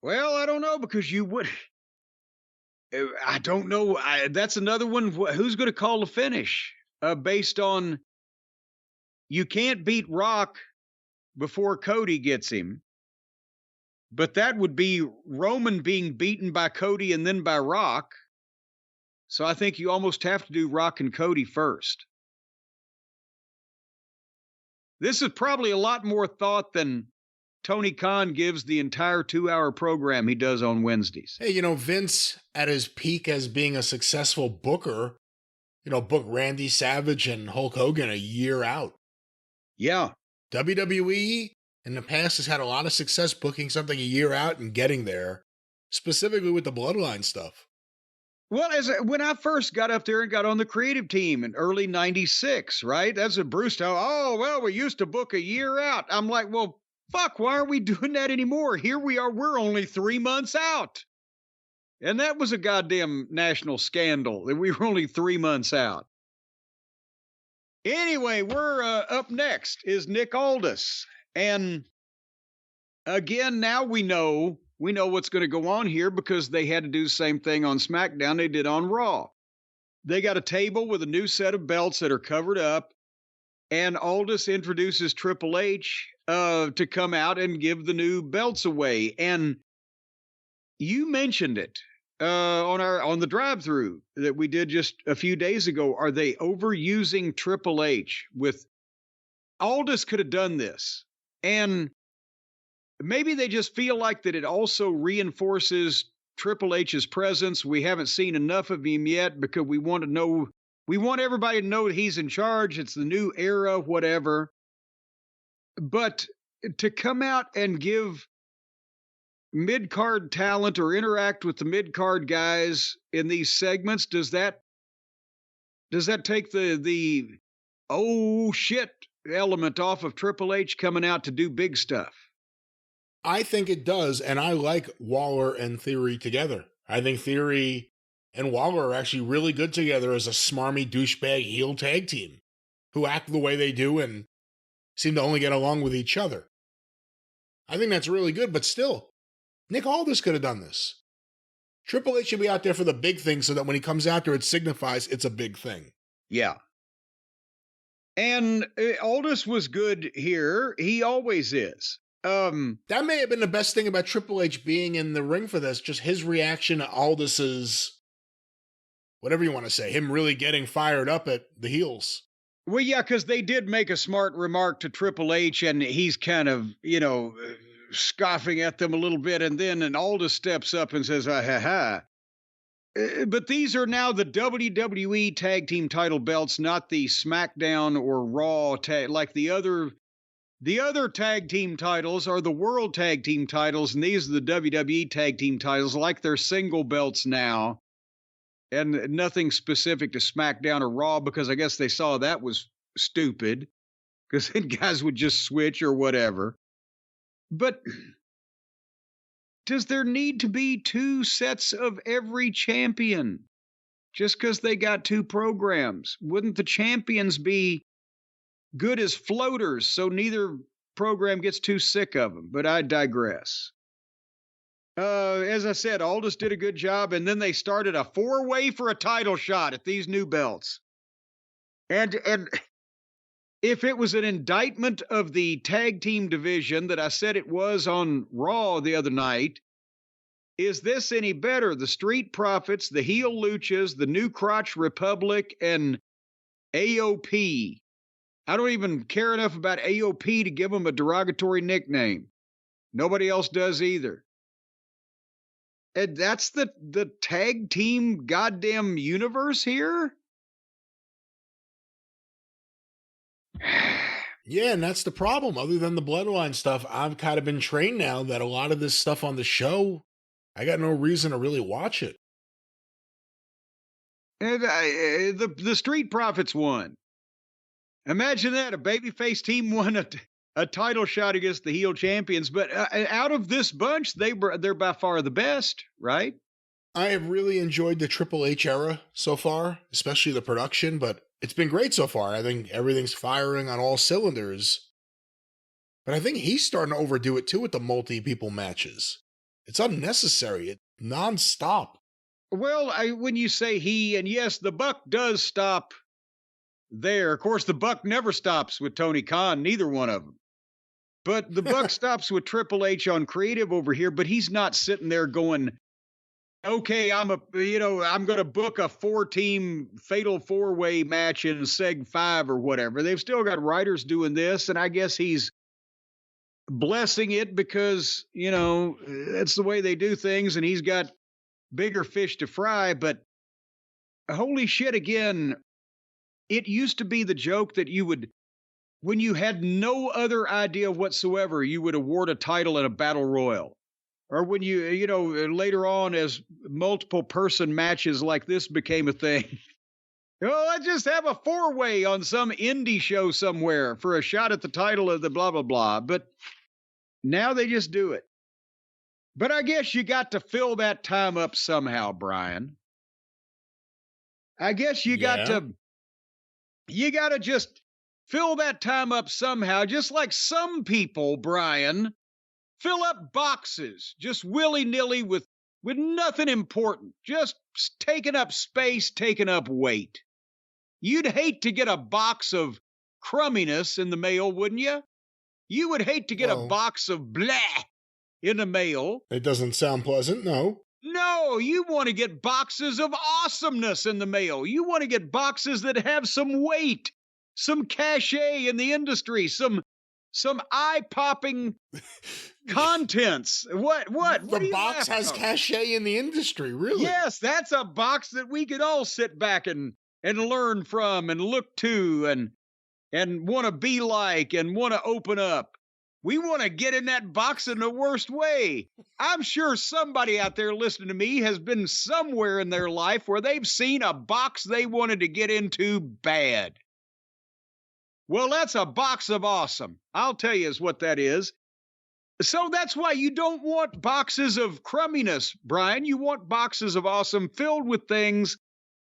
well, I don't know, because you would... I don't know. That's another one. Who's going to call the finish? Based on... You can't beat Rock before Cody gets him. But that would be Roman being beaten by Cody and then by Rock. So I think you almost have to do Rock and Cody first. This is probably a lot more thought than Tony Khan gives the entire 2-hour program he does on Wednesdays. Hey, Vince, at his peak as being a successful booker, booked Randy Savage and Hulk Hogan a year out. Yeah. WWE in the past has had a lot of success booking something a year out and getting there, specifically with the Bloodline stuff. Well, when I first got up there and got on the creative team in early 96, right? That's a Bruce told, we used to book a year out. I'm like, well, fuck, why aren't we doing that anymore? Here we are, we're only 3 months out. And that was a goddamn national scandal that we were only 3 months out. Anyway, we're up next is Nick Aldis. And again, now we know what's going to go on here because they had to do the same thing on SmackDown they did on Raw. They got a table with a new set of belts that are covered up, and Aldis introduces Triple H to come out and give the new belts away. And you mentioned it on the drive-thru that we did just a few days ago. Are they overusing Triple H? With Aldis could have done this, and maybe they just feel like that it also reinforces Triple H's presence. We haven't seen enough of him yet because we want everybody to know that he's in charge. It's the new era, whatever. But to come out and give mid-card talent or interact with the mid-card guys in these segments, does that take the oh shit element off of Triple H coming out to do big stuff? I think it does, and I like Waller and Theory together. I think Theory and Waller are actually really good together as a smarmy douchebag heel tag team who act the way they do and seem to only get along with each other. I think that's really good, but still, Nick Aldis could have done this. Triple H should be out there for the big thing so that when he comes out there, it signifies it's a big thing. Yeah. And Aldis was good here. He always is. That may have been the best thing about Triple H being in the ring for this, just his reaction to Aldis's, whatever you want to say, him really getting fired up at the heels. Well, yeah, because they did make a smart remark to Triple H, and he's kind of, scoffing at them a little bit, and Aldis steps up and says, ha. But these are now the WWE tag team title belts, not the SmackDown or Raw tag, like the other tag team titles are the World Tag Team titles, and these are the WWE tag team titles, like they're single belts now, and nothing specific to SmackDown or Raw, because I guess they saw that was stupid, because then guys would just switch or whatever. But does there need to be 2 sets of every champion just because they got 2 programs? Wouldn't the champions be good as floaters so neither program gets too sick of them? But I digress. As I said, Aldis did a good job, and then they started a 4-way for a title shot at these new belts. And if it was an indictment of the tag team division that I said it was on Raw the other night, is this any better? The Street Profits, the Heel Luchas, the New Crotch Republic, and AOP. I don't even care enough about AOP to give them a derogatory nickname. Nobody else does either. And that's the tag team goddamn universe here? Yeah, and that's the problem. Other than the Bloodline stuff, I've kind of been trained now that a lot of this stuff on the show, I got no reason to really watch it. And the Street Profits won. Imagine that, a babyface team won a title shot against the heel champions, but out of this bunch, they're by far the best, right? I have really enjoyed the Triple H era so far, especially the production, but it's been great so far. I think everything's firing on all cylinders. But I think he's starting to overdo it too with the multi-people matches. It's unnecessary. It's nonstop. Well, when you say he, and yes, the buck does stop there. Of course, the buck never stops with Tony Khan, neither one of them. But the buck stops with Triple H on creative over here, but he's not sitting there going, okay, I'm going to book a 4-team fatal 4-way match in Seg 5 or whatever. They've still got writers doing this, and I guess he's blessing it because, that's the way they do things, and he's got bigger fish to fry. But holy shit, again, it used to be the joke that you would, when you had no other idea whatsoever, you would award a title in a battle royal. Or when later on, as multiple person matches like this became a thing, let's just have a 4-way on some indie show somewhere for a shot at the title of the blah, blah, blah. But now they just do it. But I guess you got to fill that time up somehow, Brian. I guess you got to just fill that time up somehow, just like some people, Brian, fill up boxes just willy-nilly with nothing important, just taking up space, taking up weight. You'd hate to get a box of crumminess in the mail, wouldn't you? You would hate to get a box of blah in the mail. It doesn't sound pleasant, no. No, you want to get boxes of awesomeness in the mail. You want to get boxes that have some weight, some cachet in the industry, some eye-popping contents. What the box has cachet in the industry, really? Yes, that's a box that we could all sit back and learn from and look to and want to be like and want to open up. We want to get in that box in the worst way. I'm sure somebody out there listening to me has been somewhere in their life where they've seen a box they wanted to get into bad. Well, that's a box of awesome. I'll tell you is what that is. So that's why you don't want boxes of crumminess, Brian. You want boxes of awesome filled with things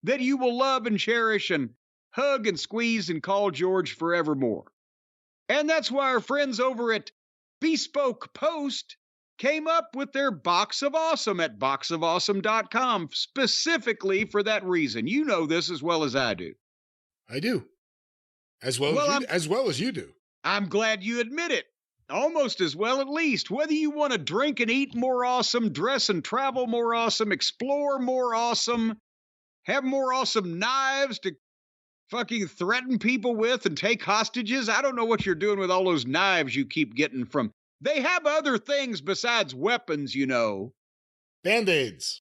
that you will love and cherish and hug and squeeze and call George forevermore. And that's why our friends over at Bespoke Post came up with their Box of Awesome at boxofawesome.com specifically for that reason. You know this as well as I do. I do. As well as you do. I'm glad you admit it. Almost as well, at least. Whether you want to drink and eat more awesome, dress and travel more awesome, explore more awesome, have more awesome knives to fucking threaten people with and take hostages. I don't know what you're doing with all those knives you keep getting from. They have other things besides weapons, you know. Band-Aids.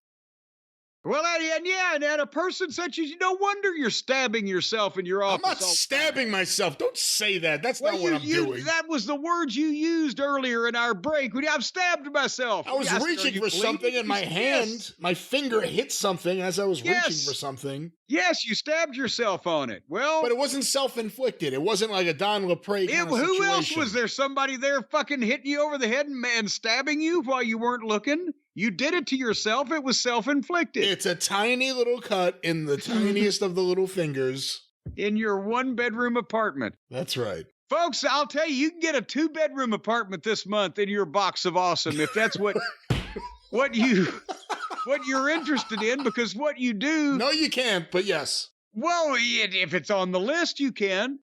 Well, and a person such as you, no wonder you're stabbing yourself in your office. I'm not stabbing myself. Don't say that. That's not what I'm doing. That was the words you used earlier in our break. I've stabbed myself. I was reaching for something and my hand, my finger hit something as I was reaching for something. Yes, you stabbed yourself on it. Well, but it wasn't self-inflicted. It wasn't like a Don LePray kind of situation. Who else was there? Somebody there fucking hitting you over the head and stabbing you while you weren't looking? You did it to yourself. It was self-inflicted. It's a tiny little cut in the tiniest of the little fingers. In your 1-bedroom apartment. That's right. Folks, I'll tell you, you can get a 2-bedroom apartment this month in your Box of Awesome if that's what you're interested in, because what you do... No, you can't, but yes. Well, if it's on the list, you can.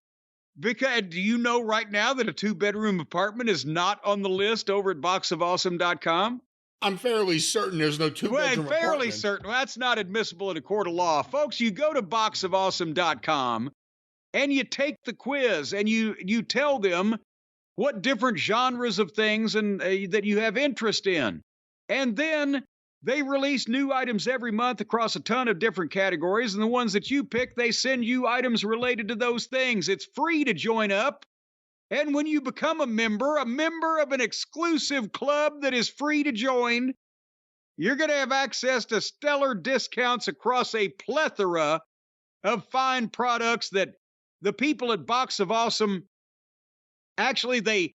Because do you know right now that a 2-bedroom apartment is not on the list over at boxofawesome.com? I'm fairly certain there's no 2-bedroom apartment. I'm fairly certain. Well, that's not admissible in a court of law. Folks, you go to boxofawesome.com and you take the quiz and you tell them what different genres of things and that you have interest in. And then they release new items every month across a ton of different categories. And the ones that you pick, they send you items related to those things. It's free to join up. And when you become a member of an exclusive club that is free to join, you're going to have access to stellar discounts across a plethora of fine products that the people at Box of Awesome, actually, they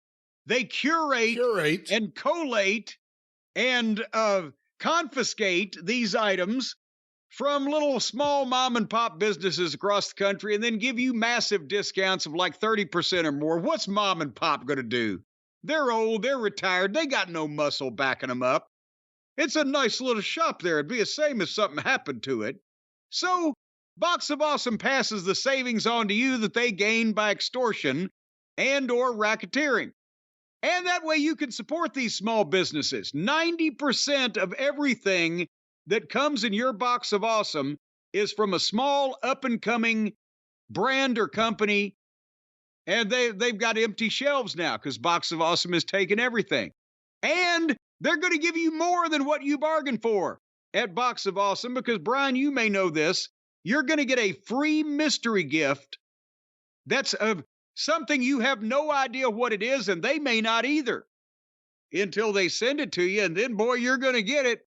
curate and collate and confiscate these items from little small mom and pop businesses across the country and then give you massive discounts of like 30% or more. What's mom and pop going to do? They're old, they're retired, they got no muscle backing them up. It's a nice little shop there. It'd be the same if something happened to it. So Box of Awesome passes the savings on to you that they gain by extortion and or racketeering. And that way you can support these small businesses. 90% of everything that comes in your Box of Awesome is from a small up-and-coming brand or company, and they've got empty shelves now because Box of Awesome has taken everything. And they're going to give you more than what you bargained for at Box of Awesome because, Brian, you may know this. You're going to get a free mystery gift that's of something you have no idea what it is, and they may not either until they send it to you, and then, boy, you're going to get it.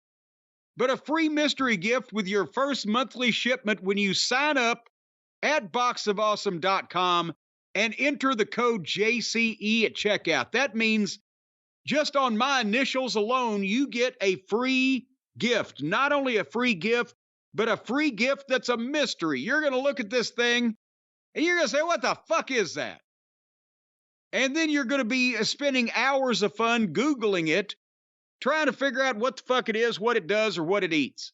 But a free mystery gift with your first monthly shipment when you sign up at boxofawesome.com and enter the code JCE at checkout. That means just on my initials alone, you get a free gift. Not only a free gift, but a free gift that's a mystery. You're going to look at this thing, and you're going to say, what the fuck is that? And then you're going to be spending hours of fun Googling it, trying to figure out what the fuck it is, what it does, or what it eats.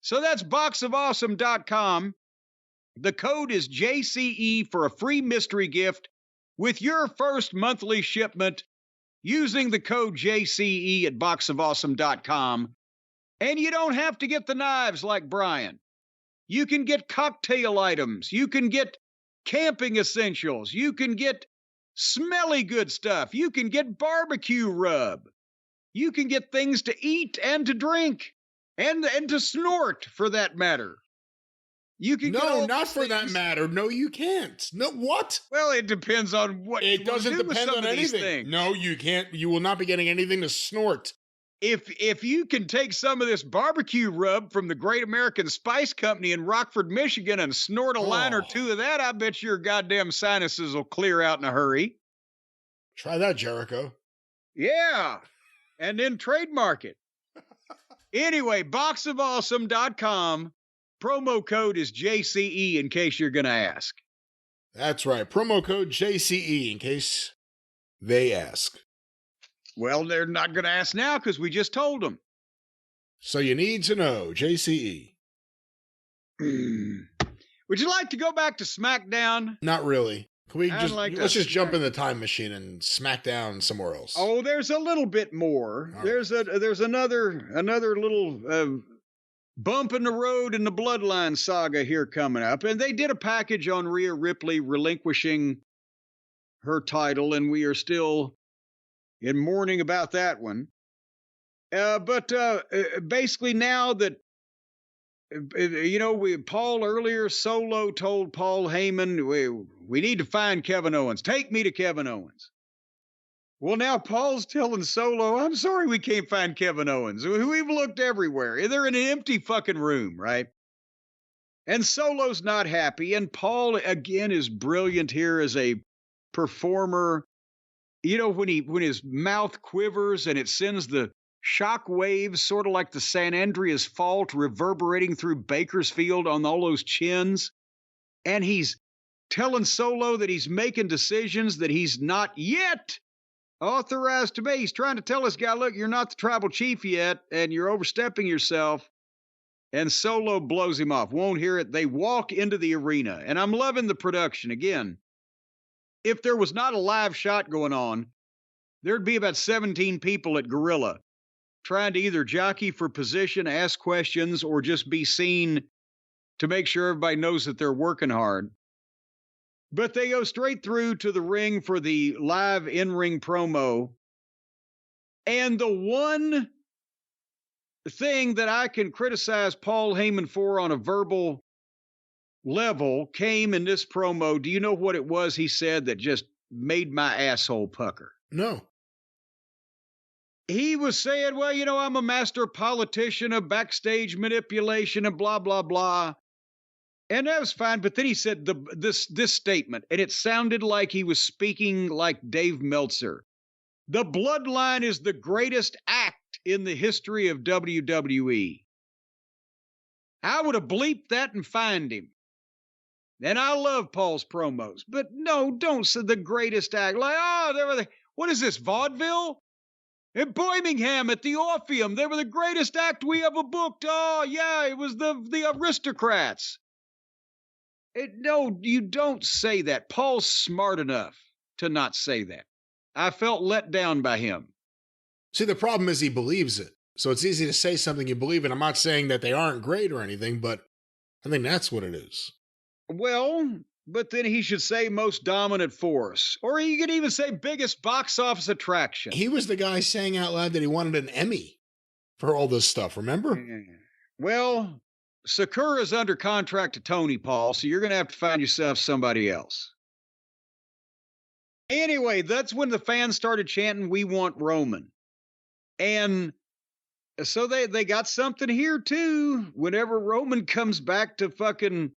So that's boxofawesome.com. The code is JCE for a free mystery gift with your first monthly shipment using the code JCE at boxofawesome.com. And you don't have to get the knives like Brian. You can get cocktail items. You can get camping essentials. You can get smelly good stuff. You can get barbecue rub. You can get things to eat and to drink and to snort, for that matter. You can No, not for that matter. No, you can't. No, what? Well, it depends on what it doesn't depend on anything. No, you can't. You will not be getting anything to snort. If you can take some of this barbecue rub from the Great American Spice Company in Rockford, Michigan, and snort a line or two of that, I bet your goddamn sinuses will clear out in a hurry. Try that, Jericho. Yeah. And then trademark it. Anyway, boxofawesome.com. Promo code is JCE in case you're going to ask. That's right. Promo code JCE in case they ask. Well, they're not going to ask now because we just told them. So you need to know, JCE. Would you like to go back to Smackdown? Not really. Can we let's just jump in the time machine and smack down somewhere else. Oh, there's a little bit more. Right. There's another little bump in the road in the Bloodline saga here coming up. And they did a package on Rhea Ripley relinquishing her title, and we are still in mourning about that one. But basically now that, Paul earlier, Solo told Paul Heyman, we need to find Kevin Owens. Take me to Kevin Owens. Well, now Paul's telling Solo, I'm sorry we can't find Kevin Owens. We've looked everywhere. They're in an empty fucking room, right? And Solo's not happy. And Paul, again, is brilliant here as a performer. You know, when his mouth quivers and it sends the shock waves, sort of like the San Andreas Fault reverberating through Bakersfield on all those chins. And he's telling Solo that he's making decisions that he's not yet authorized to make. He's trying to tell this guy, look, you're not the tribal chief yet, and you're overstepping yourself. And Solo blows him off. Won't hear it. They walk into the arena. And I'm loving the production. Again, if there was not a live shot going on, there'd be about 17 people at Gorilla trying to either jockey for position, ask questions, or just be seen to make sure everybody knows that they're working hard. But they go straight through to the ring for the live in-ring promo. And the one thing that I can criticize Paul Heyman for on a verbal level came in this promo. Do you know what it was he said that just made my asshole pucker? No. He was saying, well, I'm a master politician of backstage manipulation and blah, blah, blah. And that was fine, but then he said this statement, and it sounded like he was speaking like Dave Meltzer. The Bloodline is the greatest act in the history of WWE. I would have bleeped that and fined him. And I love Paul's promos, but no, don't say the greatest act. Like, what is this, vaudeville? In Birmingham at the Orpheum, they were the greatest act we ever booked. Oh, yeah, it was the Aristocrats. No, you don't say that. Paul's smart enough to not say that. I felt let down by him. See, the problem is he believes it. So it's easy to say something you believe in. I'm not saying that they aren't great or anything, but I think that's what it is. Well, but then he should say most dominant force. Or he could even say biggest box office attraction. He was the guy saying out loud that he wanted an Emmy for all this stuff, remember? Well, Sakura's under contract to Tony, Paul, so you're going to have to find yourself somebody else. Anyway, that's when the fans started chanting, "We want Roman." And so they got something here, too. Whenever Roman comes back to fucking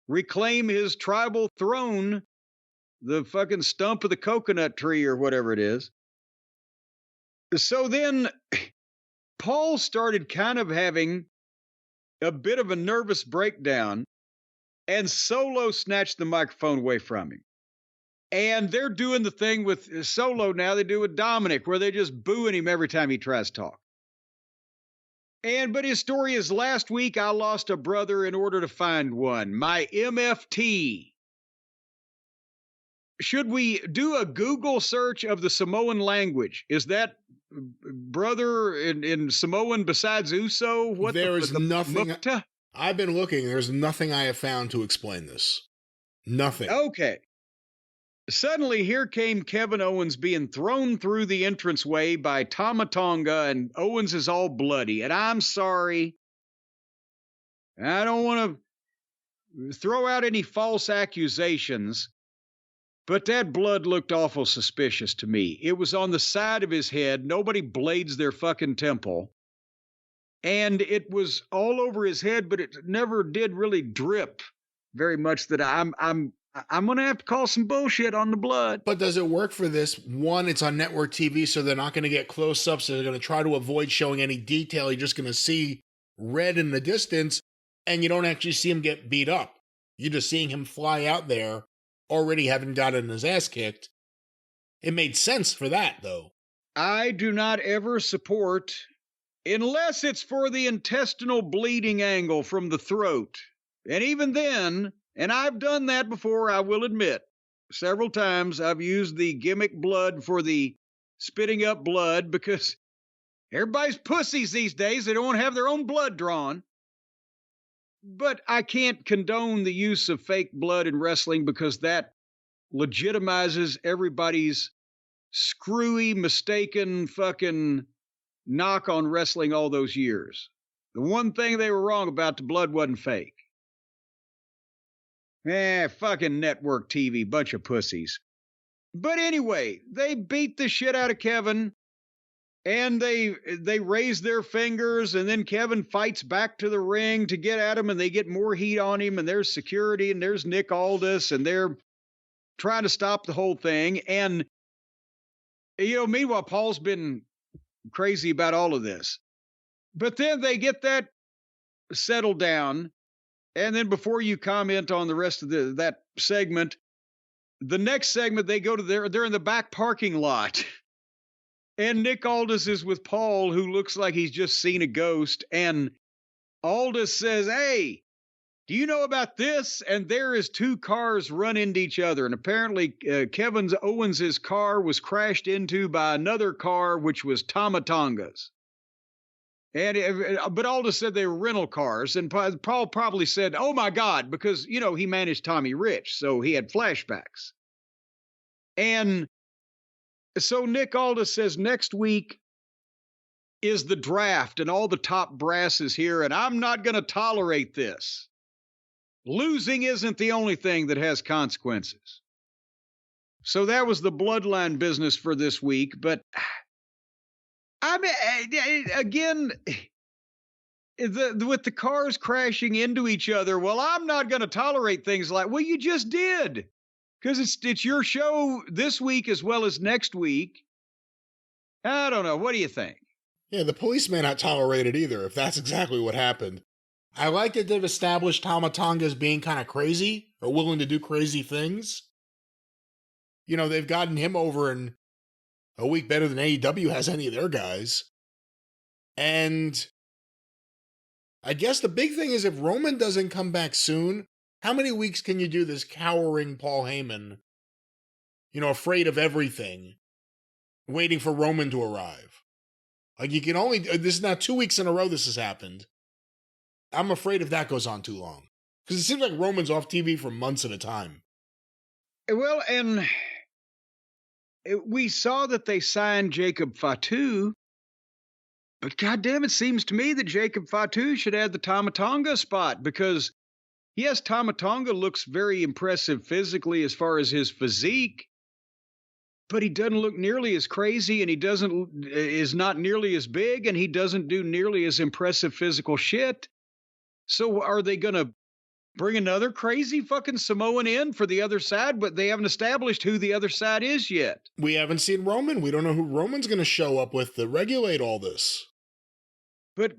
reclaim his tribal throne, the fucking stump of the coconut tree or whatever it is. So then Paul started kind of having a bit of a nervous breakdown, and Solo snatched the microphone away from him. And they're doing the thing with Solo now they do with Dominic, where they're just booing him every time he tries to talk. But his story is, last week I lost a brother in order to find one. My MFT. Should we do a Google search of the Samoan language? Is that brother in Samoan besides Uso? There is nothing. Mukta? I've been looking. There's nothing I have found to explain this. Nothing. Okay. Suddenly, here came Kevin Owens being thrown through the entranceway by Tama Tonga, and Owens is all bloody. And I'm sorry. I don't want to throw out any false accusations, but that blood looked awful suspicious to me. It was on the side of his head. Nobody blades their fucking temple. And it was all over his head, but it never did really drip very much. That I'm going to have to call some bullshit on the blood. But does it work for this? One, it's on network TV, so they're not going to get close-ups. So they're going to try to avoid showing any detail. You're just going to see red in the distance, and you don't actually see him get beat up. You're just seeing him fly out there, already having gotten his ass kicked. It made sense for that, though. I do not ever support, unless it's for the intestinal bleeding angle from the throat. And even then, and I've done that before, I will admit, several times I've used the gimmick blood for the spitting up blood, because everybody's pussies these days. They don't want to have their own blood drawn. But I can't condone the use of fake blood in wrestling, because that legitimizes everybody's screwy, mistaken fucking knock on wrestling all those years. The one thing they were wrong about, the blood wasn't fake. Fucking network TV, bunch of pussies. But anyway, they beat the shit out of Kevin, and they raise their fingers, and then Kevin fights back to the ring to get at him, and they get more heat on him, and there's security, and there's Nick Aldis, and they're trying to stop the whole thing. And, meanwhile, Paul's been crazy about all of this. But then they get that settled down. And then before you comment on the rest of that segment, the next segment, they go to they're in the back parking lot. And Nick Aldis is with Paul, who looks like he's just seen a ghost. And Aldis says, "Hey, do you know about this?" And there is two cars run into each other. And apparently Kevin Owens' car was crashed into by another car, which was Tama Tonga's. But Aldis said they were rental cars, and Paul probably said, "Oh my God," because, he managed Tommy Rich, so he had flashbacks. And so Nick Aldis says next week is the draft, and all the top brass is here, and I'm not going to tolerate this. Losing isn't the only thing that has consequences. So that was the bloodline business for this week, but I mean, again, with the cars crashing into each other. Well, I'm not going to tolerate things like, well, you just did, because it's your show this week as well as next week. I don't know. What do you think? Yeah, the police may not tolerate it either, if that's exactly what happened. I like that they've established Tama Tonga as being kind of crazy, or willing to do crazy things. You know, they've gotten him over in a week better than AEW has any of their guys. And I guess the big thing is if Roman doesn't come back soon, how many weeks can you do this cowering Paul Heyman, you know, afraid of everything, waiting for Roman to arrive? Like, you can only, this is now 2 weeks in a row this has happened. I'm afraid if that goes on too long. Because it seems like Roman's off TV for months at a time. Well, and we saw that they signed Jacob Fatu, but goddamn, it seems to me that Jacob Fatu should add the Tama Tonga spot, because yes, Tama Tonga looks very impressive physically as far as his physique, but he doesn't look nearly as crazy, and is not nearly as big, and he doesn't do nearly as impressive physical shit. So are they going to bring another crazy fucking Samoan in for the other side? But they haven't established who the other side is yet. We haven't seen Roman. We don't know who Roman's going to show up with to regulate all this. But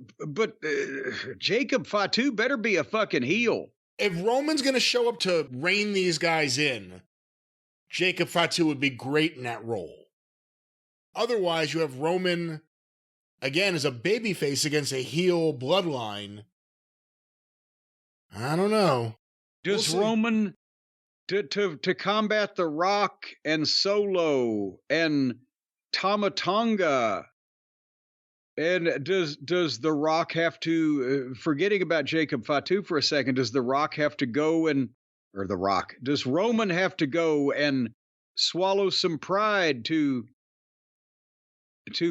Jacob Fatu better be a fucking heel. If Roman's going to show up to rein these guys in, Jacob Fatu would be great in that role. Otherwise, you have Roman, again, as a babyface against a heel bloodline. I don't know. Does Roman, to combat The Rock and Solo and Tama Tonga, and does The Rock have to, forgetting about Jacob Fatu for a second, does The Rock have to go and, or The Rock, does Roman have to go and swallow some pride to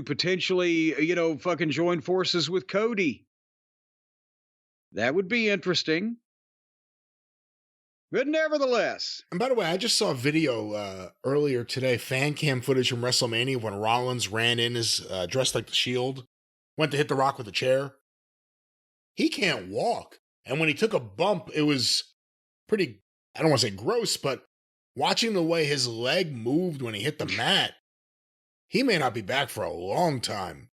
potentially, you know, fucking join forces with Cody? That would be interesting. But nevertheless. And by the way, I just saw a video earlier today, fan cam footage from WrestleMania when Rollins ran in as dressed like the Shield, went to hit The Rock with a chair. He can't walk. And when he took a bump, it was pretty, I don't want to say gross, but watching the way his leg moved when he hit the mat, he may not be back for a long time.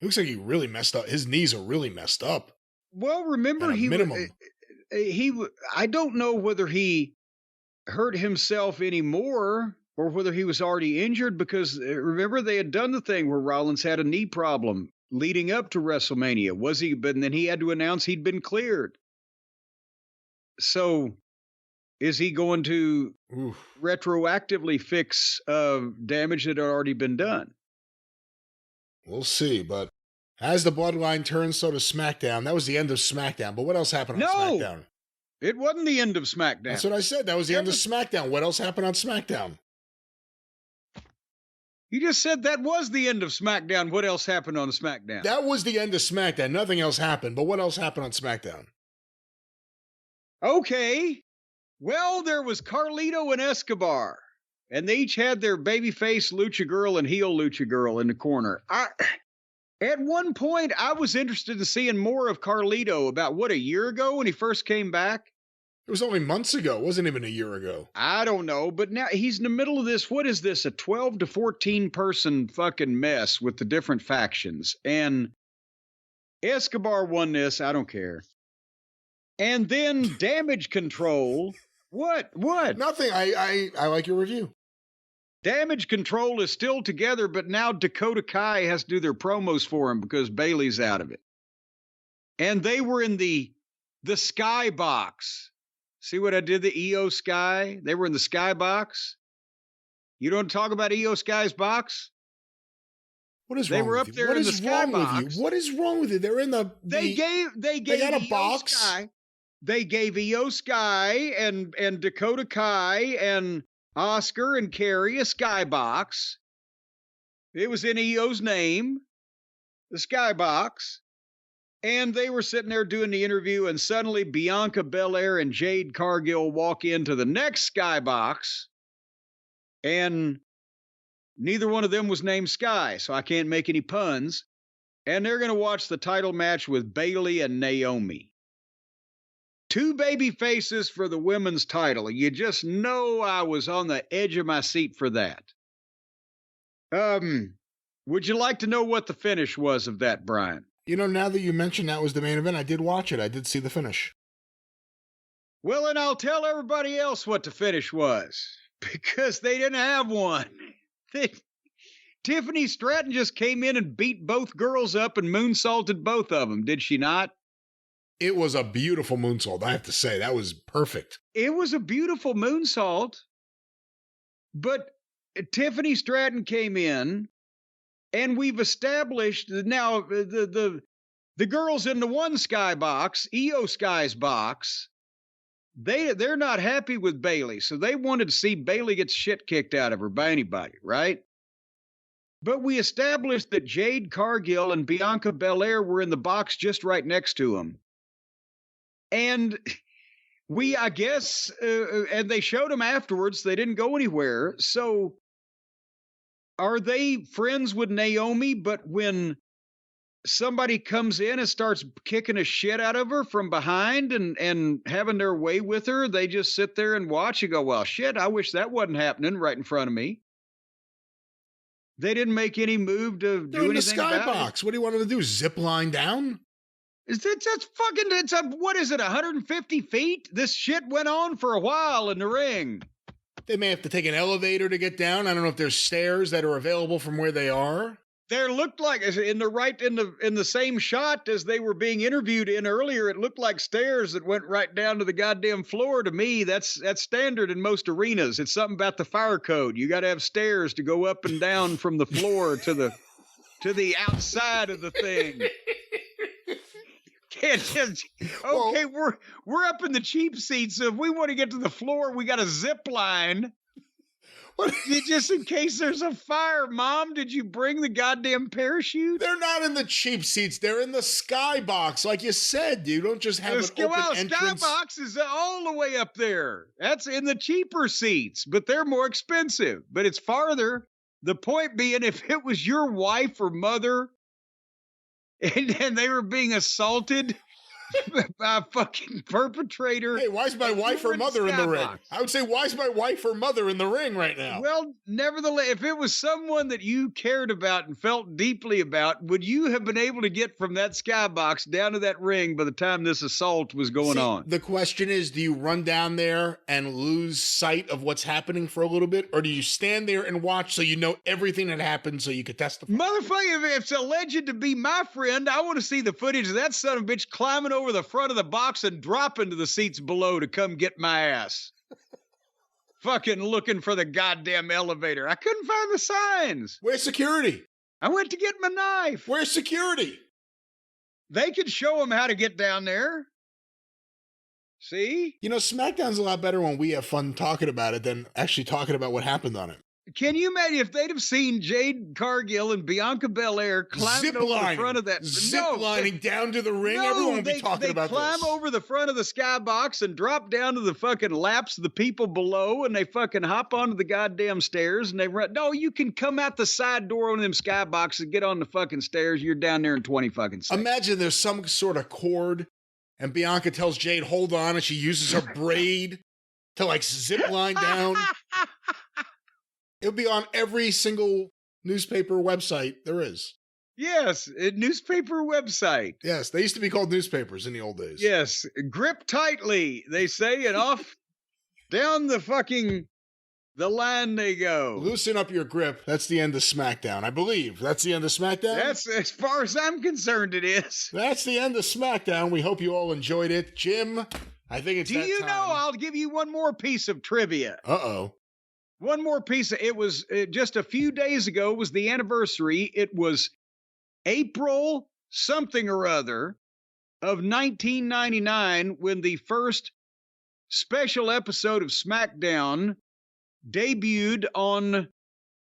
It looks like he really messed up. His knees are really messed up. Well, remember, I don't know whether he hurt himself anymore or whether he was already injured, because remember they had done the thing where Rollins had a knee problem leading up to WrestleMania. But then he had to announce he'd been cleared. So is he going to retroactively fix damage that had already been done? We'll see, but as the bloodline turns, so does SmackDown. That was the end of SmackDown. But what else happened on SmackDown? It wasn't the end of SmackDown. That's what I said. That was the end of SmackDown. What else happened on SmackDown? You just said that was the end of SmackDown. What else happened on SmackDown? That was the end of SmackDown. Nothing else happened. But what else happened on SmackDown? Okay. Well, there was Carlito and Escobar. And they each had their babyface Lucha Girl and heel Lucha Girl in the corner. At one point, I was interested in seeing more of Carlito about, a year ago when he first came back? It was only months ago. It wasn't even a year ago. I don't know, but now he's in the middle of this. What is this? A 12 to 14 person fucking mess with the different factions. And Escobar won this. I don't care. And then Damage Control. What? Nothing. I like your review. Damage Control is still together, but now Dakota Kai has to do their promos for him because Bailey's out of it. And they were in the Sky Box. See what I did? The EO Sky. They were in the Sky Box. You don't talk about EO Sky's box? What is wrong? They were up there in the Sky Box. What is wrong with you? They're in the. They got a box. Sky. They gave EO Sky and Dakota Kai and Oscar and Kerry a skybox. It was in EO's name, the skybox. And they were sitting there doing the interview, and suddenly Bianca Belair and Jade Cargill walk into the next skybox, and neither one of them was named Sky, so I can't make any puns. and they're going to watch the title match with Bayley and Naomi. 2 baby faces for the women's title. You just know I was on the edge of my seat for that. Would you like to know what the finish was of that, Brian? You know, now that you mentioned that was the main event, I did watch it. I did see the finish. Well, and I'll tell everybody else what the finish was, because they didn't have one. Tiffany Stratton just came in and beat both girls up and moonsaulted both of them, did she not? It was a beautiful moonsault, I have to say. That was perfect. It was a beautiful moonsault, but Tiffany Stratton came in, and we've established now the girls in the one Sky box, Io Sky's box, they're not happy with Bayley, so they wanted to see Bayley get shit kicked out of her by anybody, right? But we established that Jade Cargill and Bianca Belair were in the box just right next to him. And I guess, and they showed them afterwards, they didn't go anywhere. So are they friends with Naomi, but when somebody comes in and starts kicking a shit out of her from behind and having their way with her, they just sit there and watch and go, well, shit, I wish that wasn't happening right in front of me. They didn't make any move to do anything about it. They're in the skybox. What do you want them to do? Zip line down? It's what is it, 150 feet? This shit went on for a while in the ring. They may have to take an elevator to get down. I don't know if there's stairs that are available from where they are. There looked like, in the same shot as they were being interviewed in earlier, it looked like stairs that went right down to the goddamn floor. To me, that's standard in most arenas. It's something about the fire code. You got to have stairs to go up and down from the floor to the outside of the thing. Can't just, okay, we're up in the cheap seats, so if we want to get to the floor, we got a zip line. Just in case there's a fire. Mom, did you bring the goddamn parachute? They're not in the cheap seats. They're in the skybox, like you said. You don't just have an open entrance. Skybox is all the way up there. That's in the cheaper seats, but they're more expensive. But it's farther. The point being, if it was your wife or mother and they were being assaulted by a fucking perpetrator. Hey, why is my wife or mother in the ring? I would say, why is my wife or mother in the ring right now? Well, nevertheless, if it was someone that you cared about and felt deeply about, would you have been able to get from that skybox down to that ring by the time this assault was going on? The question is, do you run down there and lose sight of what's happening for a little bit? Or do you stand there and watch so you know everything that happened so you could testify? Motherfucker, if it's alleged to be my friend, I want to see the footage of that son of a bitch climbing over the front of the box and drop into the seats below to come get my ass. Fucking looking for the goddamn elevator. I couldn't find the signs. Where's security? I went to get my knife. Where's security? They could show them how to get down there. See? You know, SmackDown's a lot better when we have fun talking about it than actually talking about what happened on it. Can you imagine if they'd have seen Jade Cargill and Bianca Belair climbing over the front of that? Zip-lining down to the ring? Everyone would be talking about this. They climb over the front of the skybox and drop down to the fucking laps of the people below, and they fucking hop onto the goddamn stairs, and they run. No, you can come out the side door on them skyboxes and get on the fucking stairs. You're down there in 20 fucking seconds. Imagine there's some sort of cord, and Bianca tells Jade, hold on, and she uses her braid to, like, zip line down. It'll be on every single newspaper website there is. Yes, a newspaper website. Yes, they used to be called newspapers in the old days. Yes, grip tightly, they say, and off down the line they go. Loosen up your grip. That's the end of Smackdown, I believe. That's the end of Smackdown? That's, as far as I'm concerned, it is. That's the end of Smackdown. We hope you all enjoyed it. Jim, I think it's that time. Do you know, I'll give you one more piece of trivia. Uh-oh. One more piece. It was just a few days ago was the anniversary. It was April something or other of 1999 when the first special episode of Smackdown debuted on,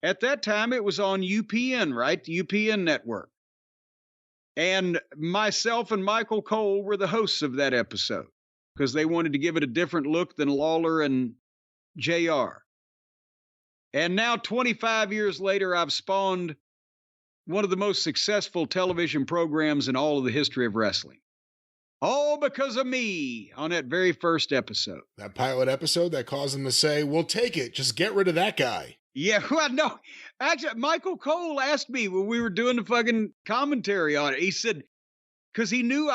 at that time it was on UPN, right? The UPN network. And myself and Michael Cole were the hosts of that episode because they wanted to give it a different look than Lawler and JR. And now, 25 years later, I've spawned one of the most successful television programs in all of the history of wrestling. All because of me on that very first episode. That pilot episode that caused them to say, we'll take it. Just get rid of that guy. Yeah, well, no. Actually, Michael Cole asked me when we were doing the fucking commentary on it. He said, because he knew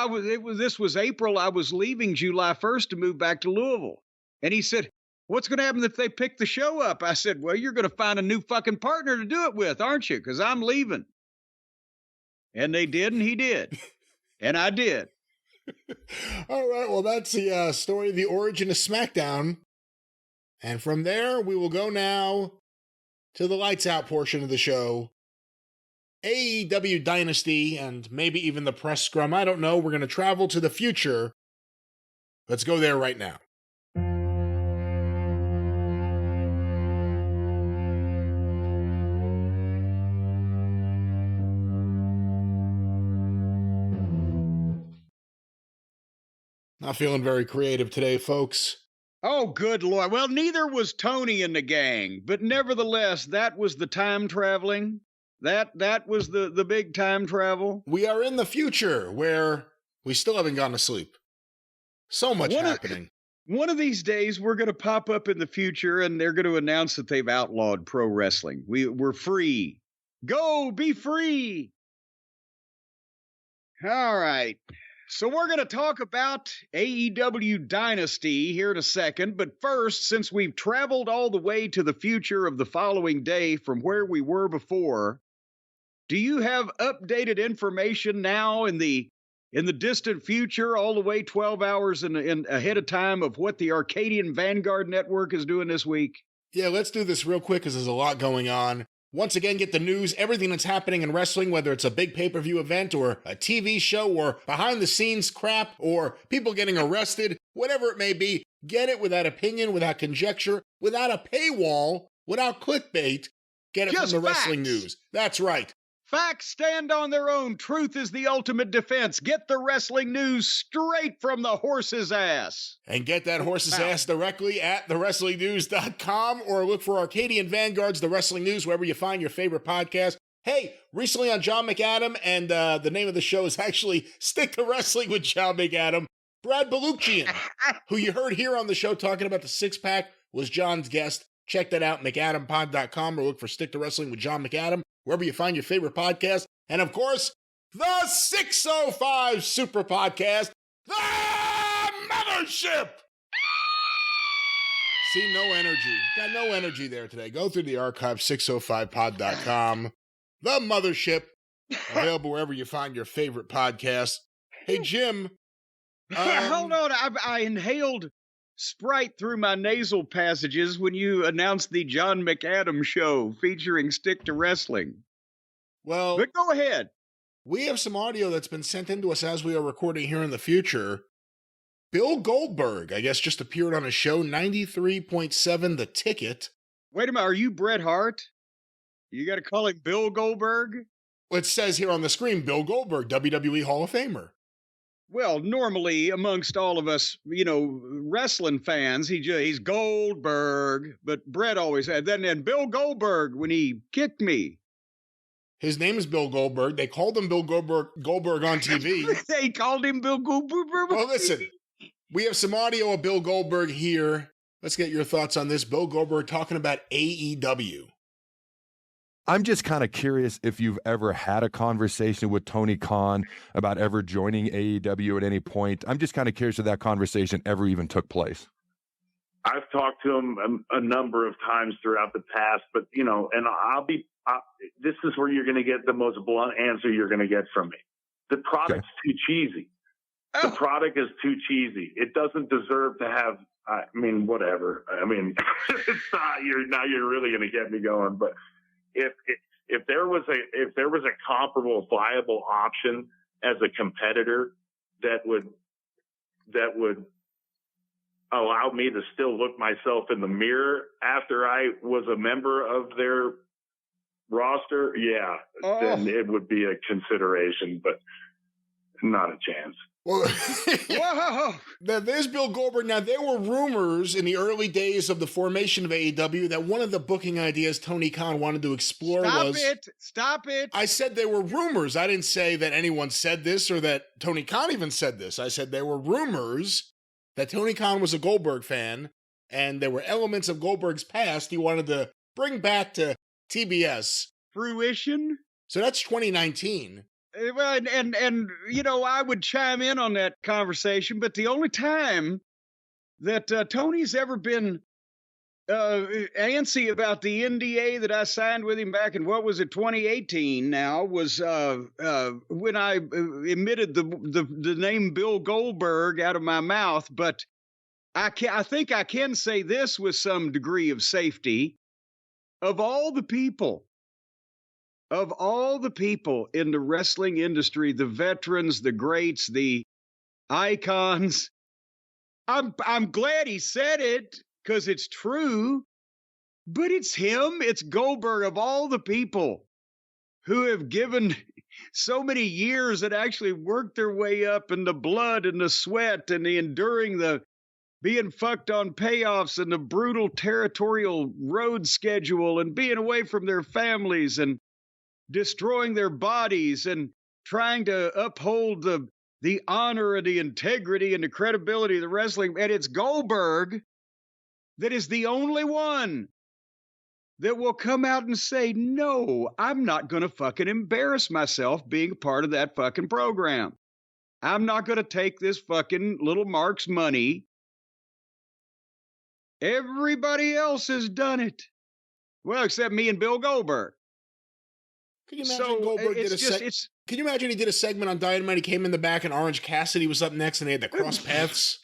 this was April. I was leaving July 1st to move back to Louisville. And he said, what's going to happen if they pick the show up? I said, well, you're going to find a new fucking partner to do it with, aren't you? Because I'm leaving. And they did, and he did. And I did. All right, well, that's the story of the origin of Smackdown. And from there, we will go now to the lights out portion of the show. AEW Dynasty and maybe even the press scrum. I don't know. We're going to travel to the future. Let's go there right now. Not feeling very creative today, folks. Oh, good Lord. Well, neither was Tony and the gang, but nevertheless, that was the time traveling. That was the big time travel. We are in the future where we still haven't gone to sleep. So much happening. One of these days, we're going to pop up in the future, and they're going to announce that they've outlawed pro wrestling. We're free. Go, be free. All right. So we're going to talk about AEW Dynasty here in a second. But first, since we've traveled all the way to the future of the following day from where we were before, do you have updated information now in the distant future, all the way 12 hours in ahead of time of what the Arcadian Vanguard Network is doing this week? Yeah, let's do this real quick because there's a lot going on. Once again, get the news, everything that's happening in wrestling, whether it's a big pay-per-view event or a TV show or behind-the-scenes crap or people getting arrested, whatever it may be, get it without opinion, without conjecture, without a paywall, without clickbait. Get it Just from the facts. wrestling news. That's right. Facts stand on their own. Truth is the ultimate defense. Get the wrestling news straight from the horse's ass. And get that horse's ass directly at thewrestlingnews.com or look for Arcadian Vanguard's The Wrestling News wherever you find your favorite podcast. Hey, recently on John McAdam, and the name of the show is actually Stick to Wrestling with John McAdam, Brad Baluchian, who you heard here on the show talking about the six-pack, was John's guest. Check that out, McAdamPod.com, or look for Stick to Wrestling with John McAdam, wherever you find your favorite podcast. And of course, the 605 Superpodcast, the Mothership! See, no energy. Got no energy there today. Go through the archive, 605pod.com. The Mothership, available wherever you find your favorite podcast. Hey, Jim. Hold on. I inhaled Sprite through my nasal passages when you announced the John McAdam show featuring Stick to Wrestling. Well, but go ahead. We have some audio that's been sent in to us as we are recording here in the future. Bill Goldberg, I guess, just appeared on a show, 93.7 The Ticket. Wait a minute, are you Bret Hart? You got to call him Bill Goldberg? Well, it says here on the screen, Bill Goldberg, WWE Hall of Famer. Well, normally amongst all of us, wrestling fans, he's Goldberg, but Bret always had that. And Bill Goldberg when he kicked me. His name is Bill Goldberg. They called him Bill Goldberg on TV. They called him Bill Goldberg. Well, listen, we have some audio of Bill Goldberg here. Let's get your thoughts on this. Bill Goldberg talking about AEW. I'm just kind of curious if you've ever had a conversation with Tony Khan about ever joining AEW at any point. I'm just kind of curious if that conversation ever even took place. I've talked to him a number of times throughout the past, but, and this is where you're going to get the most blunt answer you're going to get from me. The product's too cheesy. The product is too cheesy. It doesn't deserve to have, whatever. You're really going to get me going, but if there was a comparable viable option as a competitor that would allow me to still look myself in the mirror after I was a member of their roster, then it would be a consideration, but not a chance. Well, Whoa! there's Bill Goldberg. Now, there were rumors in the early days of the formation of AEW that one of the booking ideas Tony Khan wanted to explore was... Stop it! I said there were rumors. I didn't say that anyone said this or that Tony Khan even said this. I said there were rumors that Tony Khan was a Goldberg fan, and there were elements of Goldberg's past he wanted to bring back to TBS. Fruition? So that's 2019. Well, and you know, I would chime in on that conversation, but the only time that Tony's ever been antsy about the NDA that I signed with him back in, 2018 now, was when I emitted the name Bill Goldberg out of my mouth. But I think I can say this with some degree of safety. Of all the people in the wrestling industry, the veterans, the greats, the icons, I'm glad he said it because it's true, but it's him, it's Goldberg, of all the people who have given so many years that actually worked their way up in the blood and the sweat and the enduring the being fucked on payoffs and the brutal territorial road schedule and being away from their families and destroying their bodies and trying to uphold the honor and the integrity and the credibility of the wrestling. And it's Goldberg that is the only one that will come out and say, no, I'm not going to fucking embarrass myself being a part of that fucking program. I'm not going to take this fucking little Mark's money. Everybody else has done it. Well, except me and Bill Goldberg. Can you imagine Goldberg Can you imagine he did a segment on Dynamite? He came in the back and Orange Cassidy was up next and they had to cross paths.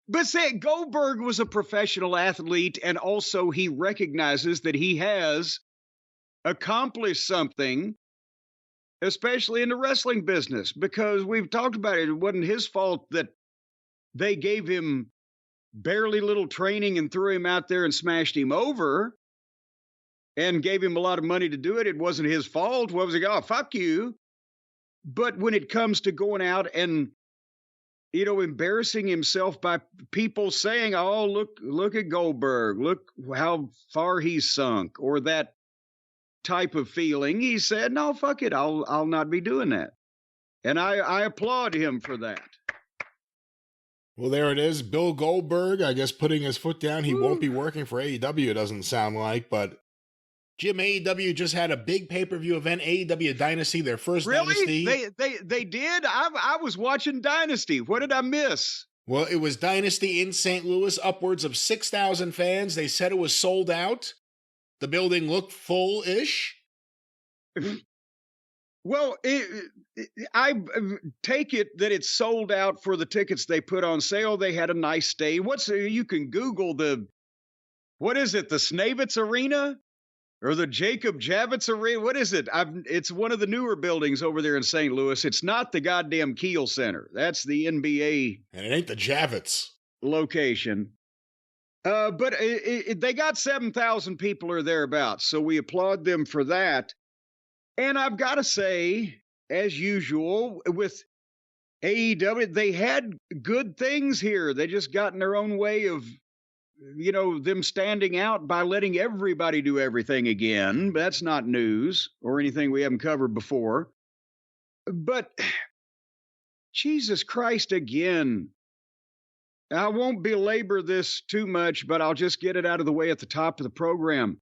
But say Goldberg was a professional athlete, and also he recognizes that he has accomplished something, especially in the wrestling business, because we've talked about it. It wasn't his fault that they gave him barely little training and threw him out there and smashed him over and gave him a lot of money to do it. It wasn't his fault. What was he? Oh, fuck you. But when it comes to going out and, you know, embarrassing himself by people saying, oh, look at Goldberg, look how far he's sunk, or that type of feeling, he said, no, fuck it. I'll not be doing that. And I applaud him for that. Well, there it is. Bill Goldberg, I guess, putting his foot down. He won't be working for AEW, it doesn't sound like. But, Jim, AEW just had a big pay-per-view event, AEW Dynasty, their first Dynasty. They did? I was watching Dynasty. What did I miss? Well, it was Dynasty in St. Louis, upwards of 6,000 fans. They said it was sold out. The building looked full-ish. Well, I take it that it's sold out for the tickets they put on sale. They had a nice stay. You can Google what is it, the Snavitz Arena or the Jacob Javits Arena? What is it? It's one of the newer buildings over there in St. Louis. It's not the goddamn Kiel Center. That's the NBA. And it ain't the Javits location. But they got 7,000 people or thereabouts. So we applaud them for that. And I've got to say, as usual, with AEW, they had good things here. They just got in their own way of, you know, them standing out by letting everybody do everything again. That's not news or anything we haven't covered before. But Jesus Christ again. I won't belabor this too much, but I'll just get it out of the way at the top of the program.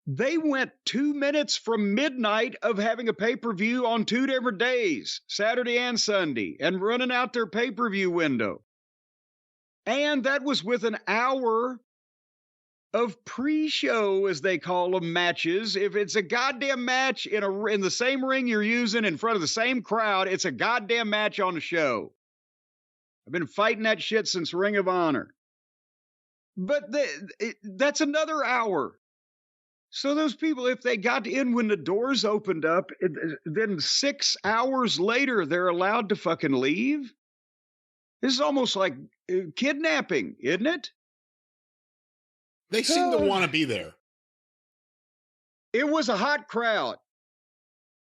They went 2 minutes from midnight of having a pay-per-view on 2 different days, Saturday and Sunday, and running out their pay-per-view window. And that was with an hour of pre-show, as they call them, matches. If it's a goddamn match in the same ring you're using in front of the same crowd, it's a goddamn match on the show. I've been fighting that shit since Ring of Honor. But that's another hour. So those people, if they got in when the doors opened up, then 6 hours later, they're allowed to fucking leave? This is almost like kidnapping, isn't it? They seem to want to be there. It was a hot crowd.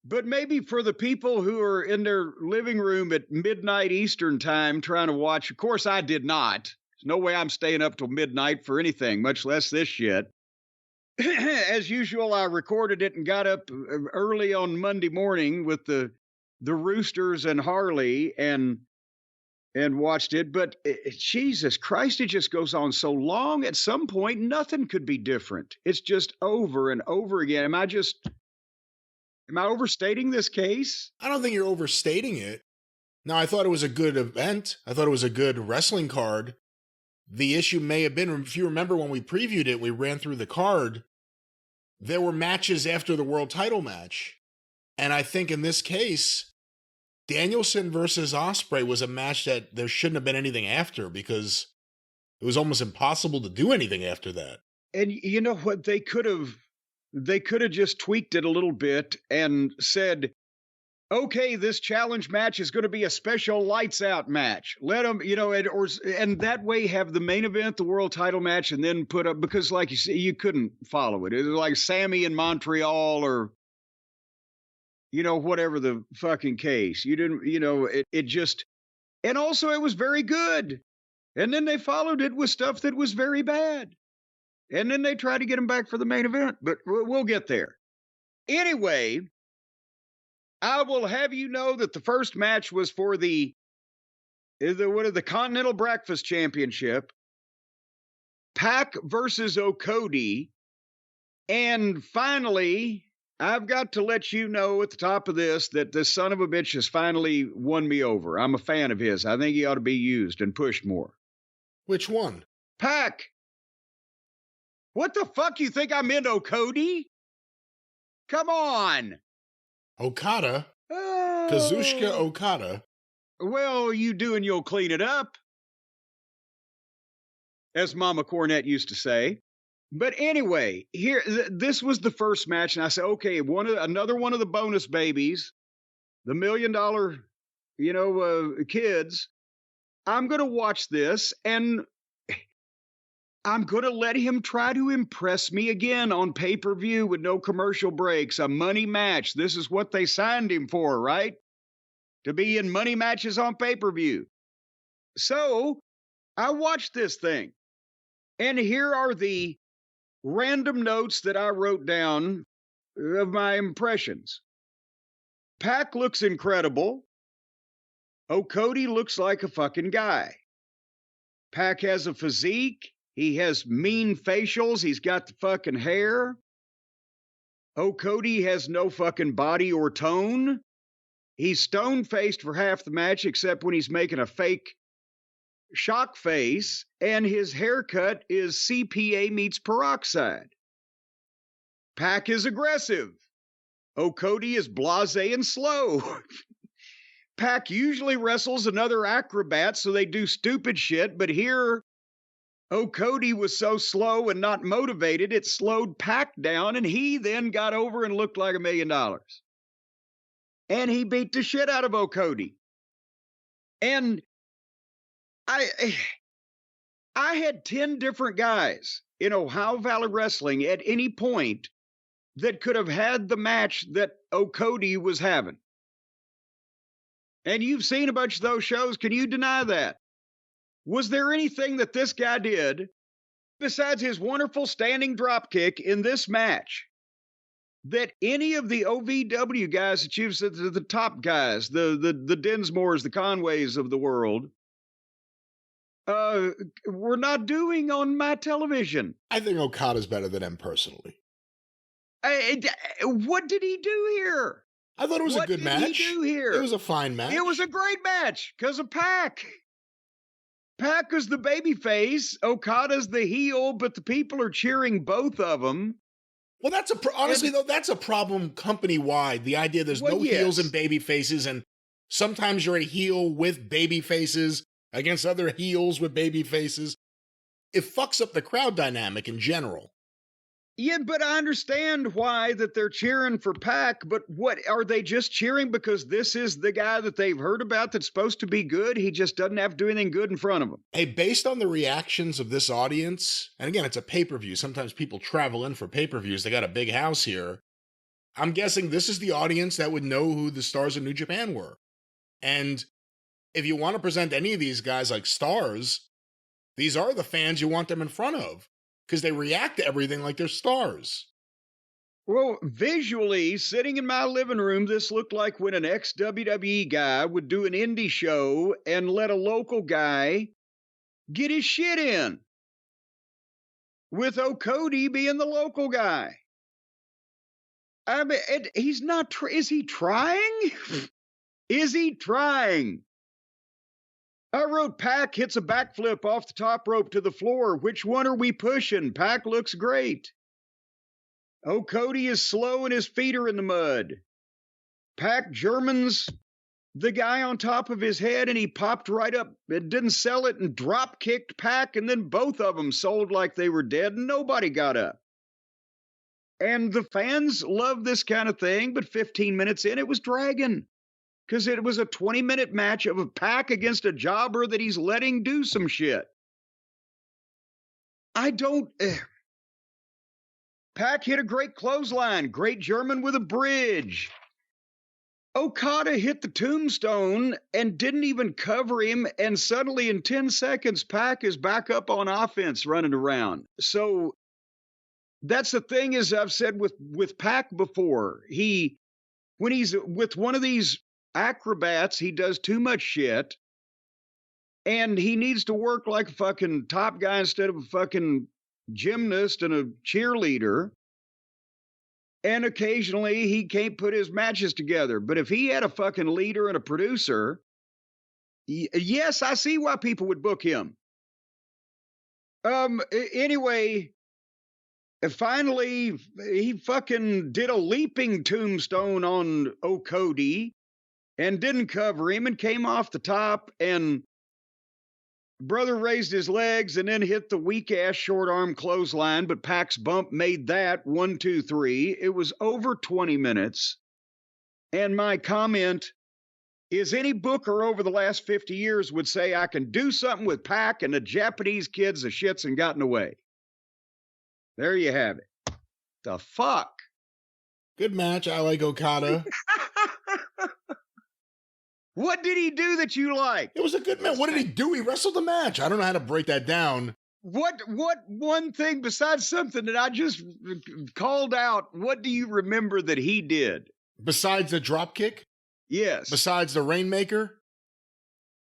But maybe for the people who are in their living room at midnight Eastern time trying to watch, of course I did not. There's no way I'm staying up till midnight for anything, much less this shit. As usual, I recorded it and got up early on Monday morning with the Roosters and Harley and watched it. But Jesus Christ, it just goes on so long. At some point, nothing could be different. It's just over and over again. Am I overstating this case? I don't think you're overstating it. Now, I thought it was a good event. I thought it was a good wrestling card. The issue may have been, if you remember when we previewed it, we ran through the card, there were matches after the world title match. And I think in this case, Danielson versus Osprey was a match that there shouldn't have been anything after because it was almost impossible to do anything after that. And you know what? They could have just tweaked it a little bit and said, okay, this challenge match is going to be a special lights out match. Let them, and that way have the main event, the world title match, and then put up, because like you see, you couldn't follow it. It was like Sammy in Montreal or, whatever the fucking case. You didn't, it just, and also it was very good. And then they followed it with stuff that was very bad. And then they tried to get him back for the main event, but we'll get there. Anyway, I will have you know that the first match was for the Continental Breakfast Championship. Pac versus Okodi. And finally, I've got to let you know at the top of this that this son of a bitch has finally won me over. I'm a fan of his. I think he ought to be used and pushed more. Which one? Pac. What the fuck you think I'm into, Okodi? Come on. Okada? Kazuchika Okada? Well, you do and you'll clean it up, as Mama Cornette used to say. But anyway, here, this was the first match, and I said, okay, another one of the bonus babies, the $1 million, kids. I'm going to watch this, and I'm going to let him try to impress me again on pay-per-view with no commercial breaks, a money match. This is what they signed him for, right? To be in money matches on pay-per-view. So I watched this thing, and here are the random notes that I wrote down of my impressions. Pac looks incredible. Okodi looks like a fucking guy. Pac has a physique. He has mean facials. He's got the fucking hair. Okodi has no fucking body or tone. He's stone-faced for half the match, except when he's making a fake shock face, and his haircut is CPA meets peroxide. Pac is aggressive. Okodi is blasé and slow. Pac usually wrestles another acrobat, so they do stupid shit, but here, Okodi was so slow and not motivated, it slowed Pac down, and he then got over and looked like $1 million. And he beat the shit out of Okodi. And I had 10 different guys in Ohio Valley Wrestling at any point that could have had the match that Okodi was having. And you've seen a bunch of those shows. Can you deny that? Was there anything that this guy did, besides his wonderful standing drop kick in this match, that any of the OVW guys that you've said, the top guys, the Dinsmores, the Conways of the world, were not doing on my television? I think Okada's better than him personally. What did he do here? I thought it was a good match. What did he do here? It was a fine match. It was a great match because of Pac. Pac is the baby face. Okada's the heel, but the people are cheering both of them. Well, honestly, though, that's a problem company-wide. The idea there's no heels and baby faces, and sometimes you're a heel with baby faces against other heels with baby faces. It fucks up the crowd dynamic in general. Yeah, but I understand why that they're cheering for Pac, but what, are they just cheering because this is the guy that they've heard about that's supposed to be good? He just doesn't have to do anything good in front of them. Hey, based on the reactions of this audience, and again, it's a pay-per-view. Sometimes people travel in for pay-per-views. They got a big house here. I'm guessing this is the audience that would know who the stars of New Japan were. And if you want to present any of these guys like stars, these are the fans you want them in front of because they react to everything like they're stars. Well, visually, sitting in my living room, this looked like when an ex-WWE guy would do an indie show and let a local guy get his shit in, with Okodi being the local guy. I mean, he's not, is he trying? Is he trying? I wrote, Pac hits a backflip off the top rope to the floor. Which one are we pushing? Pac looks great. Okodi is slow and his feet are in the mud. Pac Germans the guy on top of his head and he popped right up. It didn't sell it and drop kicked Pac, and then both of them sold like they were dead and nobody got up. And the fans love this kind of thing, but 15 minutes in, it was dragging. Because it was a 20-minute match of a Pac against a jobber that he's letting do some shit. Pac hit a great clothesline. Great German with a bridge. Okada hit the tombstone and didn't even cover him. And suddenly in 10 seconds, Pac is back up on offense running around. So that's the thing, as I've said with Pac before. When he's with one of these acrobats, he does too much shit. And he needs to work like a fucking top guy instead of a fucking gymnast and a cheerleader. And occasionally he can't put his matches together. But if he had a fucking leader and a producer, yes, I see why people would book him. Anyway, finally, he fucking did a leaping tombstone on Okodi and didn't cover him and came off the top, and brother raised his legs and then hit the weak-ass short-arm clothesline, but Pac's bump made that 1, 2, 3. It was over 20 minutes. And my comment is any booker over the last 50 years would say, I can do something with Pac, and the Japanese kids, the shits and gotten away. There you have it. The fuck? Good match. I like Okada. What did he do that you like? It was a good match. What did he do? He wrestled the match. I don't know how to break that down. What one thing besides something that I just called out, what do you remember that he did? Besides the drop kick? Yes. Besides the Rainmaker?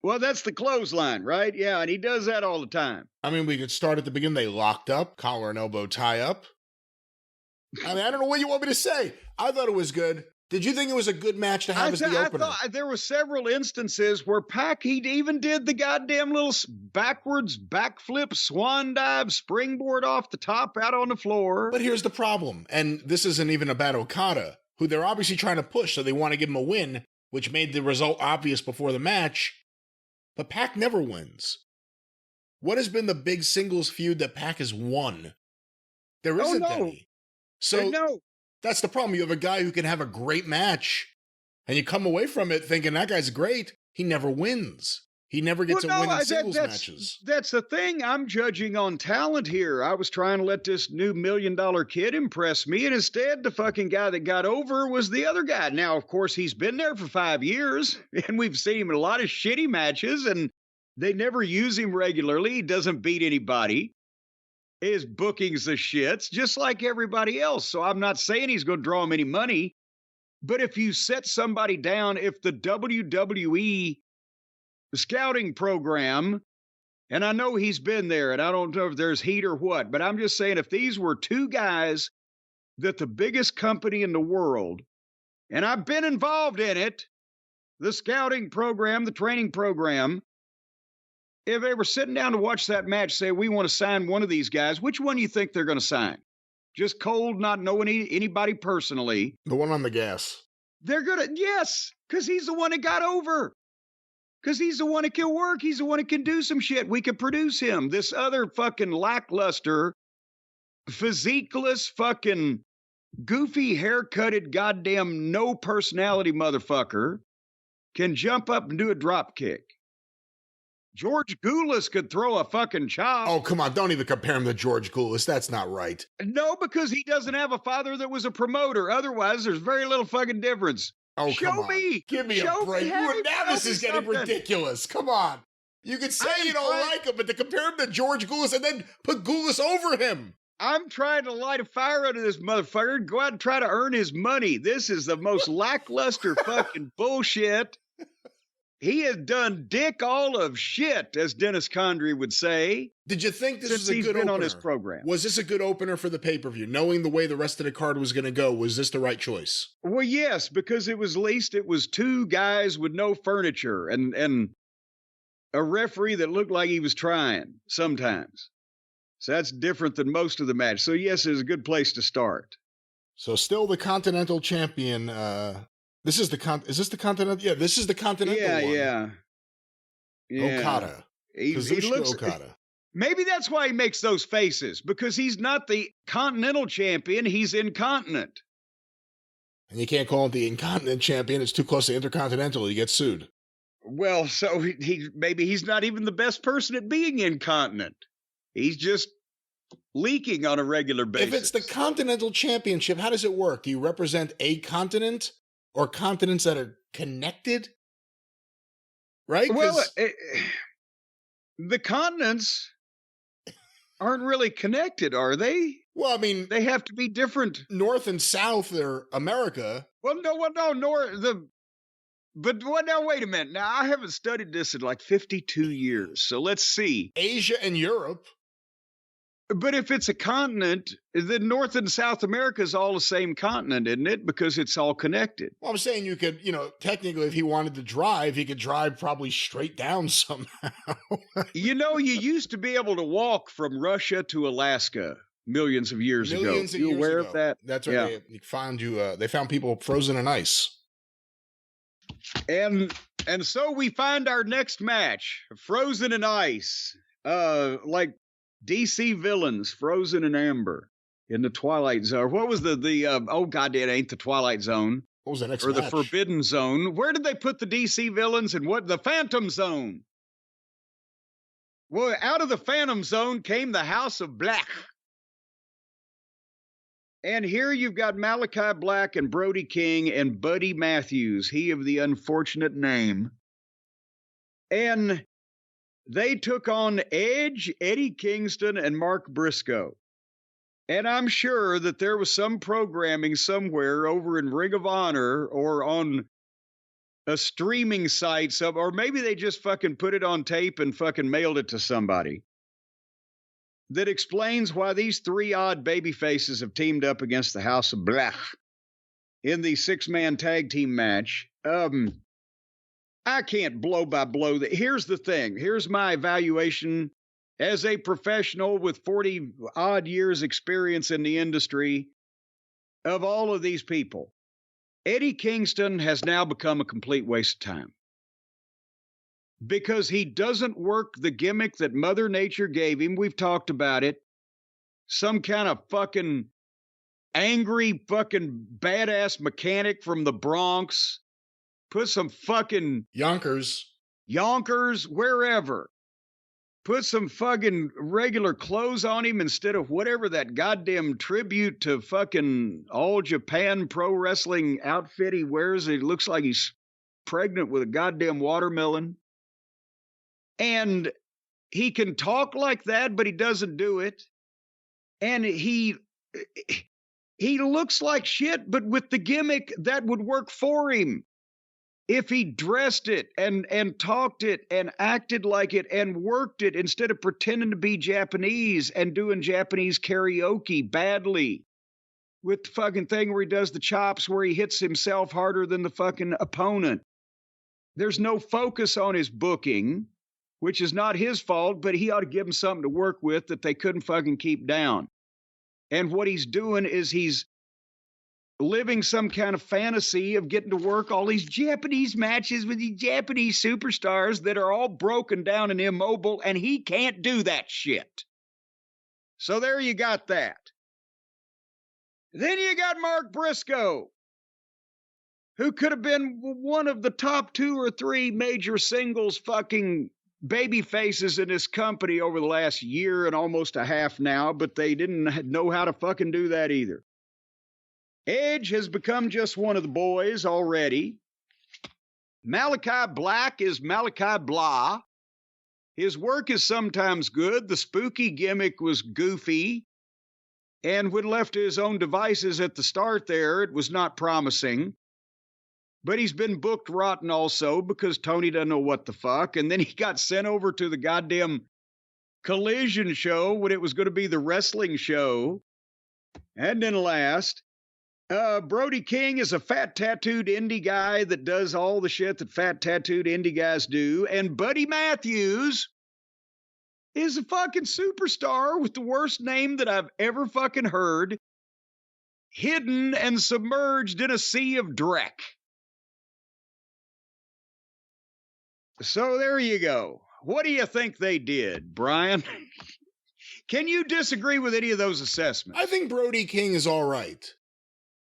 Well, that's the clothesline, right? Yeah, and he does that all the time. I mean, we could start at the beginning. They locked up, collar and elbow tie up. I mean, I don't know what you want me to say. I thought it was good. Did you think it was a good match to have as the opener? I thought there were several instances where Pac, he even did the goddamn little backwards backflip, swan dive, springboard off the top out on the floor. But here's the problem, and this isn't even about Okada, who they're obviously trying to push, so they want to give him a win, which made the result obvious before the match. But Pac never wins. What has been the big singles feud that Pac has won? There isn't any. So that's the problem. You have a guy who can have a great match, and you come away from it thinking that guy's great. He never wins. He never gets a win in singles matches. That's the thing. I'm judging on talent here. I was trying to let this new $1 million kid impress me, and instead the fucking guy that got over was the other guy. Now, of course, he's been there for 5 years, and we've seen him in a lot of shitty matches, and they never use him regularly. He doesn't beat anybody. His booking's the shits, just like everybody else. So I'm not saying he's going to draw him any money. But if you set somebody down, if the WWE scouting program, and I know he's been there, and I don't know if there's heat or what, but I'm just saying if these were two guys that the biggest company in the world, and I've been involved in it, the scouting program, the training program, if they were sitting down to watch that match, say, we want to sign one of these guys, which one do you think they're going to sign? Just cold, not knowing anybody personally. The one on the gas. They're going to, yes, because he's the one that got over. Because he's the one that can work. He's the one that can do some shit. We can produce him. This other fucking lackluster, physiqueless, fucking goofy, haircutted, goddamn no personality motherfucker can jump up and do a drop kick. George Goulas could throw a fucking chop. Oh, come on. Don't even compare him to George Goulas. That's not right. No, because he doesn't have a father that was a promoter. Otherwise, there's very little fucking difference. Oh, Show come on. me. Give me Show a break. me. Have Now this is getting ridiculous. Come on. You could say you don't like him, but to compare him to George Goulas and then put Goulas over him. I'm trying to light a fire under this motherfucker. Go out and try to earn his money. This is the most lackluster fucking bullshit. He has done dick all of shit, as Dennis Condrey would say. Did you think this was a good opener? On his program. Was this a good opener for the pay-per-view? Knowing the way the rest of the card was going to go, was this the right choice? Well, yes, because it was two guys with no furniture and a referee that looked like he was trying sometimes. So that's different than most of the match. So yes, it's a good place to start. So still the Continental Champion. Is this the Continental? Yeah, this is the Continental one. Yeah. Okada. He looks Okada. Maybe that's why he makes those faces, because he's not the Continental Champion. He's incontinent. And you can't call him the Incontinent Champion. It's too close to Intercontinental. You get sued. Well, so maybe he's not even the best person at being incontinent. He's just leaking on a regular basis. If it's the Continental Championship, how does it work? Do you represent a continent or continents that are connected? Right? Well, the continents aren't really connected, are they? Well, I mean, they have to be different. North and South are America. But now, wait a minute. Now, I haven't studied this in like 52 years. So let's see. Asia and Europe. But if it's a continent, then North and South America is all the same continent, isn't it? Because it's all connected. Well, I'm saying you could, technically, if he wanted to drive, he could drive probably straight down somehow. You used to be able to walk from Russia to Alaska millions of years ago. You aware of that? That's right. Yeah. They found people frozen in ice. And so we find our next match, frozen in ice, like DC villains, frozen in amber in the Twilight Zone. What was it ain't the Twilight Zone. What was the next match? Or the Forbidden Zone. Where did they put the DC villains and what? The Phantom Zone. Well, out of the Phantom Zone came the House of Black. And here you've got Malachi Black and Brody King and Buddy Matthews, he of the unfortunate name. And they took on Edge, Eddie Kingston, and Mark Briscoe. And I'm sure that there was some programming somewhere over in Ring of Honor or on a streaming site, or maybe they just fucking put it on tape and fucking mailed it to somebody, that explains why these three odd baby faces have teamed up against the House of Black in the 6-man tag team match. I can't blow by blow. Here's the thing. Here's my evaluation as a professional with 40 odd years experience in the industry of all of these people. Eddie Kingston has now become a complete waste of time, because he doesn't work the gimmick that Mother Nature gave him. We've talked about it. Some kind of fucking angry fucking badass mechanic from the Bronx. Put some fucking Yonkers, wherever. Put some fucking regular clothes on him instead of whatever that goddamn tribute to fucking All Japan Pro Wrestling outfit he wears. It looks like he's pregnant with a goddamn watermelon. And he can talk like that, but he doesn't do it. And he looks like shit, but with the gimmick that would work for him. If he dressed it and talked it and acted like it and worked it instead of pretending to be Japanese and doing Japanese karaoke badly with the fucking thing where he does the chops where he hits himself harder than the fucking opponent. There's no focus on his booking, which is not his fault, but he ought to give him something to work with that they couldn't fucking keep down. And what he's doing is he's living some kind of fantasy of getting to work all these Japanese matches with these Japanese superstars that are all broken down and immobile, and he can't do that shit. So there you got that. Then you got Mark Briscoe, who could have been one of the top 2 or 3 major singles fucking baby faces in this company over the last year and almost a half now, but they didn't know how to fucking do that either. Edge has become just one of the boys already. Malachi Black is Malachi Blah. His work is sometimes good. The spooky gimmick was goofy. And when left to his own devices at the start there, it was not promising. But he's been booked rotten also because Tony doesn't know what the fuck. And then he got sent over to the goddamn Collision show when it was going to be the wrestling show. And then last, Brody King is a fat tattooed indie guy that does all the shit that fat tattooed indie guys do. And Buddy Matthews is a fucking superstar with the worst name that I've ever fucking heard, hidden and submerged in a sea of dreck. So there you go. What do you think they did, Brian? Can you disagree with any of those assessments? I think Brody King is all right.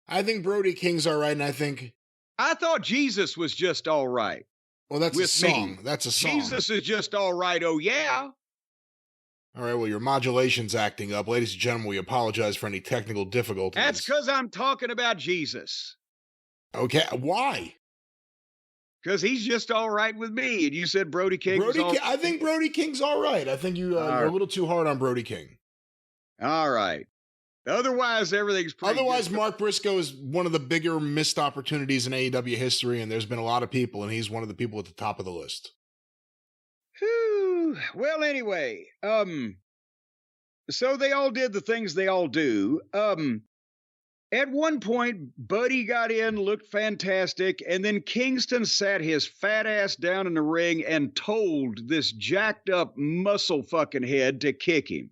And I thought Jesus was just all right. Well, that's with a song. Me. That's a song. Jesus is just all right, oh yeah. All right, well, your modulation's acting up. Ladies and gentlemen, we apologize for any technical difficulties. That's because I'm talking about Jesus. Okay, why? Because he's just all right with me. And you said Brody King was all right. I think Brody King's all right. I think you're a little too hard on Brody King. All right. Otherwise, everything's pretty good. Mark Briscoe is one of the bigger missed opportunities in AEW history, and there's been a lot of people, and he's one of the people at the top of the list. Whew. Well, anyway, so they all did the things they all do. At one point, Buddy got in, looked fantastic, and then Kingston sat his fat ass down in the ring and told this jacked up muscle fucking head to kick him.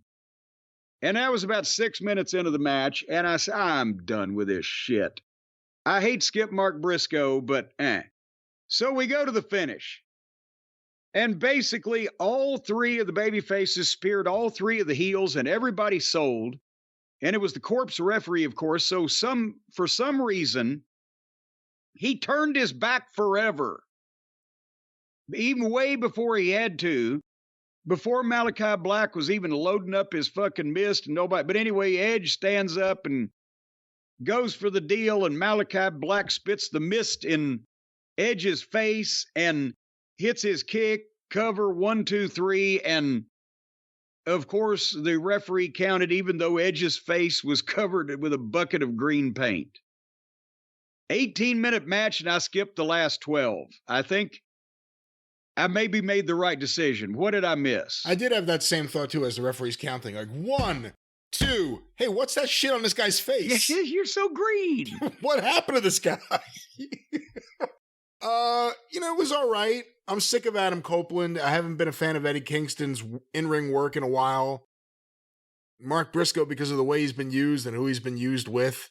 And that was about 6 minutes into the match, and I said, I'm done with this shit. I hate Skip Mark Briscoe, but So we go to the finish. And basically, all three of the baby faces speared all three of the heels, and everybody sold. And it was the corpse referee, of course. So for some reason, he turned his back forever. Even way before he had to. Before Malachi Black was even loading up his fucking mist and nobody. But anyway, Edge stands up and goes for the deal. And Malachi Black spits the mist in Edge's face and hits his kick, cover, 1, 2, 3. And of course, the referee counted even though Edge's face was covered with a bucket of green paint. 18-minute match, and I skipped the last 12. I think I maybe made the right decision. What did I miss? I did have that same thought, too, as the referee's counting. Like, 1, 2. Hey, what's that shit on this guy's face? You're so green. What happened to this guy? It was all right. I'm sick of Adam Copeland. I haven't been a fan of Eddie Kingston's in-ring work in a while. Mark Briscoe, because of the way he's been used and who he's been used with,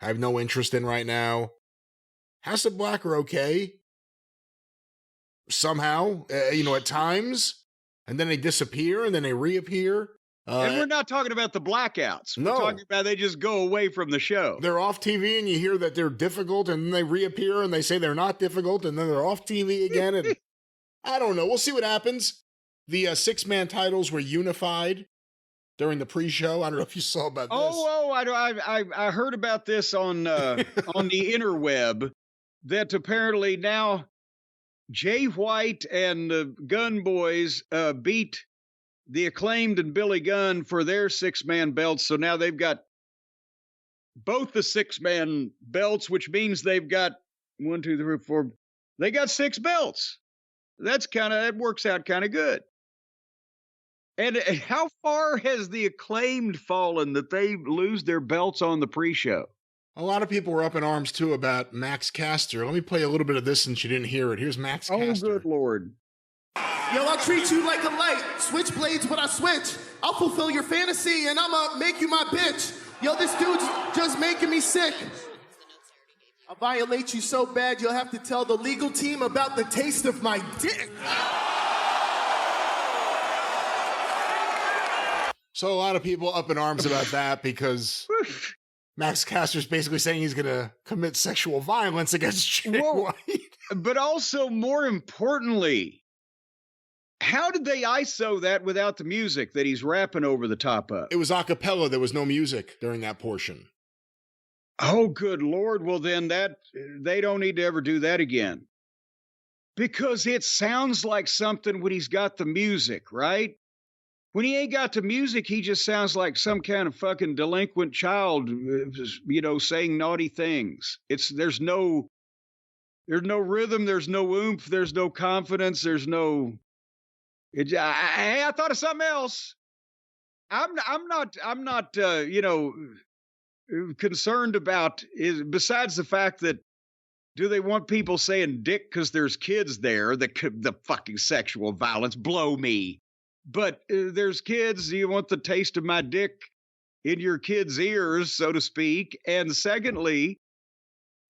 I have no interest in right now. House of Black are okay. Somehow, at times. And then they disappear and then they reappear. And we're not talking about the blackouts. We're talking about they just go away from the show. They're off TV and you hear that they're difficult and then they reappear and they say they're not difficult and then they're off TV again. And I don't know. We'll see what happens. The 6-man titles were unified during the pre-show. I don't know if you saw about this. I heard about this on the interweb that apparently now Jay White and the Gunn Boys beat the Acclaimed and Billy Gunn for their 6-man belts. So now they've got both the 6-man belts, which means they've got 1, 2, 3, 4. They got 6 belts. That works out kind of good. And how far has the Acclaimed fallen that they lose their belts on the pre-show? A lot of people were up in arms, too, about Max Caster. Let me play a little bit of this since you didn't hear it. Here's Max Caster. Oh, good Lord. Yo, I'll treat you like a light. Switchblades when I switch. I'll fulfill your fantasy and I'ma make you my bitch. Yo, this dude's just making me sick. I'll violate you so bad you'll have to tell the legal team about the taste of my dick. So a lot of people up in arms about that because Max Caster's basically saying he's going to commit sexual violence against Jay White. But also, more importantly, How did they ISO that without the music that he's rapping over the top of? It was a cappella. There was no music during that portion. Oh, good Lord. Well, then they don't need to ever do that again. Because it sounds like something when he's got the music, right? When he ain't got the music, he just sounds like some kind of fucking delinquent child, saying naughty things. There's no rhythm, there's no oomph, there's no confidence, there's no. I thought of something else. I'm not concerned about besides the fact that do they want people saying dick because there's kids there? The fucking sexual violence, blow me. But there's kids. Do you want the taste of my dick in your kids' ears, so to speak? And secondly,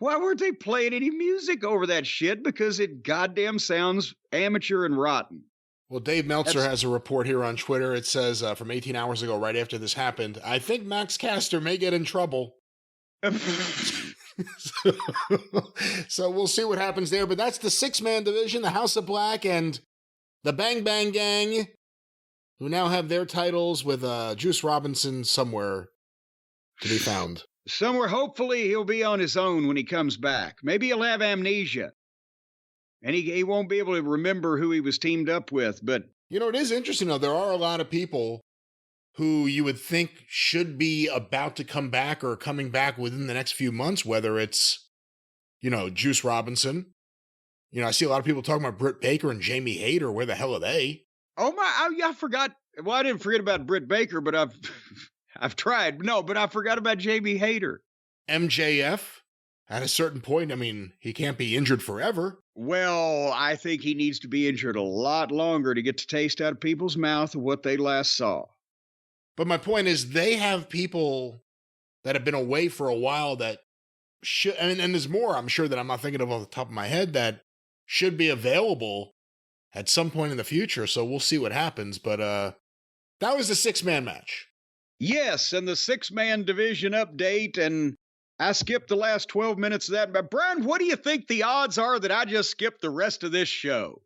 why weren't they playing any music over that shit? Because it goddamn sounds amateur and rotten. Well, Dave Meltzer has a report here on Twitter. It says from 18 hours ago, right after this happened, I think Max Caster may get in trouble. So we'll see what happens there. But that's the 6-man division, the House of Black and the Bang Bang Gang, who now have their titles with Juice Robinson somewhere to be found. Somewhere, hopefully, he'll be on his own when he comes back. Maybe he'll have amnesia. And he won't be able to remember who he was teamed up with. But it is interesting, though. There are a lot of people who you would think should be about to come back or coming back within the next few months, whether it's, Juice Robinson. I see a lot of people talking about Britt Baker and Jamie Hayter. Where the hell are they? I forgot. Well, I didn't forget about Britt Baker, but I've tried. No, but I forgot about Jamie Hayter. MJF, at a certain point, he can't be injured forever. Well, I think he needs to be injured a lot longer to get the taste out of people's mouth of what they last saw. But my point is, they have people that have been away for a while that should, and there's more, I'm sure, that I'm not thinking of off the top of my head that should be available at some point in the future. So we'll see what happens. But that was the 6-man match. Yes, and the 6-man division update, and I skipped the last 12 minutes of that. But Brian, what do you think the odds are that I just skipped the rest of this show?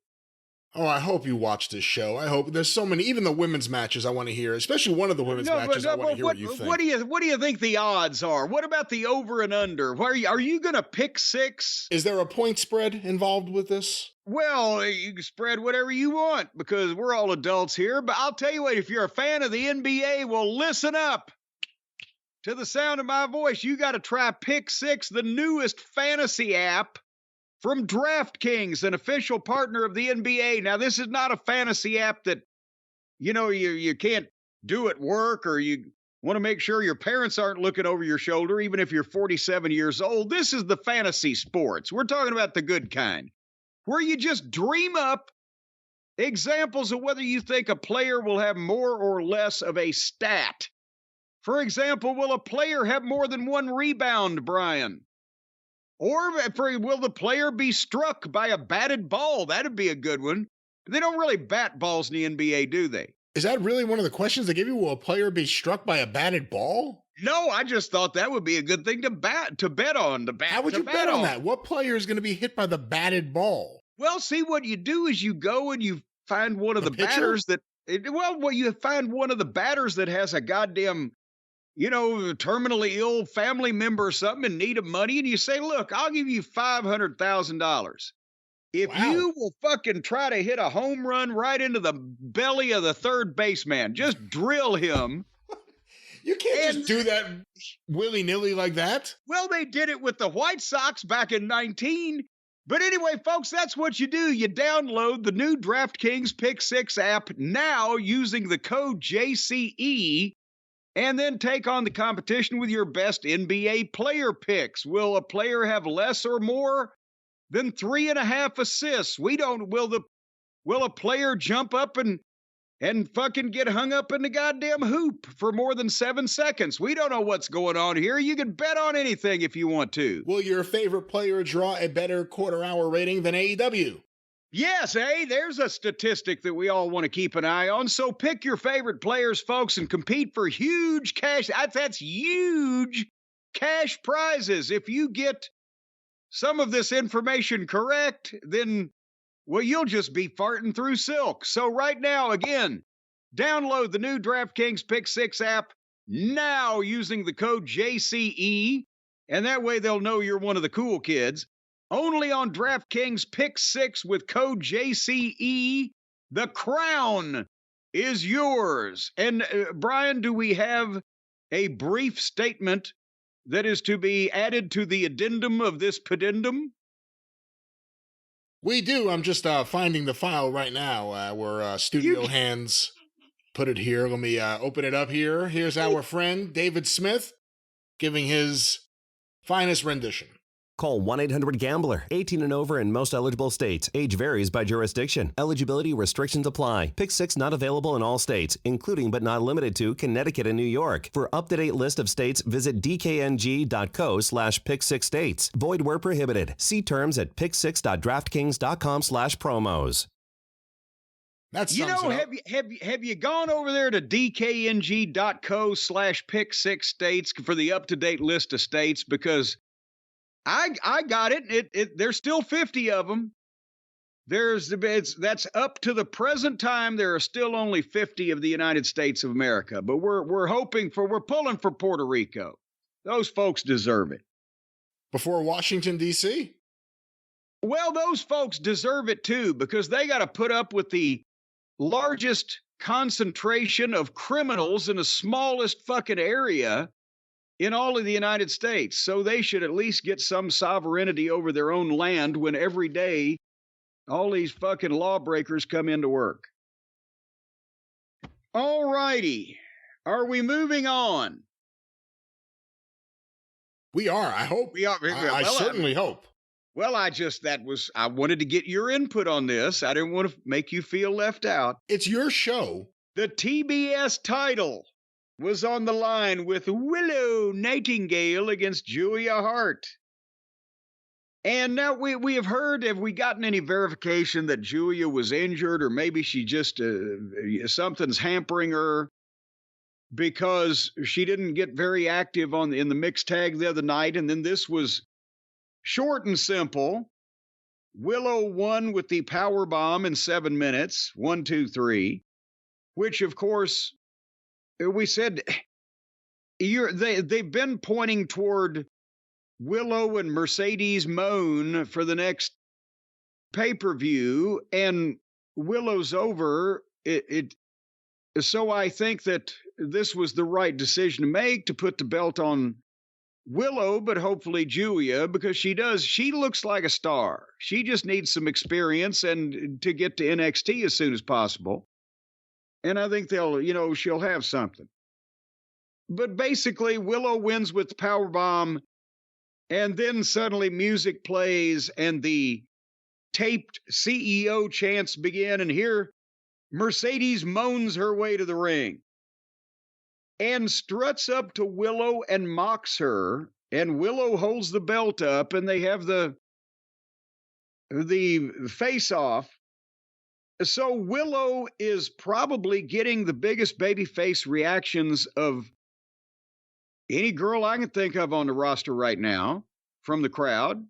Oh, I hope you watched this show. I hope there's so many, even the women's matches I want to hear, especially one of the women's matches. I want to hear what you think. What do you think the odds are? What about the over and under? Are you going to pick 6? Is there a point spread involved with this? Well, you can spread whatever you want because we're all adults here. But I'll tell you what, if you're a fan of the NBA, well, listen up. To the sound of my voice, you got to try Pick 6, the newest fantasy app from DraftKings, an official partner of the NBA. Now, this is not a fantasy app that, you can't do at work or you want to make sure your parents aren't looking over your shoulder, even if you're 47 years old. This is the fantasy sports. We're talking about the good kind, where you just dream up examples of whether you think a player will have more or less of a stat. For example, will a player have more than one rebound, Brian? Or will the player be struck by a batted ball? That'd be a good one. They don't really bat balls in the NBA, do they? Is that really one of the questions they give you? Will a player be struck by a batted ball? No, I just thought that would be a good thing to bet on. How would you bet on that? What player is going to be hit by the batted ball? Well, see, what you do is you go and you find one of the batters that. You find one of the batters that has a goddamn, terminally ill family member or something in need of money, and you say, look, I'll give you $500,000. If you will fucking try to hit a home run right into the belly of the third baseman, just drill him. You can't just do that willy-nilly like that. Well, they did it with the White Sox back in 19. But anyway, folks, that's what you do. You download the new DraftKings Pick 6 app now using the code JCE, and then take on the competition with your best NBA player picks. Will a player have less or more than 3.5 assists? Will a player jump up and fucking get hung up in the goddamn hoop for more than 7 seconds? We don't know what's going on here. You can bet on anything if you want to. Will your favorite player draw a better quarter-hour rating than AEW? Yes, there's a statistic that we all want to keep an eye on. So pick your favorite players, folks, and compete for huge cash. That's huge cash prizes. If you get some of this information correct, then well, you'll just be farting through silk. So right now, again, download the new DraftKings Pick 6 app now using the code JCE, and that way they'll know you're one of the cool kids. Only on DraftKings Pick 6 with code JCE, the crown is yours. And Brian, do we have a brief statement that is to be added to the addendum of this pedendum? We do. I'm just finding the file right now where studio hands put it here. Let me open it up here. Here's our friend David Smith giving his finest rendition. Call 1-800-GAMBLER. 18 and over in most eligible states. Age varies by jurisdiction. Eligibility restrictions apply. Pick 6 not available in all states, including but not limited to Connecticut and New York. For up-to-date list of states, visit dkng.co/pick6states. Void where prohibited. See terms at pick6.draftkings.com/promos. That's have you gone over there to dkng.co/pick6states for the up-to-date list of states? Because I got it. There's still 50 of them. That's up to the present time. There are still only 50 of the United States of America, but we're pulling for Puerto Rico. Those folks deserve it. Before Washington, D.C.? Well, those folks deserve it too, because they got to put up with the largest concentration of criminals in the smallest fucking area in all of the United States. So they should at least get some sovereignty over their own land when every day all these fucking lawbreakers come into work. All righty. Are we moving on? We are. I hope. We are. I certainly hope. Well, I wanted to get your input on this. I didn't want to make you feel left out. It's your show. The TBS title was on the line with Willow Nightingale against Julia Hart. And now we have heard, have we gotten any verification that Julia was injured, or maybe she just, something's hampering her because she didn't get very active in the mixed tag the other night. And then this was short and simple. Willow won with the power bomb in 7 minutes, 1, 2, 3, which of course, we said they've been pointing toward Willow and Mercedes Moan for the next pay-per-view, and Willow's over. So I think that this was the right decision to make, to put the belt on Willow, but hopefully Julia, because she looks like a star. She just needs some experience and to get to NXT as soon as possible. And I think she'll have something. But basically, Willow wins with the powerbomb, and then suddenly music plays and the taped CEO chants begin, and here Mercedes moans her way to the ring and struts up to Willow and mocks her, and Willow holds the belt up, and they have the face-off. So Willow is probably getting the biggest babyface reactions of any girl I can think of on the roster right now from the crowd.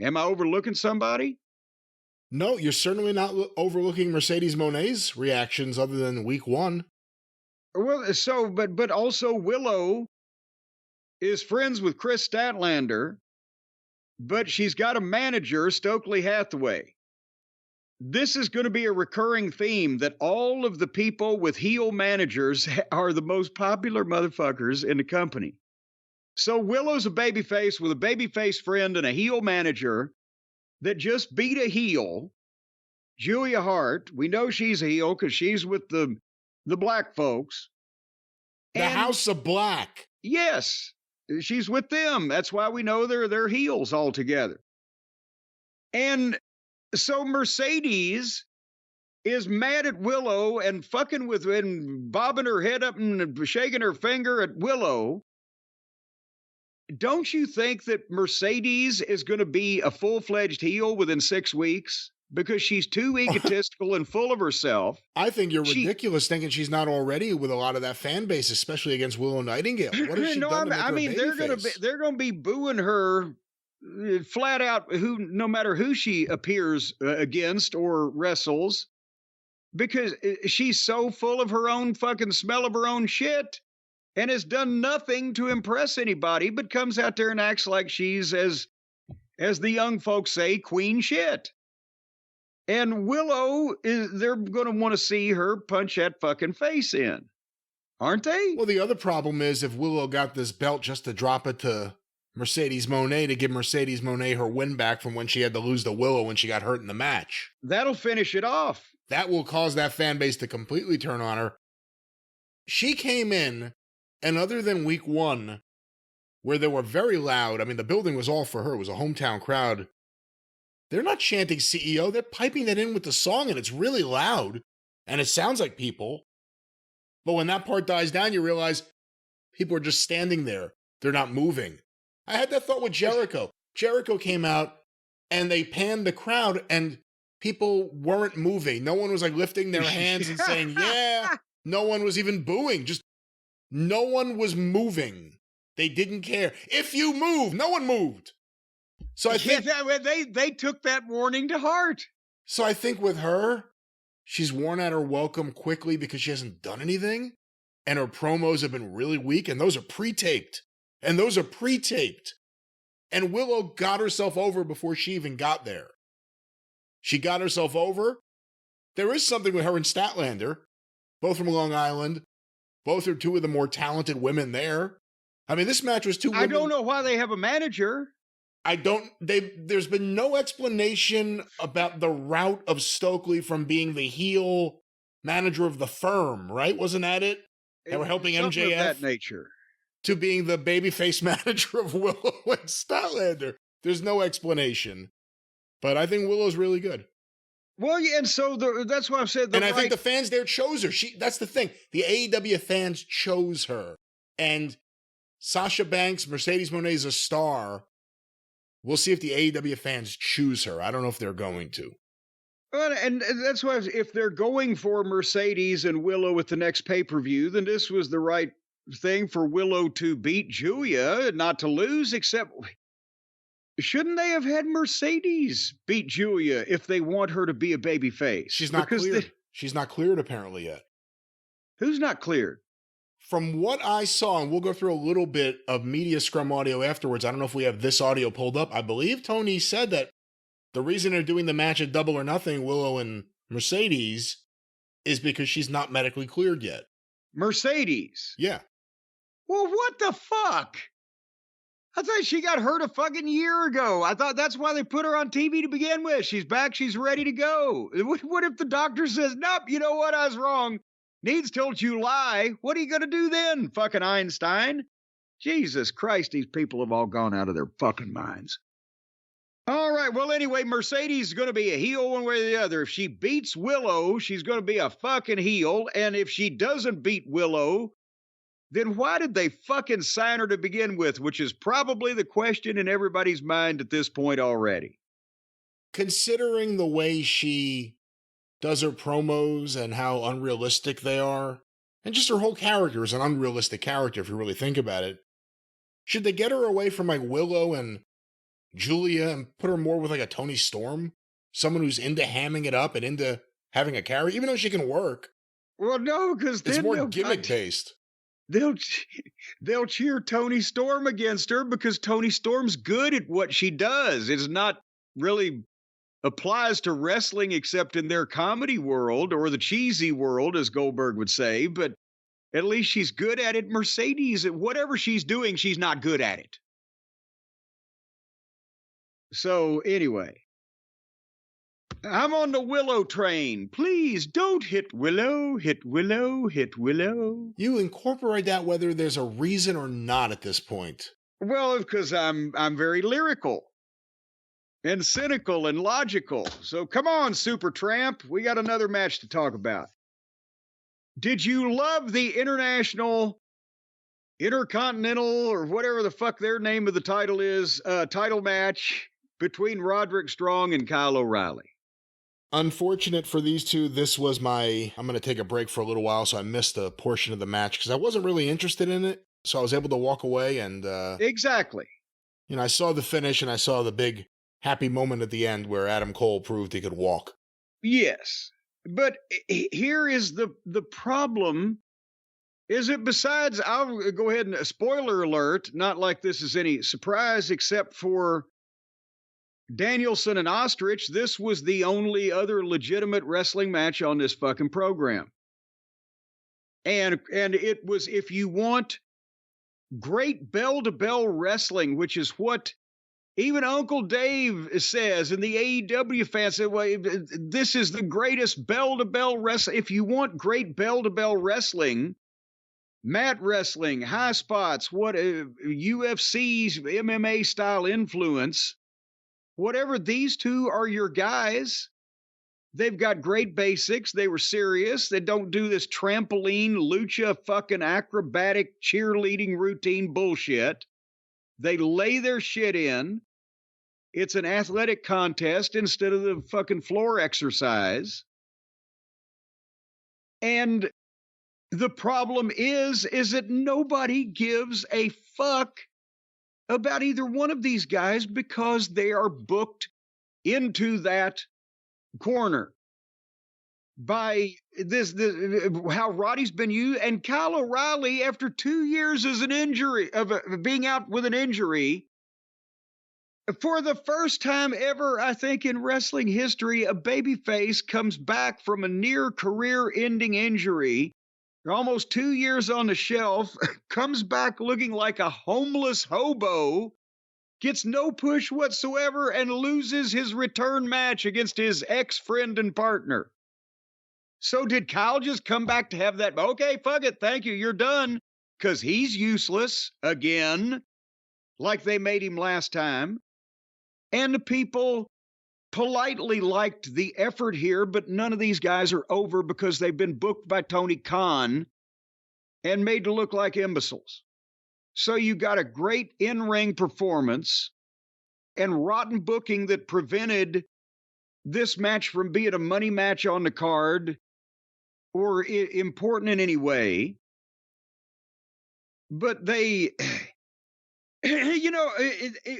Am I overlooking somebody? No, you're certainly not overlooking Mercedes Monet's reactions other than week 1. Well, but also Willow is friends with Chris Statlander, but she's got a manager, Stokely Hathaway. This is going to be a recurring theme, that all of the people with heel managers are the most popular motherfuckers in the company. So Willow's a babyface with a babyface friend and a heel manager that just beat a heel, Julia Hart. We know she's a heel because she's with the black folks. The House of Black. Yes, she's with them. That's why we know they're heels altogether. And so Mercedes is mad at Willow and fucking and bobbing her head up and shaking her finger at Willow. Don't you think that Mercedes is going to be a full-fledged heel within 6 weeks? Because she's too egotistical and full of herself. I think you're ridiculous thinking she's not already with a lot of that fan base, especially against Willow Nightingale. What has she done to make her a babyface? They're going to be booing her flat out, no matter who she appears against or wrestles, because she's so full of her own fucking smell of her own shit and has done nothing to impress anybody, but comes out there and acts like she's, as the young folks say, queen shit. And Willow, they're going to want to see her punch that fucking face in, aren't they? Well, the other problem is if Willow got this belt just to drop it to Mercedes Moné to give Mercedes Moné her win back from when she had to lose to Willow when she got hurt in the match. That'll finish it off. That will cause that fan base to completely turn on her. She came in, and other than week 1, where they were very loud, I mean, the building was all for her. It was a hometown crowd. They're not chanting CEO. They're piping that in with the song, and it's really loud, and it sounds like people. But when that part dies down, you realize people are just standing there. They're not moving. I had that thought with Jericho. Jericho came out, and they panned the crowd, and people weren't moving. No one was like lifting their hands and saying, yeah. No one was even booing. Just no one was moving. They didn't care. If you move, no one moved. So I think they took that warning to heart. So I think with her, she's worn out her welcome quickly because she hasn't done anything. And her promos have been really weak. And those are pre-taped. And Willow got herself over before she even got there. She got herself over. There is something with her and Statlander, both from Long Island. Both are two of the more talented women there. I mean, this match was two women. I don't know why they have a manager. There's been no explanation about the route of Stokely from being the heel manager of the firm, right? Wasn't that it? They were helping MJF. Of that nature. To being the babyface manager of Willow and Statlander. There's no explanation. But I think Willow's really good. Well, yeah, and so that's why I've said I think the fans there chose her. That's the thing. The AEW fans chose her. And Sasha Banks, Mercedes Moné is a star. We'll see if the AEW fans choose her. I don't know if they're going to. Well, and that's why if they're going for Mercedes and Willow at the next pay-per-view, then this was the right thing for Willow to beat Julia, not to lose, except shouldn't they have had Mercedes beat Julia if they want her to be a babyface? She's not cleared. She's not cleared apparently yet. Who's not cleared? From what I saw, and we'll go through a little bit of Media Scrum audio afterwards. I don't know if we have this audio pulled up. I believe Tony said that the reason they're doing the match at Double or Nothing, Willow and Mercedes, is because she's not medically cleared yet. Mercedes? Yeah. Well, what the fuck? I thought she got hurt a fucking year ago. I thought that's why they put her on TV to begin with. She's back. She's ready to go. What if the doctor says, nope, you know what? I was wrong. Needs till July. What are you going to do then, fucking Einstein? Jesus Christ, these people have all gone out of their fucking minds. All right, well, anyway, Mercedes is going to be a heel one way or the other. If she beats Willow, she's going to be a fucking heel. And if she doesn't beat Willow, then why did they fucking sign her to begin with? Which is probably the question in everybody's mind at this point already. Considering the way she does her promos and how unrealistic they are, and just her whole character is an unrealistic character if you really think about it, should they get her away from like Willow and Julia and put her more with like a Toni Storm? Someone who's into hamming it up and into having a character, even though she can work. Well, no, because it's more gimmick-based. They'll cheer Toni Storm against her because Toni Storm's good at what she does. It's not really applies to wrestling except in their comedy world or the cheesy world, as Goldberg would say, but at least she's good at it. Mercedes, whatever she's doing, she's not good at it. So anyway, I'm on the Willow train. Please don't hit Willow, hit Willow, hit Willow. You incorporate that whether there's a reason or not at this point. Well, because I'm very lyrical and cynical and logical. So come on, Super Tramp. We got another match to talk about. Did you love the Intercontinental, or whatever the fuck their name of the title is, title match between Roderick Strong and Kyle O'Reilly? Unfortunate for these two, this was I'm going to take a break for a little while, so I missed a portion of the match because I wasn't really interested in it. So I was able to walk away and... Exactly. I saw the finish and I saw the big happy moment at the end where Adam Cole proved he could walk. Yes. But here is the problem, is that besides, I'll go ahead and spoiler alert, not like this is any surprise, except for Danielson and Ostrich, this was the only other legitimate wrestling match on this fucking program. And it was, if you want great bell-to-bell wrestling, which is what even Uncle Dave says, and the AEW fans say, well, this is the greatest bell-to-bell wrestling. If you want great bell-to-bell wrestling, mat wrestling, high spots, what UFC's MMA style influence, whatever, these two are your guys. They've got great basics. They were serious. They don't do this trampoline, lucha, fucking acrobatic cheerleading routine bullshit. They lay their shit in. It's an athletic contest instead of the fucking floor exercise. And the problem is that nobody gives a fuck about either one of these guys because they are booked into that corner by this how Roddy's been used. And Kyle O'Reilly, after 2 years as an injury of being out with an injury, for the first time ever, I think, in wrestling history, a babyface comes back from a near career-ending injury, almost 2 years on the shelf, comes back looking like a homeless hobo, gets no push whatsoever, and loses his return match against his ex-friend and partner. So did Kyle just come back to have that, okay, fuck it, thank you, you're done, because he's useless again, like they made him last time? And the people politely liked the effort here, but none of these guys are over because they've been booked by Tony Khan and made to look like imbeciles. So you got a great in-ring performance and rotten booking that prevented this match from being a money match on the card or important in any way. But they,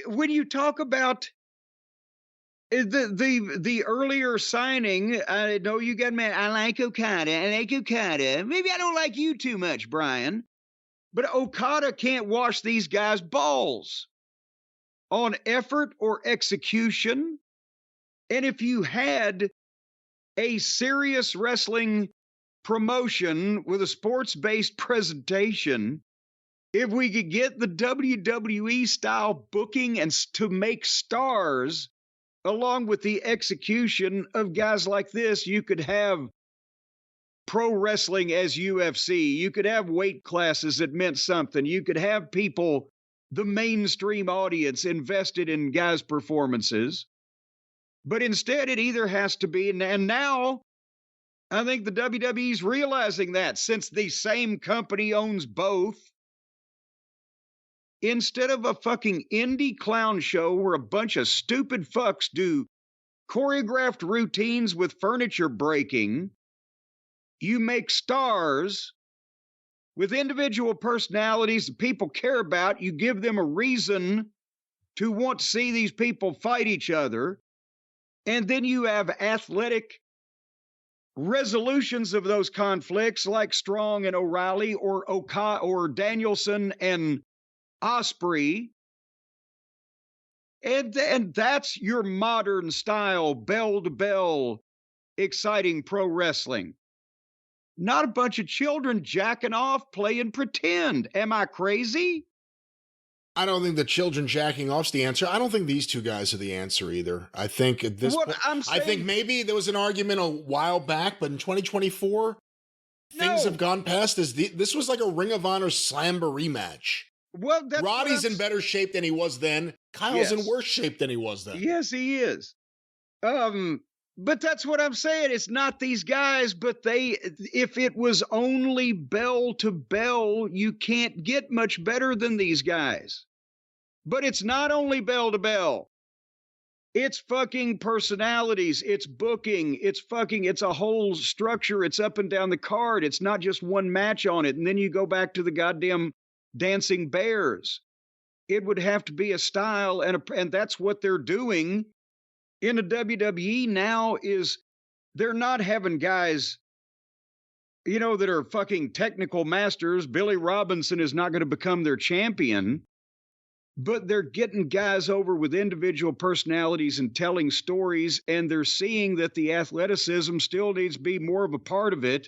when you talk about the earlier signing, I know you got mad. I like Okada. Maybe I don't like you too much, Brian. But Okada can't wash these guys' balls on effort or execution. And if you had a serious wrestling promotion with a sports-based presentation, if we could get the WWE-style booking and to make stars along with the execution of guys like this, you could have pro wrestling as UFC. You could have weight classes that meant something. You could have people, the mainstream audience, invested in guys' performances. But instead, it either has to be, and now I think the WWE's realizing that, since the same company owns both. Instead of a fucking indie clown show where a bunch of stupid fucks do choreographed routines with furniture breaking, you make stars with individual personalities that people care about. You give them a reason to want to see these people fight each other. And then you have athletic resolutions of those conflicts like Strong and O'Reilly or Danielson and Osprey, and that's your modern style, bell-to-bell, exciting pro wrestling. Not a bunch of children jacking off playing pretend. Am I crazy? I don't think the children jacking off's the answer. I don't think these two guys are the answer either. I think at this point, I think maybe there was an argument a while back, but in 2024, things have gone past this. This was like a Ring of Honor Slamboree match. Well, Roddy's in better shape than he was then. Kyle's in worse shape than he was then. Yes, he is. But that's what I'm saying. It's not these guys, but if it was only bell to bell, you can't get much better than these guys. But it's not only bell to bell. It's fucking personalities. It's booking. It's a whole structure. It's up and down the card. It's not just one match on it. And then you go back to the goddamn Dancing Bears. it would have to be a style, and that's what they're doing in the WWE now. Is they're not having guys, that are fucking technical masters. Billy Robinson is not going to become their champion, but they're getting guys over with individual personalities and telling stories, and they're seeing that the athleticism still needs to be more of a part of it.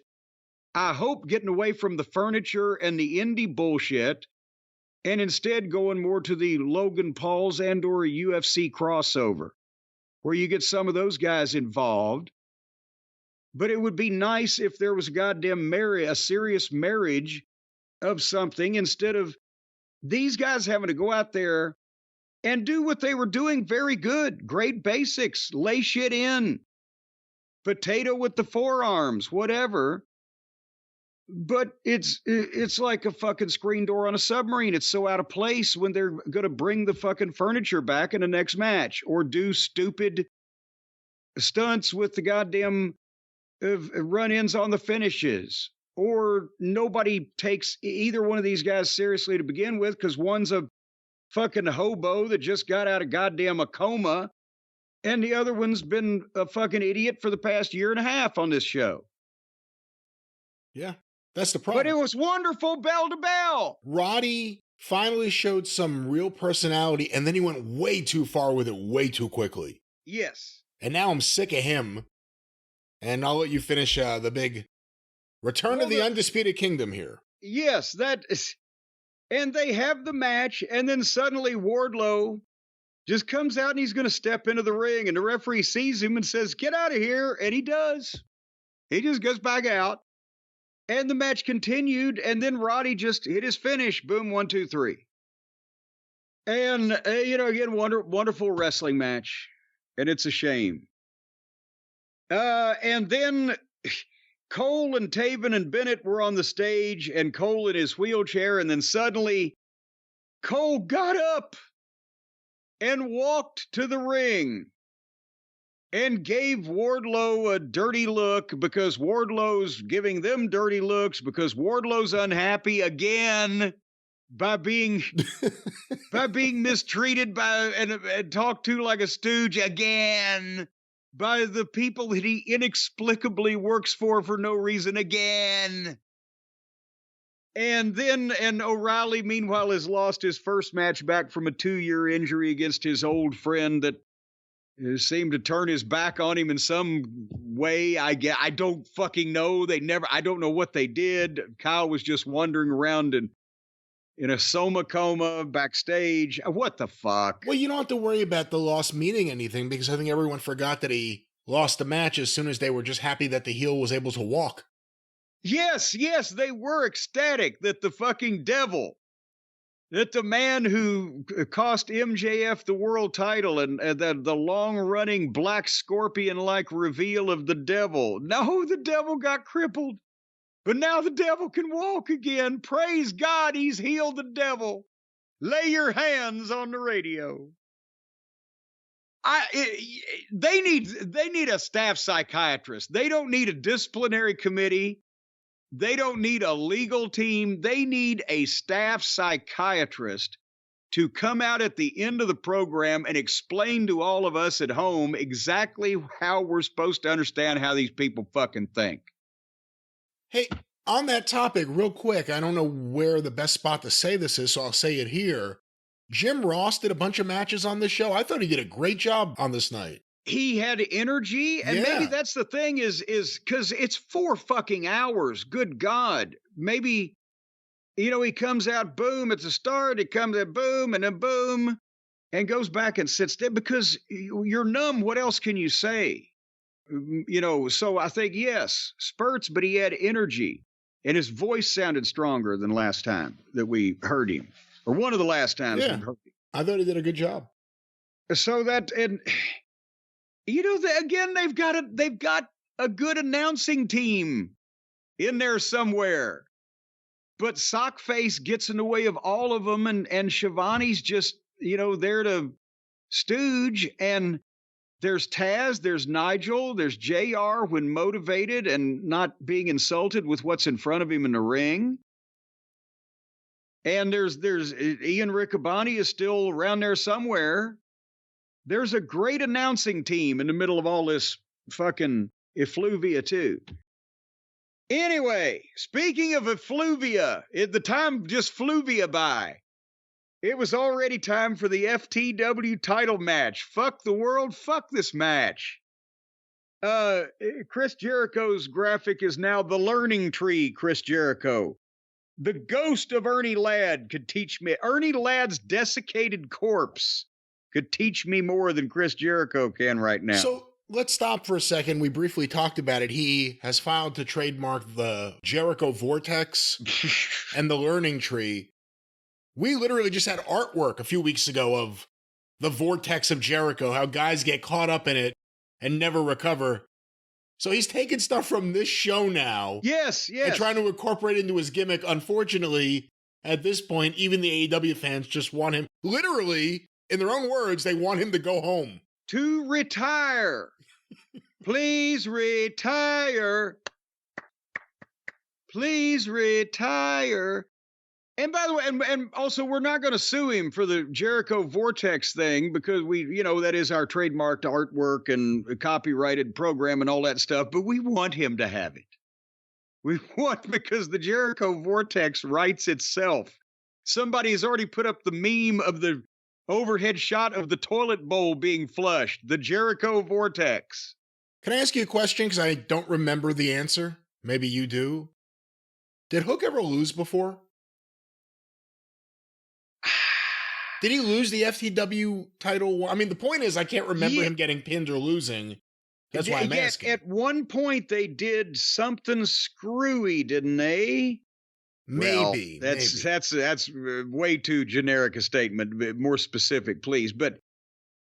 I hope getting away from the furniture and the indie bullshit and instead going more to the Logan Pauls and or a UFC crossover where you get some of those guys involved. But it would be nice if there was a goddamn a serious marriage of something instead of these guys having to go out there and do what they were doing very good. Great basics, lay shit in, potato with the forearms, whatever. But it's like a fucking screen door on a submarine. It's so out of place when they're going to bring the fucking furniture back in the next match or do stupid stunts with the goddamn run-ins on the finishes. Or nobody takes either one of these guys seriously to begin with because one's a fucking hobo that just got out of goddamn a coma and the other one's been a fucking idiot for the past year and a half on this show. Yeah. That's the problem. But it was wonderful bell to bell. Roddy finally showed some real personality, and then he went way too far with it way too quickly. Yes. And now I'm sick of him. And I'll let you finish the big Return of the Undisputed Kingdom here. Yes, that is. And they have the match, and then suddenly Wardlow just comes out and he's going to step into the ring, and the referee sees him and says, "Get out of here," and he does. He just goes back out. And the match continued, and then Roddy just hit his finish. Boom, 1, 2, 3. And, again, wonderful wrestling match. And it's a shame. And then Cole and Taven and Bennett were on the stage, and Cole in his wheelchair, and then suddenly Cole got up and walked to the ring and gave Wardlow a dirty look because Wardlow's giving them dirty looks because Wardlow's unhappy again by being mistreated and talked to like a stooge again by the people that he inexplicably works for no reason again. And O'Reilly, meanwhile, has lost his first match back from a 2-year injury against his old friend that seemed to turn his back on him in some way. I don't fucking know. I don't know what they did. Kyle was just wandering around in a soma coma backstage. What the fuck? Well, you don't have to worry about the loss meaning anything because I think everyone forgot that he lost the match as soon as they were just happy that the heel was able to walk. Yes, they were ecstatic that the fucking devil, that the man who cost MJF the world title and the long-running Black Scorpion-like reveal of the devil. No, the devil got crippled, but now the devil can walk again. Praise God, he's healed the devil. Lay your hands on the radio. They need a staff psychiatrist. They don't need a disciplinary committee. They don't need a legal team. They need a staff psychiatrist to come out at the end of the program and explain to all of us at home exactly how we're supposed to understand how these people fucking think. Hey, on that topic, real quick, I don't know where the best spot to say this is, so I'll say it here. Jim Ross did a bunch of matches on this show. I thought he did a great job on this night. He had energy, and maybe that's the thing is because it's 4 fucking hours. Good God. Maybe, he comes out, boom, it's a start. It comes out, boom, and then boom, and goes back and sits there because you're numb. What else can you say? So I think, yes, spurts, but he had energy, and his voice sounded stronger than last time that we heard him, or one of the last times we heard him. I thought he did a good job. So that, and... again, they've got a good announcing team in there somewhere. But Sockface gets in the way of all of them, and Shivani's just, there to stooge. And there's Taz, there's Nigel, there's JR when motivated and not being insulted with what's in front of him in the ring. And there's Ian Riccaboni is still around there somewhere. There's a great announcing team in the middle of all this fucking effluvia too. Anyway, speaking of effluvia, the time just fluvia by. It was already time for the FTW title match. Fuck the world, fuck this match. Chris Jericho's graphic is now the learning tree, Chris Jericho. The ghost of Ernie Ladd could teach me. Ernie Ladd's desiccated corpse could teach me more than Chris Jericho can right now. So let's stop for a second. We briefly talked about it. He has filed to trademark the Jericho Vortex and the Learning Tree. We literally just had artwork a few weeks ago of the Vortex of Jericho, how guys get caught up in it and never recover. So he's taking stuff from this show now. Yes. And trying to incorporate it into his gimmick. Unfortunately, at this point, even the AEW fans just want him, literally, in their own words, they want him to go home. To retire. Please retire. Please retire. And by the way, and also, we're not going to sue him for the Jericho Vortex thing because that is our trademarked artwork and copyrighted program and all that stuff, but we want him to have it. We want, because the Jericho Vortex writes itself. Somebody has already put up the meme of the overhead shot of the toilet bowl being flushed, the Jericho Vortex. Can I ask you a question? Because I don't remember the answer. Maybe you do. Did Hook ever lose before? Did he lose the FTW title? I mean, the point is, I can't remember him getting pinned or losing. That's why I'm asking. At one point, they did something screwy, didn't they? Maybe. Well, that's way too generic a statement. More specific, please. But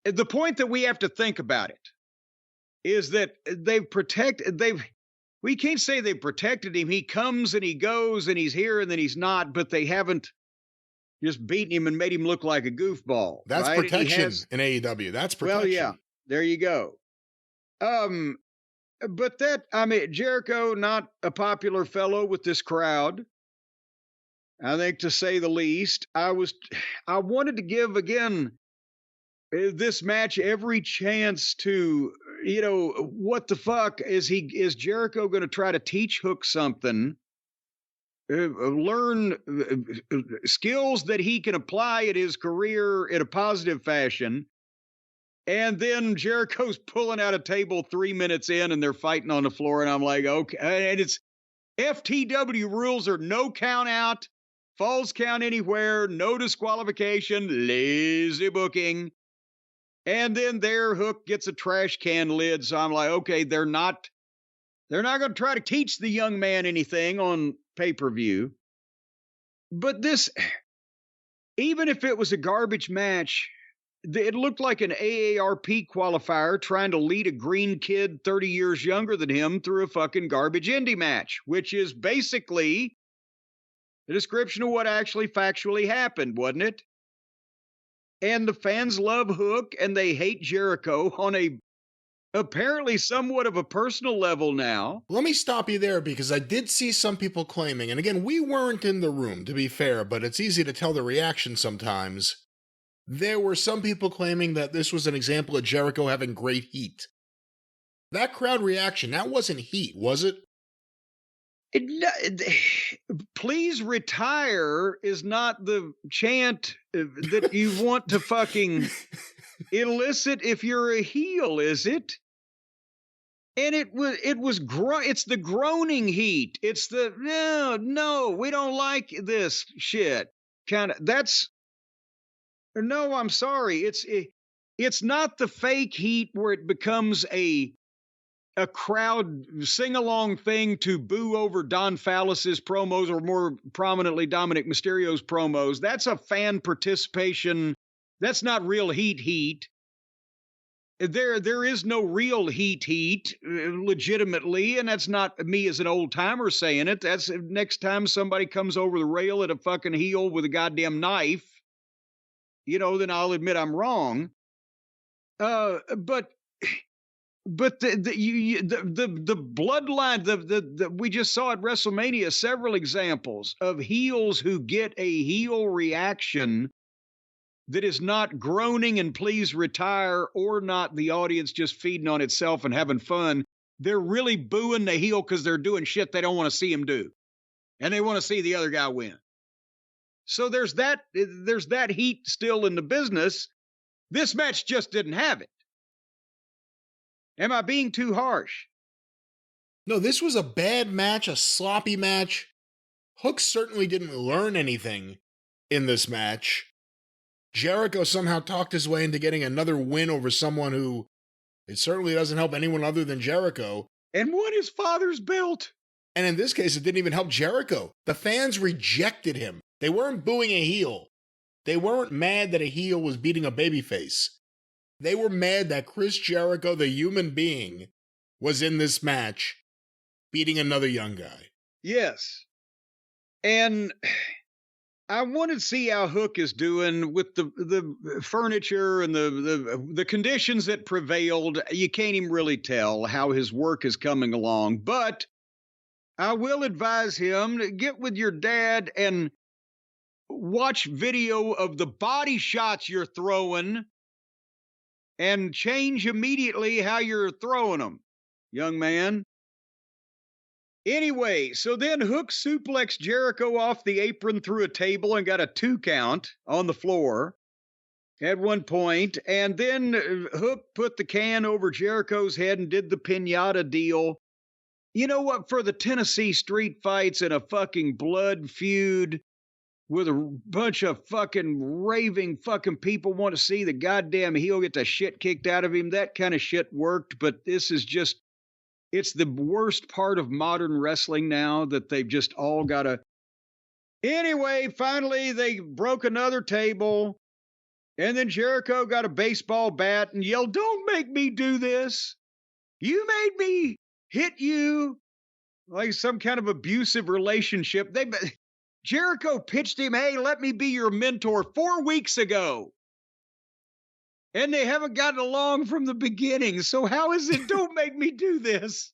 the point that we have to think about it is that we can't say they protected him. He comes and he goes and he's here and then he's not, but they haven't just beaten him and made him look like a goofball. That's right? protection in AEW. That's protection. Well, yeah, there you go. But Jericho, not a popular fellow with this crowd, I think, to say the least. I wanted to give, again, this match every chance to, what the fuck is Jericho going to try to teach Hook something? Learn skills that he can apply in his career in a positive fashion. And then Jericho's pulling out a table 3 minutes in and they're fighting on the floor. And I'm like, okay. And it's FTW rules are no count out, falls count anywhere, no disqualification, lazy booking. And then their Hook gets a trash can lid. So I'm like, okay, they're not going to try to teach the young man anything on pay-per-view. But this, even if it was a garbage match, it looked like an AARP qualifier trying to lead a green kid 30 years younger than him through a fucking garbage indie match, which is basically the description of what actually factually happened, wasn't it? And the fans love Hook and they hate Jericho on a apparently somewhat of a personal level now. Let me stop you there because I did see some people claiming, and again, we weren't in the room, to be fair, but it's easy to tell the reaction sometimes. There were some people claiming that this was an example of Jericho having great heat. That crowd reaction, that wasn't heat, was it? Please retire is not the chant that you want to fucking elicit if you're a heel, is it? And it's the groaning heat. It's the, no, we don't like this shit. No, I'm sorry. It's not the fake heat where it becomes a crowd sing-along thing to boo over Don Fallis's promos or more prominently Dominic Mysterio's promos. That's a fan participation. That's not real heat. There is no real heat, legitimately, and that's not me as an old-timer saying it. That's next time somebody comes over the rail at a fucking heel with a goddamn knife, then I'll admit I'm wrong. But But the bloodline, we just saw at WrestleMania several examples of heels who get a heel reaction that is not groaning and please retire, or not the audience just feeding on itself and having fun. They're really booing the heel because they're doing shit they don't want to see him do. And they want to see the other guy win. So there's that heat still in the business. This match just didn't have it. Am I being too harsh? No, this was a bad match, a sloppy match. Hook certainly didn't learn anything in this match. Jericho somehow talked his way into getting another win over someone who it certainly doesn't help anyone other than Jericho. And won his father's belt. And in this case, it didn't even help Jericho. The fans rejected him. They weren't booing a heel. They weren't mad that a heel was beating a babyface. They were mad that Chris Jericho, the human being, was in this match beating another young guy. Yes. And I want to see how Hook is doing with the furniture and the conditions that prevailed. You can't even really tell how his work is coming along. But I will advise him to get with your dad and watch video of the body shots you're throwing and change immediately how you're throwing them, young man. Anyway, so then Hook suplexed Jericho off the apron through a table and got a 2 count on the floor at one point. And then Hook put the can over Jericho's head and did the piñata deal. You know what? For the Tennessee street fights and a fucking blood feud with a bunch of fucking raving fucking people want to see the goddamn heel get the shit kicked out of him, that kind of shit worked. But this is just, it's the worst part of modern wrestling now that they've just all got to. Anyway, finally they broke another table, and then Jericho got a baseball bat and yelled, "Don't make me do this. You made me hit you." Like some kind of abusive relationship. Jericho pitched him, "Hey, let me be your mentor," 4 weeks ago. And they haven't gotten along from the beginning. So how is it, "Don't make me do this"?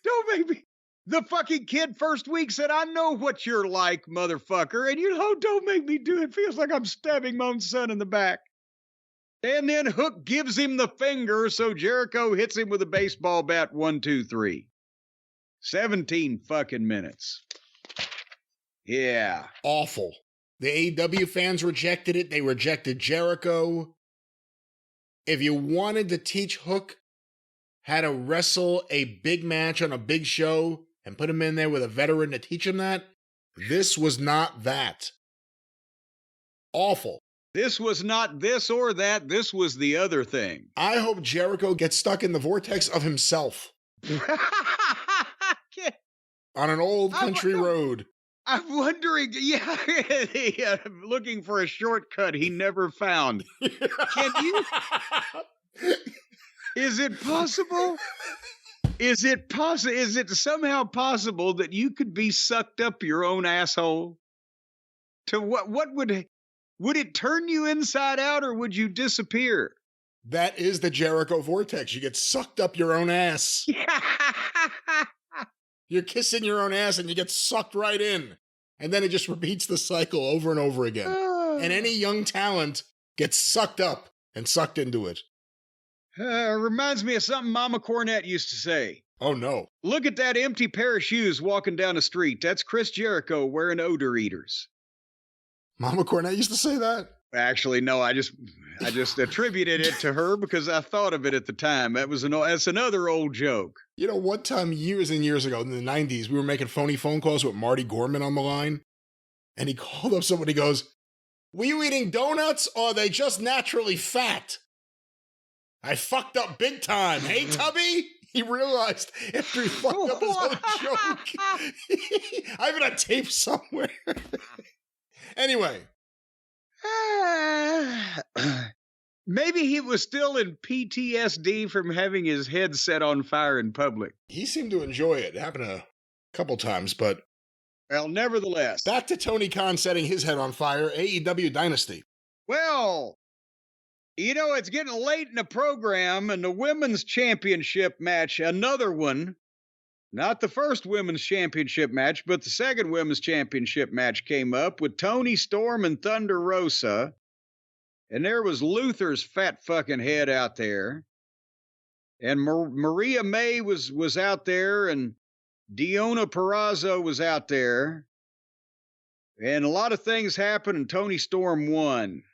Don't make me. The fucking kid first week said, "I know what you're like, motherfucker." And don't make me do it. Feels like I'm stabbing my own son in the back. And then Hook gives him the finger. So Jericho hits him with a baseball bat. 1, 2, 3. 17 fucking minutes. Yeah. Awful. The AEW fans rejected it. They rejected Jericho. If you wanted to teach Hook how to wrestle a big match on a big show and put him in there with a veteran to teach him that, this was not that. Awful. This was not this or that. This was the other thing. I hope Jericho gets stuck in the vortex of himself. On an old country road. I'm wondering, yeah, looking for a shortcut he never found. Can you? Is it possible? Is it somehow possible that you could be sucked up your own asshole? To what would it turn you inside out, or would you disappear? That is the Jericho vortex. You get sucked up your own ass. You're kissing your own ass and you get sucked right in. And then it just repeats the cycle over and over again. And any young talent gets sucked up and sucked into it. Reminds me of something Mama Cornette used to say. Oh, no. Look at that empty pair of shoes walking down the street. That's Chris Jericho wearing odor eaters. Mama Cornette used to say that? Actually, no, I just attributed it to her because I thought of it at the time. That's another old joke. You know, one time years and years ago in the 90s, we were making phony phone calls with Marty Gorman on the line. And he called up somebody, goes, "Were you eating donuts or are they just naturally fat?" I fucked up big time. Hey, Tubby? He realized after he fucked up his own joke. I have it on tape somewhere. Anyway. Maybe he was still in PTSD from having his head set on fire in public. He seemed to enjoy it. It happened a couple times, but... Well, nevertheless. Back to Tony Khan setting his head on fire, AEW Dynasty. Well, You know, it's getting late in the program, and the women's championship match, another one, not the first women's championship match, but the second women's championship match came up with Toni Storm and Thunder Rosa. And there was Luther's fat fucking head out there. And Maria May was out there, and Deonna Purrazzo was out there. And a lot of things happened, and Toni Storm won.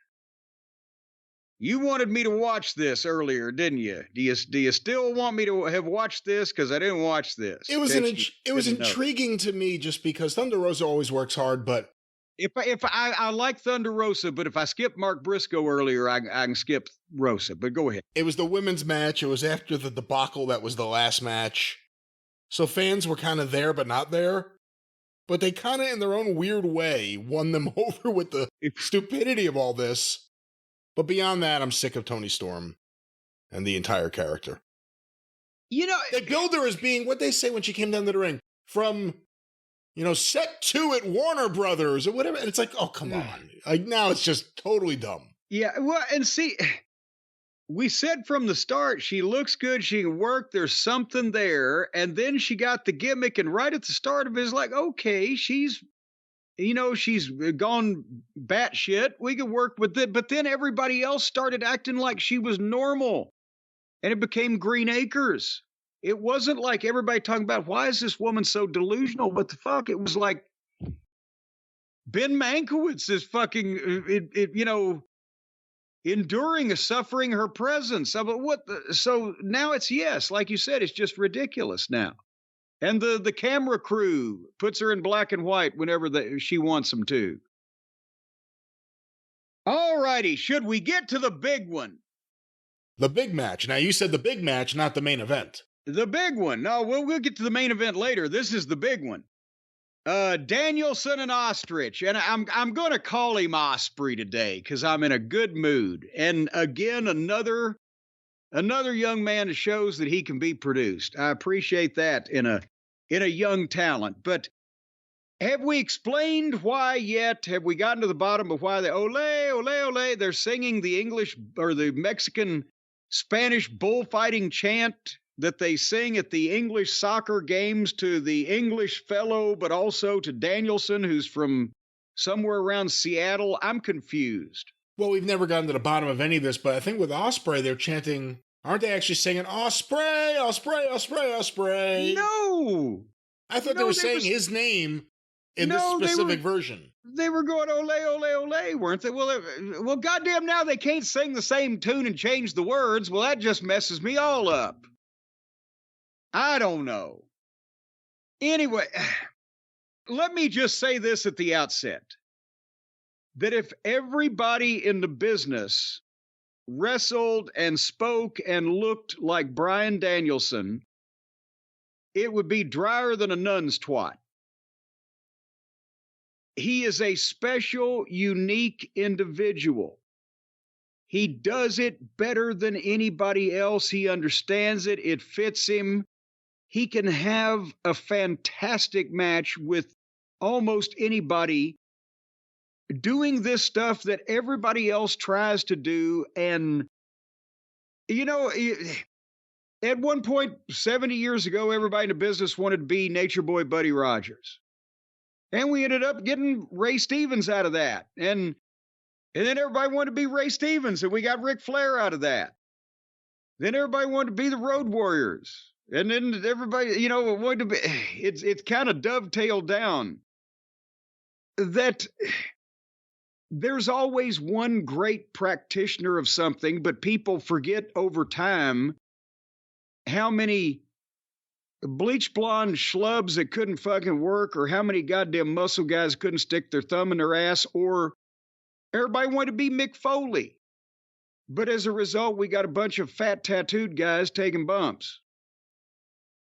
You wanted me to watch this earlier, didn't you? Do you still want me to have watched this? Because I didn't watch this. It was intriguing to me just because Thunder Rosa always works hard, but if I like Thunder Rosa, but if I skip Mark Briscoe earlier, I can skip Rosa. But go ahead. It was the women's match. It was after the debacle that was the last match. So fans were kind of there, but not there. But they kind of, in their own weird way, won them over with the stupidity of all this. But beyond that, I'm sick of Toni Storm and the entire character. You know, they billed her as being what they say when she came down to the ring from, set 2 at Warner Brothers or whatever. And it's like, oh, come on. Like, now it's just totally dumb. Yeah, well, and see, we said from the start, she looks good, she can work, there's something there. And then she got the gimmick, and right at the start of it, it's like, okay, she's gone batshit. We could work with it. But then everybody else started acting like she was normal. And it became Green Acres. It wasn't like everybody talking about, why is this woman so delusional? What the fuck? It was like Ben Mankiewicz is fucking, enduring a suffering her presence. So now it's, yes, like you said, it's just ridiculous now. And the camera crew puts her in black and white whenever she wants them to. All righty, should we get to the big one? The big match. Now, you said the big match, not the main event. The big one. No, we'll get to the main event later. This is the big one. Danielson and Ostrich. And I'm going to call him Osprey today because I'm in a good mood. And again, another young man that shows that he can be produced. I appreciate that in a young talent. But have we explained why yet? Have we gotten to the bottom of why ole, ole, ole, they're singing the English or the Mexican Spanish bullfighting chant that they sing at the English soccer games to the English fellow, but also to Danielson, who's from somewhere around Seattle? I'm confused. Well, we've never gotten to the bottom of any of this, but I think with Osprey, they're chanting, aren't they actually singing Osprey, Osprey, Osprey, Osprey? No. I thought they were saying his name in this specific version. They were going ole, ole, ole, weren't they? Well, goddamn, now they can't sing the same tune and change the words. Well, that just messes me all up. I don't know. Anyway, let me just say this at the outset. That if everybody in the business wrestled and spoke and looked like Bryan Danielson, it would be drier than a nun's twat. He is a special, unique individual. He does it better than anybody else. He understands it. It fits him. He can have a fantastic match with almost anybody doing this stuff that everybody else tries to do. And, at one point, 70 years ago, everybody in the business wanted to be Nature Boy Buddy Rogers. And we ended up getting Ray Stevens out of that. And then everybody wanted to be Ray Stevens, and we got Ric Flair out of that. Then everybody wanted to be the Road Warriors. And then everybody, wanted to be, it's kind of dovetailed down that there's always one great practitioner of something, but people forget over time how many bleach blonde schlubs that couldn't fucking work, or how many goddamn muscle guys couldn't stick their thumb in their ass, or everybody wanted to be Mick Foley. But as a result, we got a bunch of fat tattooed guys taking bumps.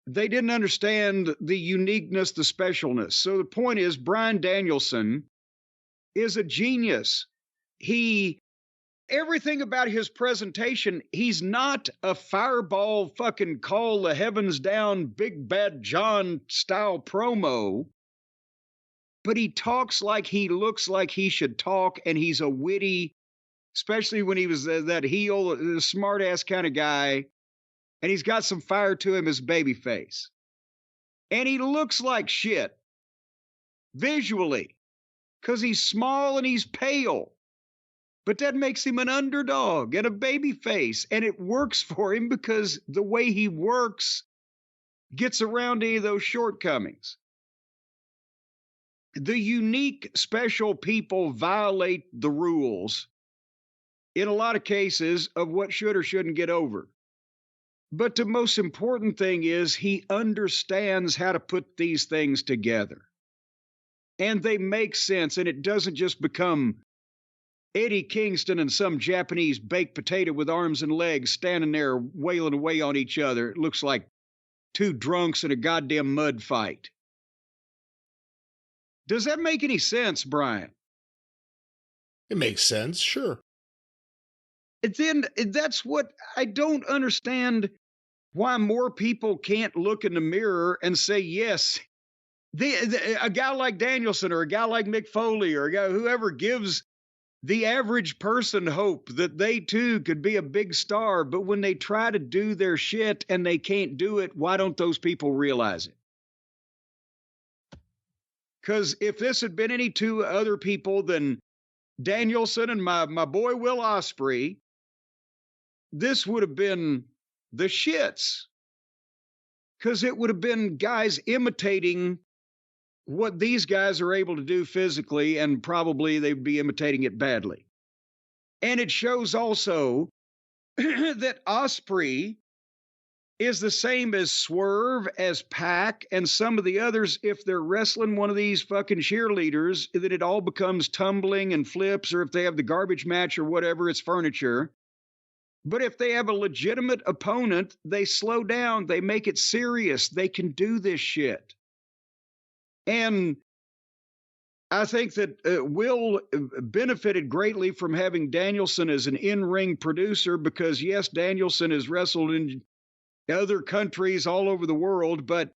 They didn't understand the uniqueness, the specialness. So the point is, Bryan Danielson is a genius. Everything about his presentation, he's not a fireball fucking call the heavens down, Big Bad John style promo, but he talks like he looks like he should talk, and he's a witty, especially when he was that heel, smart-ass kind of guy, and he's got some fire to him as babyface. And he looks like shit, visually, because he's small and he's pale. But that makes him an underdog and a babyface, and it works for him because the way he works gets around any of those shortcomings. The unique, special people violate the rules in a lot of cases of what should or shouldn't get over. But the most important thing is he understands how to put these things together. And they make sense, and it doesn't just become Eddie Kingston and some Japanese baked potato with arms and legs standing there wailing away on each other. It looks like two drunks in a goddamn mud fight. Does that make any sense, Brian? It makes sense, sure. Then that's what I don't understand, why more people can't look in the mirror and say, yes, a guy like Danielson or a guy like Mick Foley or a guy, whoever gives the average person hope that they too could be a big star. But when they try to do their shit and they can't do it, why don't those people realize it? Because if this had been any two other people than Danielson and my boy Will Osprey, this would have been the shits. Because it would have been guys imitating what these guys are able to do physically, and probably they'd be imitating it badly. And it shows also that Osprey is the same as Swerve, as Pac, and some of the others. If they're wrestling one of these fucking cheerleaders, that it all becomes tumbling and flips, or if they have the garbage match or whatever, it's furniture. But if they have a legitimate opponent, they slow down, they make it serious, they can do this shit. And I think that Will benefited greatly from having Danielson as an in-ring producer, because, yes, Danielson has wrestled in other countries all over the world, but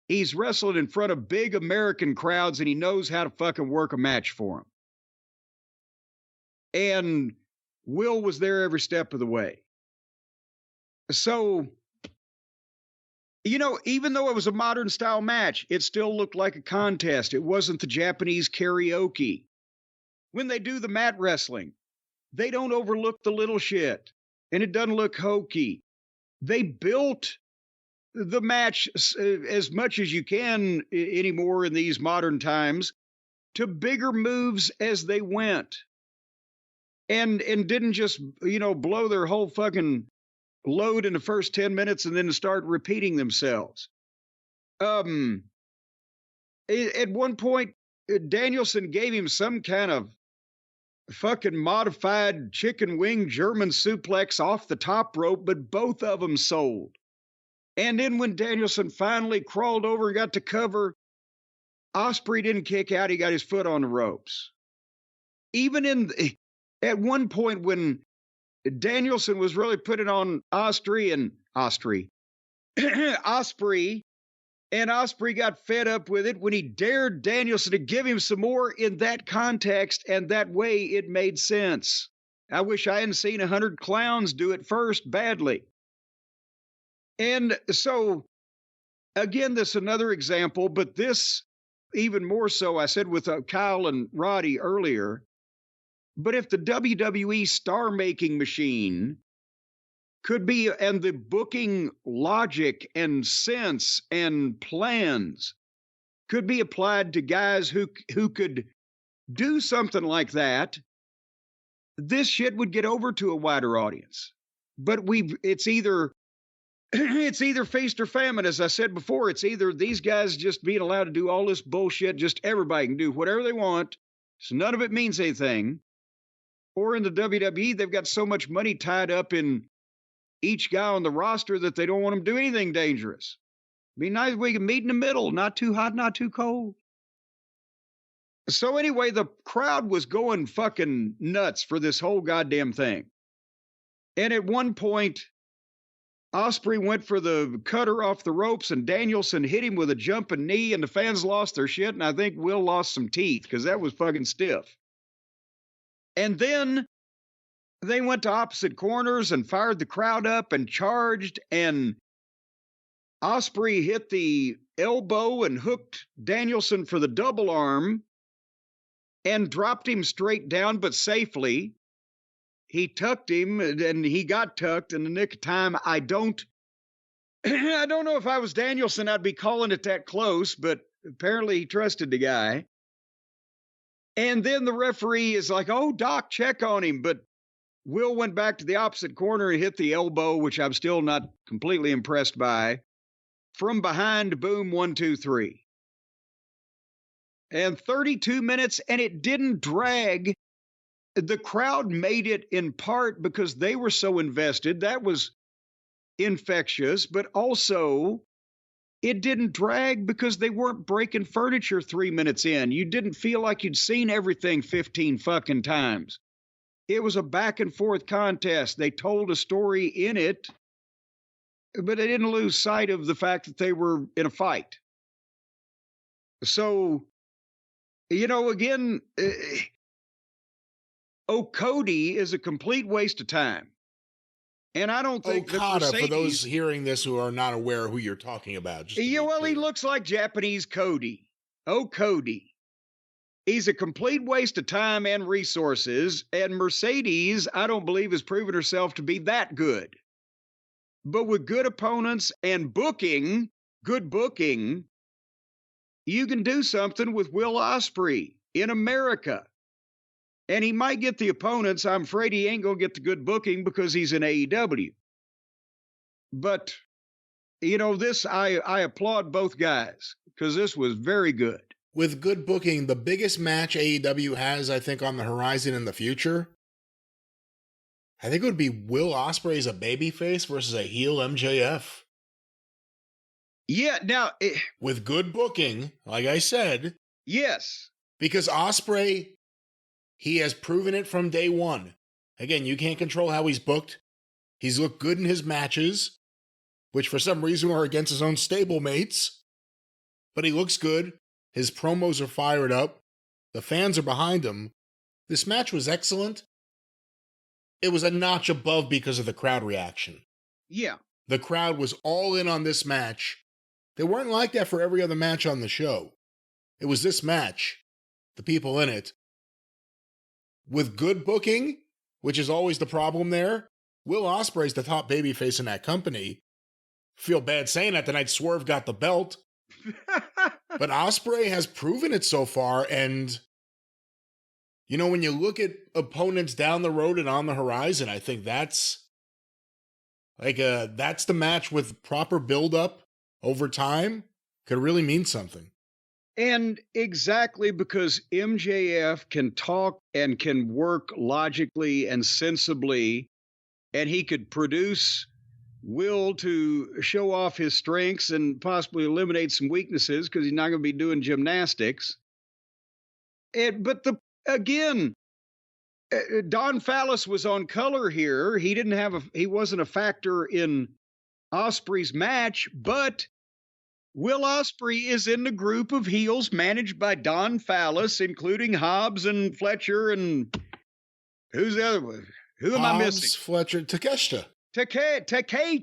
he's wrestled in front of big American crowds, and he knows how to fucking work a match for them. And Will was there every step of the way. So, you know, even though it was a modern style match, it still looked like a contest. It wasn't the Japanese karaoke. When they do the mat wrestling, they don't overlook the little shit, and it doesn't look hokey. They built the match as much as you can anymore in these modern times to bigger moves as they went. And didn't just, you know, blow their whole fucking load in the first 10 minutes and then start repeating themselves. At one point, Danielson gave him some kind of fucking modified chicken wing German suplex off the top rope, but both of them sold. And then when Danielson finally crawled over and got to cover, Osprey didn't kick out. He got his foot on the ropes. Even at one point when Danielson was really putting on Osprey, and Osprey got fed up with it when he dared Danielson to give him some more in that context, and that way it made sense. I wish I hadn't seen 100 clowns do it first badly. And so, again, this is another example, but this even more so, I said with Kyle and Roddy earlier. But if the WWE star-making machine could be, and the booking logic and sense and plans could be applied to guys who could do something like that, this shit would get over to a wider audience. But it's either feast or famine, as I said before. It's either these guys just being allowed to do all this bullshit, just everybody can do whatever they want, so none of it means anything. Or in the WWE, they've got so much money tied up in each guy on the roster that they don't want them to do anything dangerous. Be nice if we can meet in the middle, not too hot, not too cold. So anyway, the crowd was going fucking nuts for this whole goddamn thing. And at one point, Osprey went for the cutter off the ropes, and Danielson hit him with a jumping knee, and the fans lost their shit, and I think Will lost some teeth because that was fucking stiff. And then they went to opposite corners and fired the crowd up and charged, and Osprey hit the elbow and hooked Danielson for the double arm and dropped him straight down, but safely. He tucked him, and he got tucked in the nick of time. I don't know if I was Danielson, I'd be calling it that close, but apparently he trusted the guy. And then the referee is like, oh, Doc, check on him. But Will went back to the opposite corner and hit the elbow, which I'm still not completely impressed by. From behind, boom, 1, 2, 3. And 32 minutes, and it didn't drag. The crowd made it in part because they were so invested. That was infectious, but also it didn't drag because they weren't breaking furniture 3 minutes in. You didn't feel like you'd seen everything 15 fucking times. It was a back and forth contest. They told a story in it, but they didn't lose sight of the fact that they were in a fight. So, again, Cody is a complete waste of time. And I don't think Okada, for those hearing this who are not aware who you're talking about. He looks like Japanese Cody. Cody. He's a complete waste of time and resources, and Mercedes, I don't believe, has proven herself to be that good. But with good opponents and good booking, you can do something with Will Osprey in America. And he might get the opponents. I'm afraid he ain't going to get the good booking because he's in AEW. But, this, I applaud both guys because this was very good. With good booking, the biggest match AEW has, I think, on the horizon in the future, I think it would be Will Ospreay as a babyface versus a heel MJF. Yeah, now... with good booking, like I said. Yes. Because Ospreay... he has proven it from day one. Again, you can't control how he's booked. He's looked good in his matches, which for some reason are against his own stablemates. But he looks good. His promos are fired up. The fans are behind him. This match was excellent. It was a notch above because of the crowd reaction. Yeah. The crowd was all in on this match. They weren't like that for every other match on the show. It was this match. The people in it. With good booking, which is always the problem there, Will Ospreay's the top babyface in that company. Feel bad saying that tonight. Swerve got the belt. But Ospreay has proven it so far, and when you look at opponents down the road and on the horizon, I think that's the match with proper build-up over time could really mean something. And exactly because MJF can talk and can work logically and sensibly, and he could produce Will to show off his strengths and possibly eliminate some weaknesses because he's not going to be doing gymnastics. But Don Fallis was on color here. He wasn't a factor in Osprey's match, but Will Osprey is in the group of heels managed by Don Fallis, including Hobbs and Fletcher and who's the other one? Who am I missing? Hobbs, Fletcher, Takeshita. Takeke.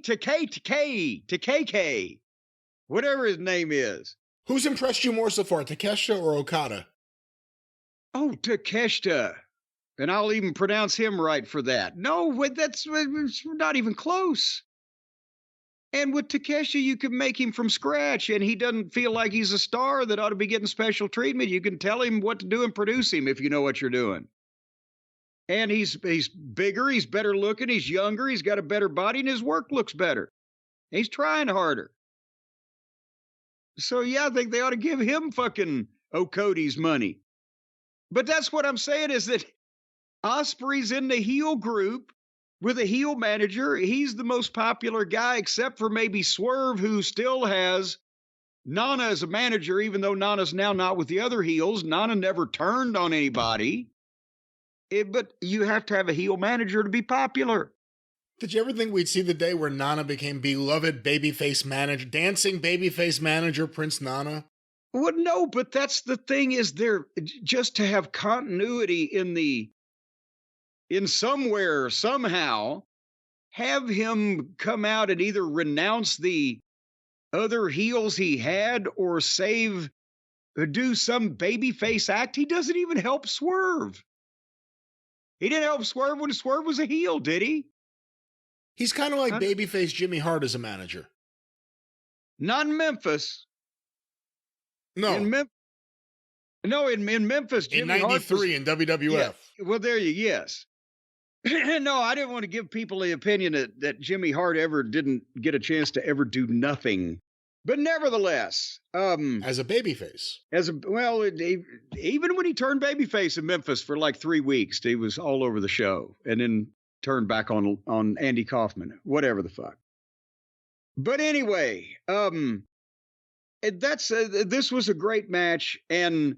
Whatever his name is. Who's impressed you more so far, Takeshita or Okada? Oh, Takeshita. And I'll even pronounce him right for that. No, that's not even close. And with Takeshita, you can make him from scratch, and he doesn't feel like he's a star that ought to be getting special treatment. You can tell him what to do and produce him if you know what you're doing. And he's bigger, he's better looking, he's younger, he's got a better body, and his work looks better. He's trying harder. So, yeah, I think they ought to give him fucking Cody's money. But that's what I'm saying is that Osprey's in the heel group with a heel manager. He's the most popular guy, except for maybe Swerve, who still has Nana as a manager, even though Nana's now not with the other heels. Nana never turned on anybody. But you have to have a heel manager to be popular. Did you ever think we'd see the day where Nana became beloved babyface manager, dancing babyface manager Prince Nana? Well, no, but that's the thing is just to have continuity in the in somewhere, somehow, have him come out and either renounce the other heels he had or do some babyface act. He doesn't even help Swerve. He didn't help Swerve when Swerve was a heel, did he? He's kind of like babyface Jimmy Hart as a manager. Not in Memphis. No. In Memphis, Jimmy in 93 in WWF. Yeah, well, yes. No, I didn't want to give people the opinion that Jimmy Hart ever didn't get a chance to ever do nothing. But nevertheless, as a babyface, even when he turned babyface in Memphis for like 3 weeks, he was all over the show, and then turned back on Andy Kaufman, whatever the fuck. But anyway, this was a great match, and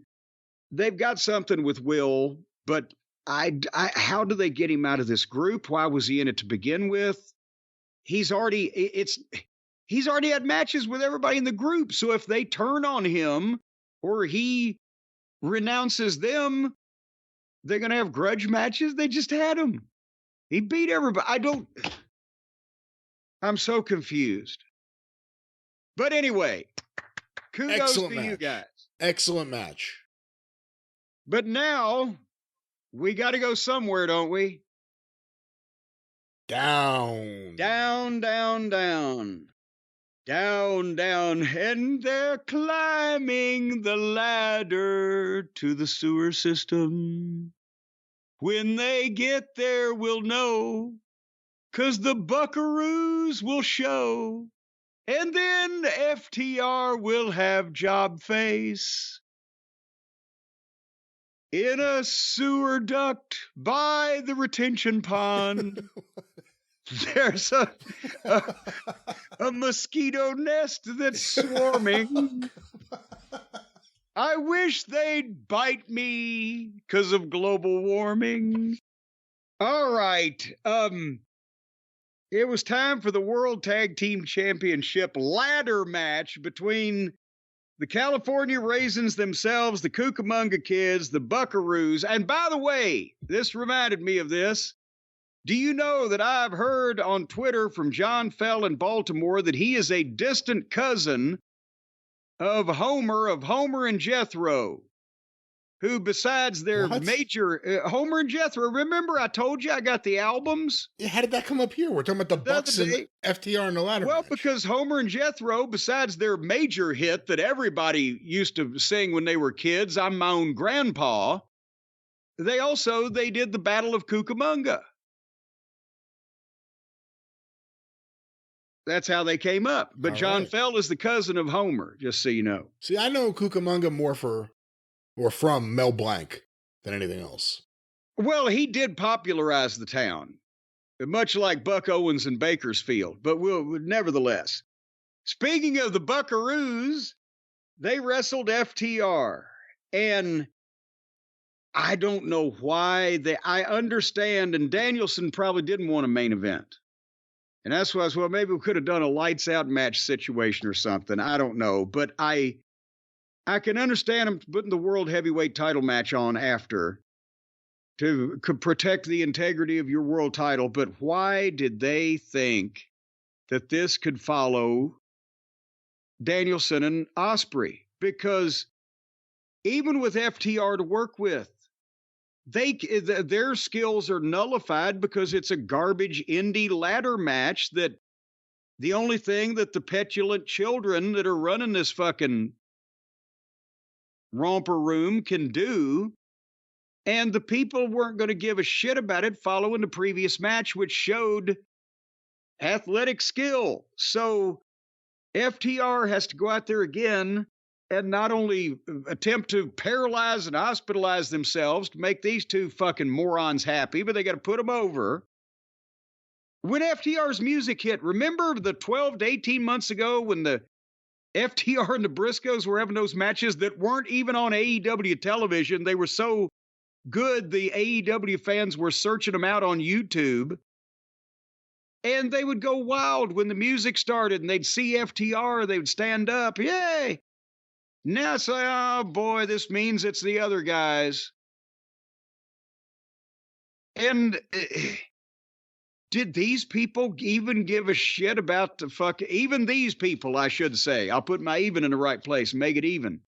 they've got something with Will, but how do they get him out of this group? Why was he in it to begin with? He's already had matches with everybody in the group. So if they turn on him or he renounces them, they're going to have grudge matches. They just had him. He beat everybody. I'm so confused. But anyway, kudos to you guys. Excellent match. But now we got to go somewhere, don't we? Down. Down, down, down. Down, down, and they're climbing the ladder to the sewer system. When they get there, we'll know, 'cause the buckaroos will show. And then FTR will have job face in a sewer duct by the retention pond. There's a mosquito nest that's swarming. I wish they'd bite me because of global warming. All right. It was time for the World Tag Team Championship ladder match between the California Raisins themselves, the Cucamonga Kids, the Buckaroos. And by the way, this reminded me of this. Do you know that I've heard on Twitter from John Fell in Baltimore that he is a distant cousin of Homer and Jethro, who besides their major, Homer and Jethro, remember I told you I got the albums? Yeah, how did that come up here? We're talking about the Bucks and FTR in the ladder match. Because Homer and Jethro, besides their major hit that everybody used to sing when they were kids, I'm my own grandpa, they did the Battle of Cucamonga. That's how they came up. But all John Fell is the cousin of Homer, just so you know. See, I know Cucamonga more from Mel Blanc than anything else. Well, he did popularize the town, much like Buck Owens in Bakersfield. But nevertheless, speaking of the Buckaroos, they wrestled FTR. And I don't know why. I understand, and Danielson probably didn't want a main event. And that's why maybe we could have done a lights out match situation or something. I don't know. But I can understand them putting the world heavyweight title match on after to protect the integrity of your world title. But why did they think that this could follow Danielson and Osprey? Because even with FTR to work with, their skills are nullified because it's a garbage indie ladder match that the only thing that the petulant children that are running this fucking romper room can do, and the people weren't going to give a shit about it following the previous match, which showed athletic skill. So FTR has to go out there again and not only attempt to paralyze and hospitalize themselves to make these two fucking morons happy, but they got to put them over. When FTR's music hit, remember the 12 to 18 months ago when the FTR and the Briscoes were having those matches that weren't even on AEW television? They were so good, the AEW fans were searching them out on YouTube. And they would go wild when the music started and they'd see FTR, they would stand up, yay! Now it's like, oh boy, this means it's the other guys. And did these people even give a shit about even these people, I should say. I'll put my even in the right place and make it even.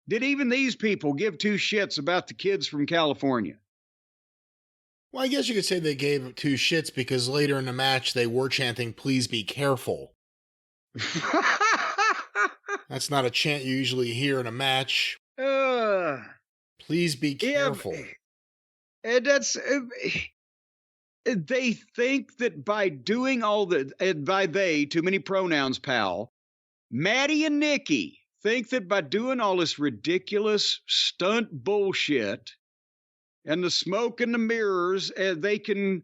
Did even these people give two shits about the kids from California? Well, I guess you could say they gave two shits because later in the match they were chanting, "Please be careful." That's not a chant you usually hear in a match. Please be careful. And that's... they think that by doing all the... by they, too many pronouns, pal. Maddie and Nikki think that by doing all this ridiculous stunt bullshit and the smoke and the mirrors, they can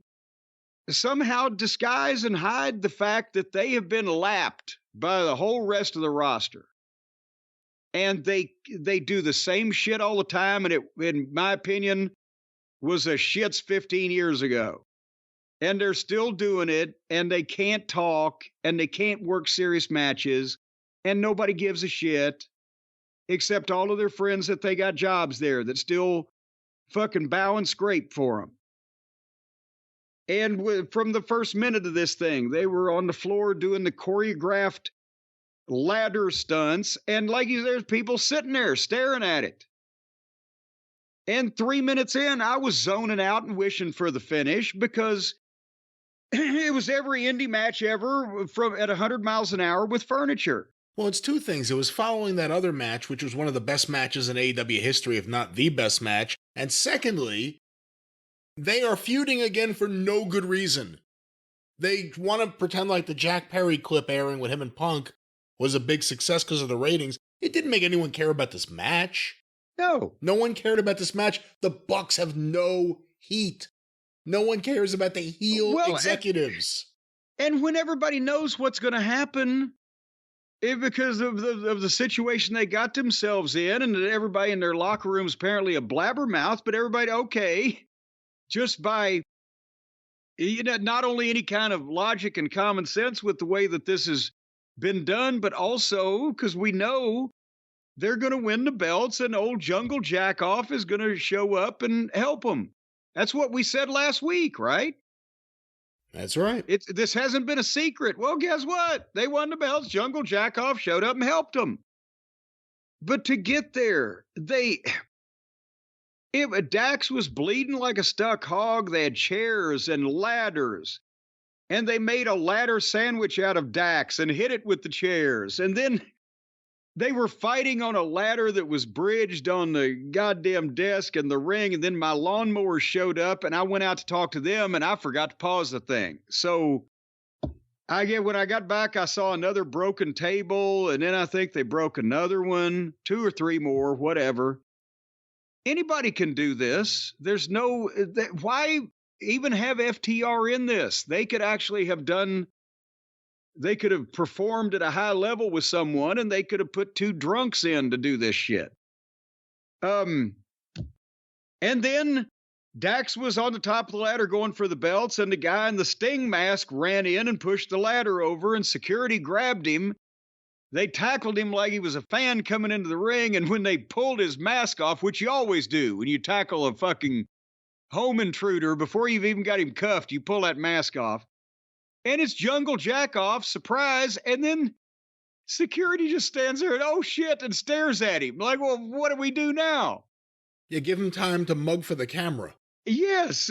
somehow disguise and hide the fact that they have been lapped by the whole rest of the roster. And they do the same shit all the time, and it, in my opinion, was a shits 15 years ago. And they're still doing it, and they can't talk, and they can't work serious matches, and nobody gives a shit, except all of their friends that they got jobs there that still fucking bow and scrape for them. And from the first minute of this thing, they were on the floor doing the choreographed ladder stunts, and like there's people sitting there staring at it. And 3 minutes in, I was zoning out and wishing for the finish because it was every indie match ever at 100 miles an hour with furniture. Well, it's two things. It was following that other match, which was one of the best matches in AEW history, if not the best match. And secondly, they are feuding again for no good reason. They want to pretend like the Jack Perry clip airing with him and Punk was a big success because of the ratings. It didn't make anyone care about this match. No. No one cared about this match. The Bucks have no heat. No one cares about the heel executives. And when everybody knows what's going to happen, because of the situation they got themselves in, and that everybody in their locker room is apparently a blabbermouth, but everybody, okay, just by, not only any kind of logic and common sense with the way that this has been done, but also because we know they're going to win the belts and old Jungle Jackoff is going to show up and help them. That's what we said last week, right? That's right. This hasn't been a secret. Well, guess what? They won the belts. Jungle Jackoff showed up and helped them. But to get there, Dax was bleeding like a stuck hog. They had chairs and ladders. And they made a ladder sandwich out of Dax and hit it with the chairs. And then they were fighting on a ladder that was bridged on the goddamn desk in the ring. And then my lawnmower showed up and I went out to talk to them and I forgot to pause the thing. So when I got back, I saw another broken table. And then I think they broke another one, 2 or 3 more, whatever. Anybody can do this. There's no, why even have FTR in this? They could actually have they could have performed at a high level with someone and they could have put 2 drunks in to do this shit. And then Dax was on the top of the ladder going for the belts and the guy in the Sting mask ran in and pushed the ladder over and security grabbed him. They tackled him like he was a fan coming into the ring. And when they pulled his mask off, which you always do when you tackle a fucking home intruder, before you've even got him cuffed, you pull that mask off. And it's Jungle Jackoff, surprise, and then security just stands there and, oh, shit, and stares at him. Like, well, what do we do now? You give him time to mug for the camera. Yes.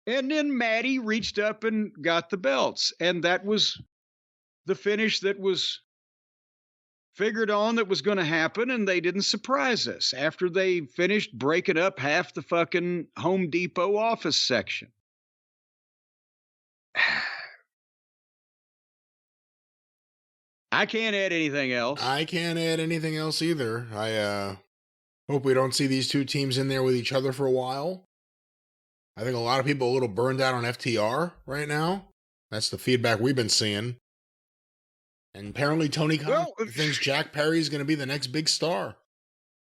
And then Maddie reached up and got the belts, and that was the finish that was figured on that was going to happen, and they didn't surprise us after they finished breaking up half the fucking Home Depot office section. I can't add anything else. I can't add anything else either. I hope we don't see these two teams in there with each other for a while. I think a lot of people are a little burned out on FTR right now. That's the feedback we've been seeing. And apparently Tony Khan thinks Jack Perry is going to be the next big star.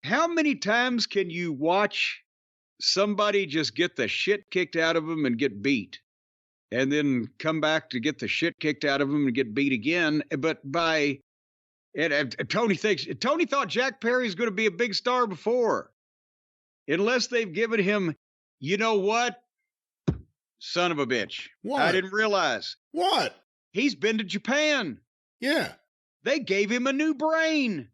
How many times can you watch somebody just get the shit kicked out of them and get beat? And then come back to get the shit kicked out of him and get beat again. But Tony thought Jack Perry's going to be a big star before. Unless they've given him You know what? Son of a bitch. What? I didn't realize. What? He's been to Japan. Yeah. They gave him a new brain.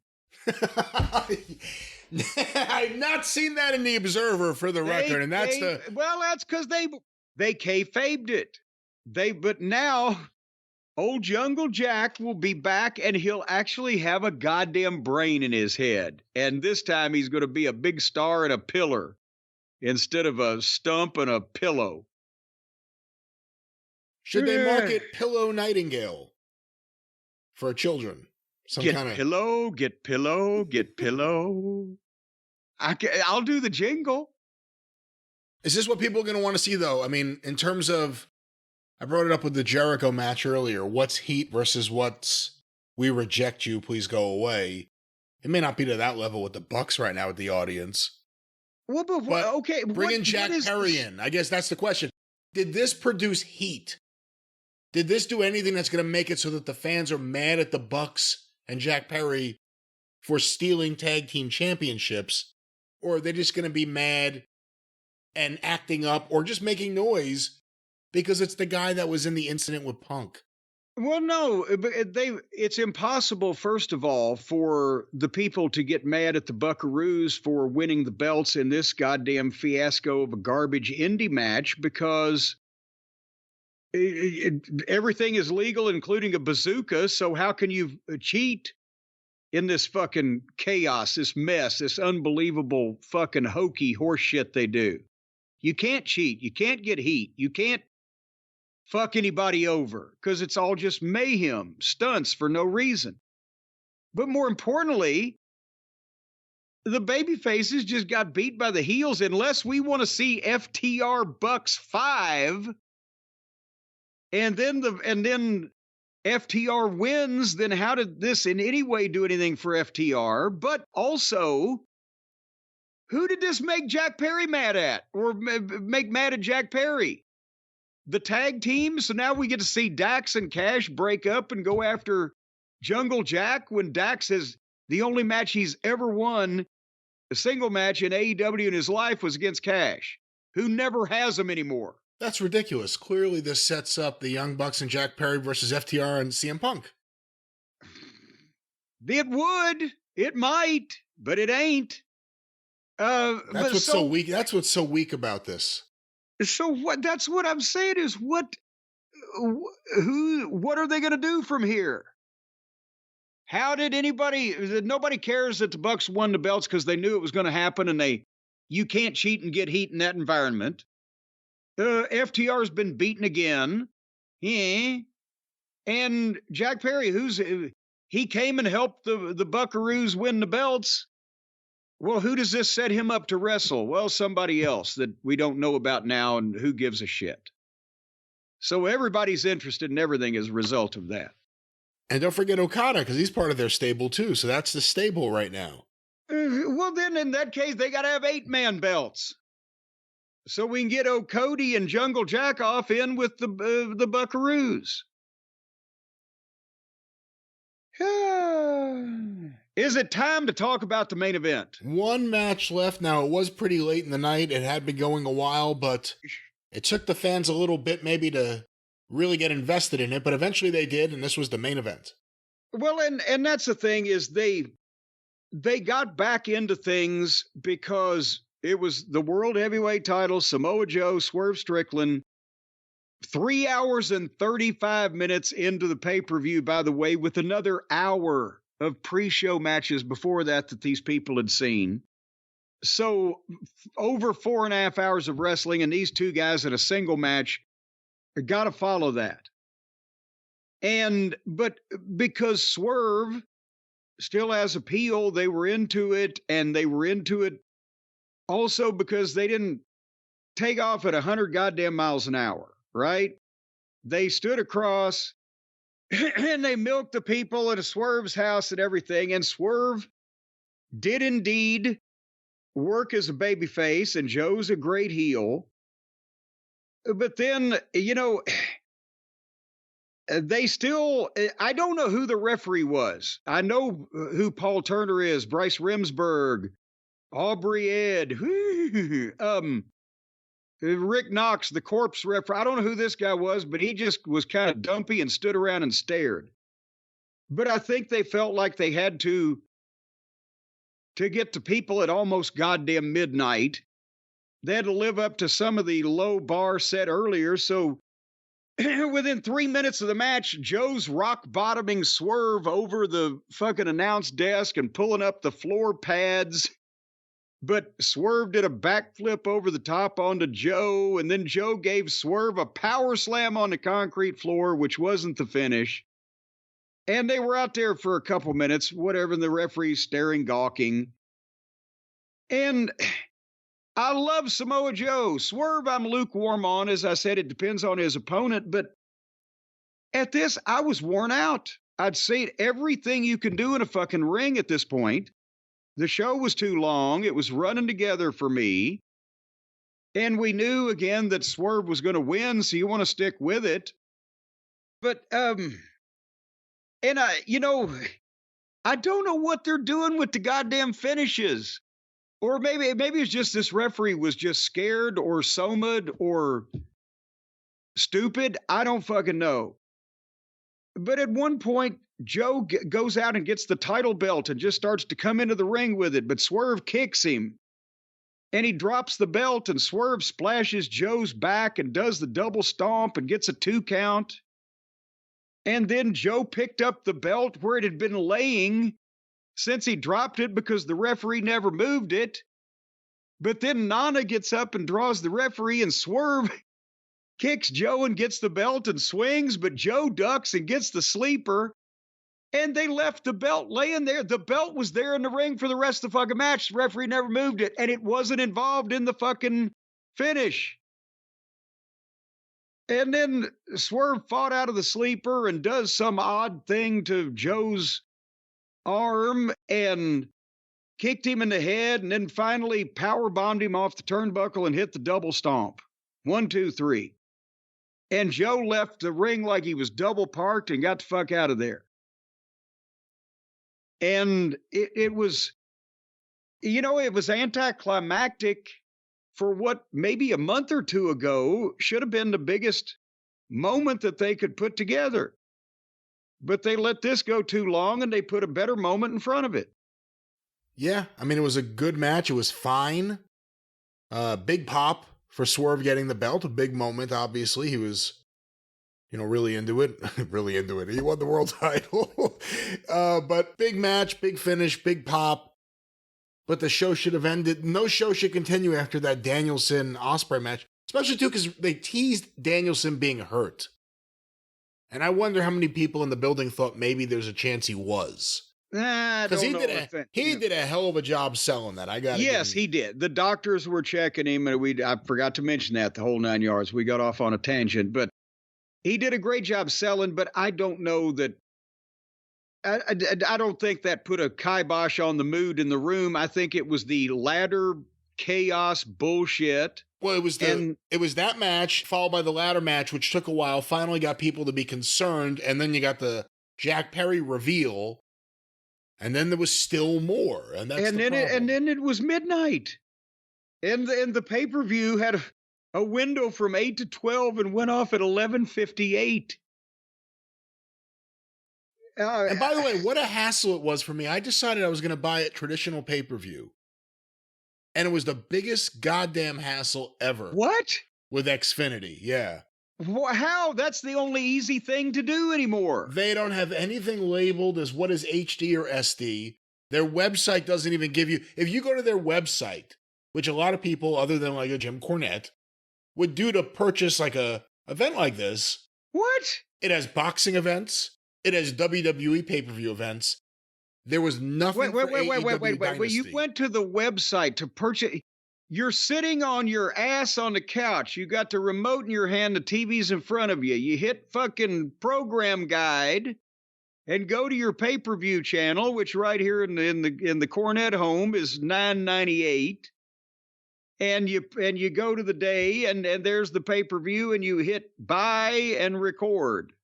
I've not seen that in the Observer, for the record, and that's that's because they kayfabed it. But now old Jungle Jack will be back, and he'll actually have a goddamn brain in his head. And this time he's going to be a big star and a pillar instead of a stump and a pillow. Should they market Pillow Nightingale for children? Get pillow. I'll do the jingle. Is this what people are going to want to see, though? I mean, in terms of, I brought it up with the Jericho match earlier. What's heat versus what's we reject you, please go away. It may not be to that level with the Bucks right now with the audience. Well, but okay. Bringing Jack Perry in, I guess that's the question. Did this produce heat? Did this do anything that's going to make it so that the fans are mad at the Bucks and Jack Perry for stealing tag team championships? Or are they just going to be mad and acting up or just making noise because it's the guy that was in the incident with Punk? Well, no, it's impossible, first of all, for the people to get mad at the Buckaroos for winning the belts in this goddamn fiasco of a garbage indie match, because everything is legal, including a bazooka. So how can you cheat in this fucking chaos, this mess, this unbelievable fucking hokey horse shit they do? You can't cheat. You can't get heat. You can't fuck anybody over because it's all just mayhem, stunts for no reason. But more importantly, the baby faces just got beat by the heels. Unless we want to see FTR Bucks 5 and then FTR wins, then how did this in any way do anything for FTR? But also, who did this make Jack Perry mad at, or make mad at Jack Perry? The tag team? So now we get to see Dax and Cash break up and go after Jungle Jack when Dax has the only match he's ever won, a single match in AEW in his life, was against Cash, who never has them anymore. That's ridiculous. Clearly this sets up the Young Bucks and Jack Perry versus FTR and CM Punk. It would. It might, but it ain't. That's what's so weak. That's what's so weak about this. So what? That's what I'm saying is what are they going to do from here? How did nobody cares that the Bucks won the belts because they knew it was going to happen, and you can't cheat and get heat in that environment. FTR's been beaten again. Yeah. And Jack Perry, he came and helped the Buckaroos win the belts. Well, who does this set him up to wrestle? Well, somebody else that we don't know about now, and who gives a shit. So everybody's interested in everything as a result of that. And don't forget Okada, because he's part of their stable too. So that's the stable right now. Well, then in that case, they got to have 8-man belts. So we can get Cody and Jungle Jack off in with the Buckaroos. Is it time to talk about the main event? One match left. Now, it was pretty late in the night. It had been going a while, but it took the fans a little bit maybe to really get invested in it, but eventually they did, and this was the main event. Well, and that's the thing, is they got back into things because it was the World Heavyweight title, Samoa Joe, Swerve Strickland, 3 hours and 35 minutes into the pay-per-view, by the way, with another hour of pre-show matches before that these people had seen. So over 4.5 hours of wrestling, and these two guys in a single match, got to follow that. But because Swerve still has appeal, they were into it, and they were into it also because they didn't take off at 100 goddamn miles an hour, right? They stood across and they milked the people at a Swerve's house and everything. And Swerve did indeed work as a babyface, and Joe's a great heel. But then, they still, I don't know who the referee was. I know who Paul Turner is, Bryce Remsburg, Aubrey Ed. Rick Knox, the corpse referee, I don't know who this guy was, but he just was kind of dumpy and stood around and stared. But I think they felt like they had to get to people at almost goddamn midnight. They had to live up to some of the low bar set earlier. So within 3 minutes of the match, Joe's rock bottoming Swerve over the fucking announce desk and pulling up the floor pads. But Swerve did a backflip over the top onto Joe, and then Joe gave Swerve a power slam on the concrete floor, which wasn't the finish. And they were out there for a couple minutes, whatever, and the referee staring, gawking. And I love Samoa Joe. Swerve, I'm lukewarm on. As I said, it depends on his opponent. But at this, I was worn out. I'd seen everything you can do in a fucking ring at this point. The show was too long. It was running together for me. And we knew, again, that Swerve was going to win, so you want to stick with it. But, and I don't know what they're doing with the goddamn finishes. Or maybe it's just this referee was just scared or somaed or stupid. I don't fucking know. But at one point, Joe goes out and gets the title belt and just starts to come into the ring with it. But Swerve kicks him. And he drops the belt, and Swerve splashes Joe's back and does the double stomp and gets a 2 count. And then Joe picked up the belt where it had been laying since he dropped it because the referee never moved it. But then Nana gets up and draws the referee, and Swerve kicks Joe and gets the belt and swings, but Joe ducks and gets the sleeper. And they left the belt laying there. The belt was there in the ring for the rest of the fucking match. The referee never moved it, and it wasn't involved in the fucking finish. And then Swerve fought out of the sleeper and does some odd thing to Joe's arm and kicked him in the head, and then finally power bombed him off the turnbuckle and hit the double stomp. 1, 2, 3. And Joe left the ring like he was double parked and got the fuck out of there. And it was, it was anticlimactic for what maybe a month or two ago should have been the biggest moment that they could put together. But they let this go too long, and they put a better moment in front of it. Yeah, I mean, it was a good match. It was fine. Big pop for Swerve getting the belt. A big moment, obviously. He was, really into it. Really into it. He won the world title. But big match, big finish, big pop. But the show should have ended. No show should continue after that Danielson Osprey match. Especially, too, because they teased Danielson being hurt. And I wonder how many people in the building thought maybe there's a chance he was. Because he did a hell of a job selling that. He did. The doctors were checking him, and I forgot to mention that, the whole 9 yards. We got off on a tangent, but he did a great job selling. But I don't know that. I don't think that put a kibosh on the mood in the room. I think it was the ladder chaos bullshit. Well, it was that match followed by the ladder match, which took a while. Finally, got people to be concerned, and then you got the Jack Perry reveal. And then there was still more, and then it was midnight, and the pay-per-view had a window from 8 to 12 and went off at 11:58. And by the way, what a hassle it was for me. I decided I was going to buy a traditional pay-per-view, and it was the biggest goddamn hassle ever. What? With Xfinity, yeah. How? That's the only easy thing to do anymore. They don't have anything labeled as what is HD or SD. Their website doesn't even give you... If you go to their website, which a lot of people, other than like a Jim Cornette, would do to purchase like a event like this. What? It has boxing events. It has WWE pay-per-view events. There was nothing for AEW Dynasty. You went to the website to purchase... You're sitting on your ass on the couch. You got the remote in your hand. The TV's in front of you. You hit fucking program guide and go to your pay-per-view channel, which right here in the Cornette home is $9.98. And you go to the day and there's the pay-per-view and you hit buy and record.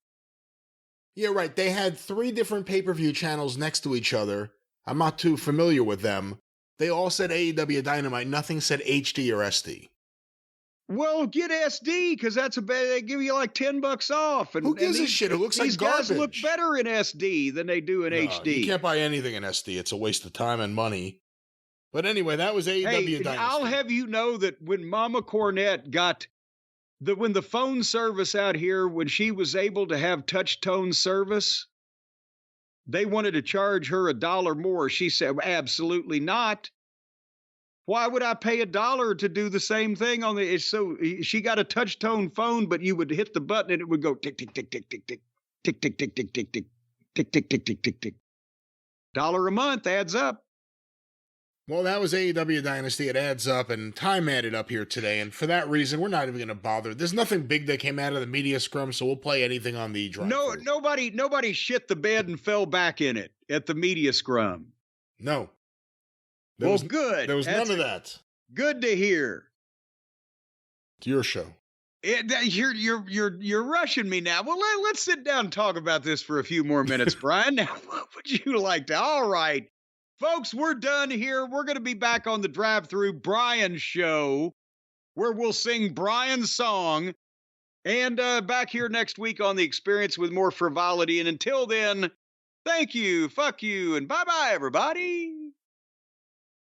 Yeah, right. They had 3 different pay-per-view channels next to each other. I'm not too familiar with them. They all said AEW Dynamite. Nothing said HD or SD. Well, get SD because they give you like $10 off. And who gives a shit? It looks like garbage. These guys look better in SD than they do in HD. You can't buy anything in SD. It's a waste of time and money. But anyway, that was AEW Dynasty. I'll have you know that when Mama Cornette got when the phone service out here, when she was able to have touch tone service, they wanted to charge her $1 more. She said, absolutely not. Why would I pay $1 to do the same thing on the? So she got a touch tone phone, but you would hit the button and it would go tick tick tick tick tick tick tick tick tick tick tick tick tick tick tick tick tick tick. $1 a month adds up. Well, that was AEW Dynasty. It adds up, and time added up here today. And for that reason, we're not even going to bother. There's nothing big that came out of the media scrum, so we'll play anything on the drive. Nobody shit the bed and fell back in it at the media scrum. No. Good. There was none of that. Good to hear. It's your show. You're rushing me now. Well, let's sit down and talk about this for a few more minutes, Brian. Now, what would you like to? All right. Folks, we're done here. We're going to be back on the drive-through Brian show where we'll sing Brian's song and back here next week on The Experience with more frivolity. And until then, thank you, fuck you, and bye-bye, everybody.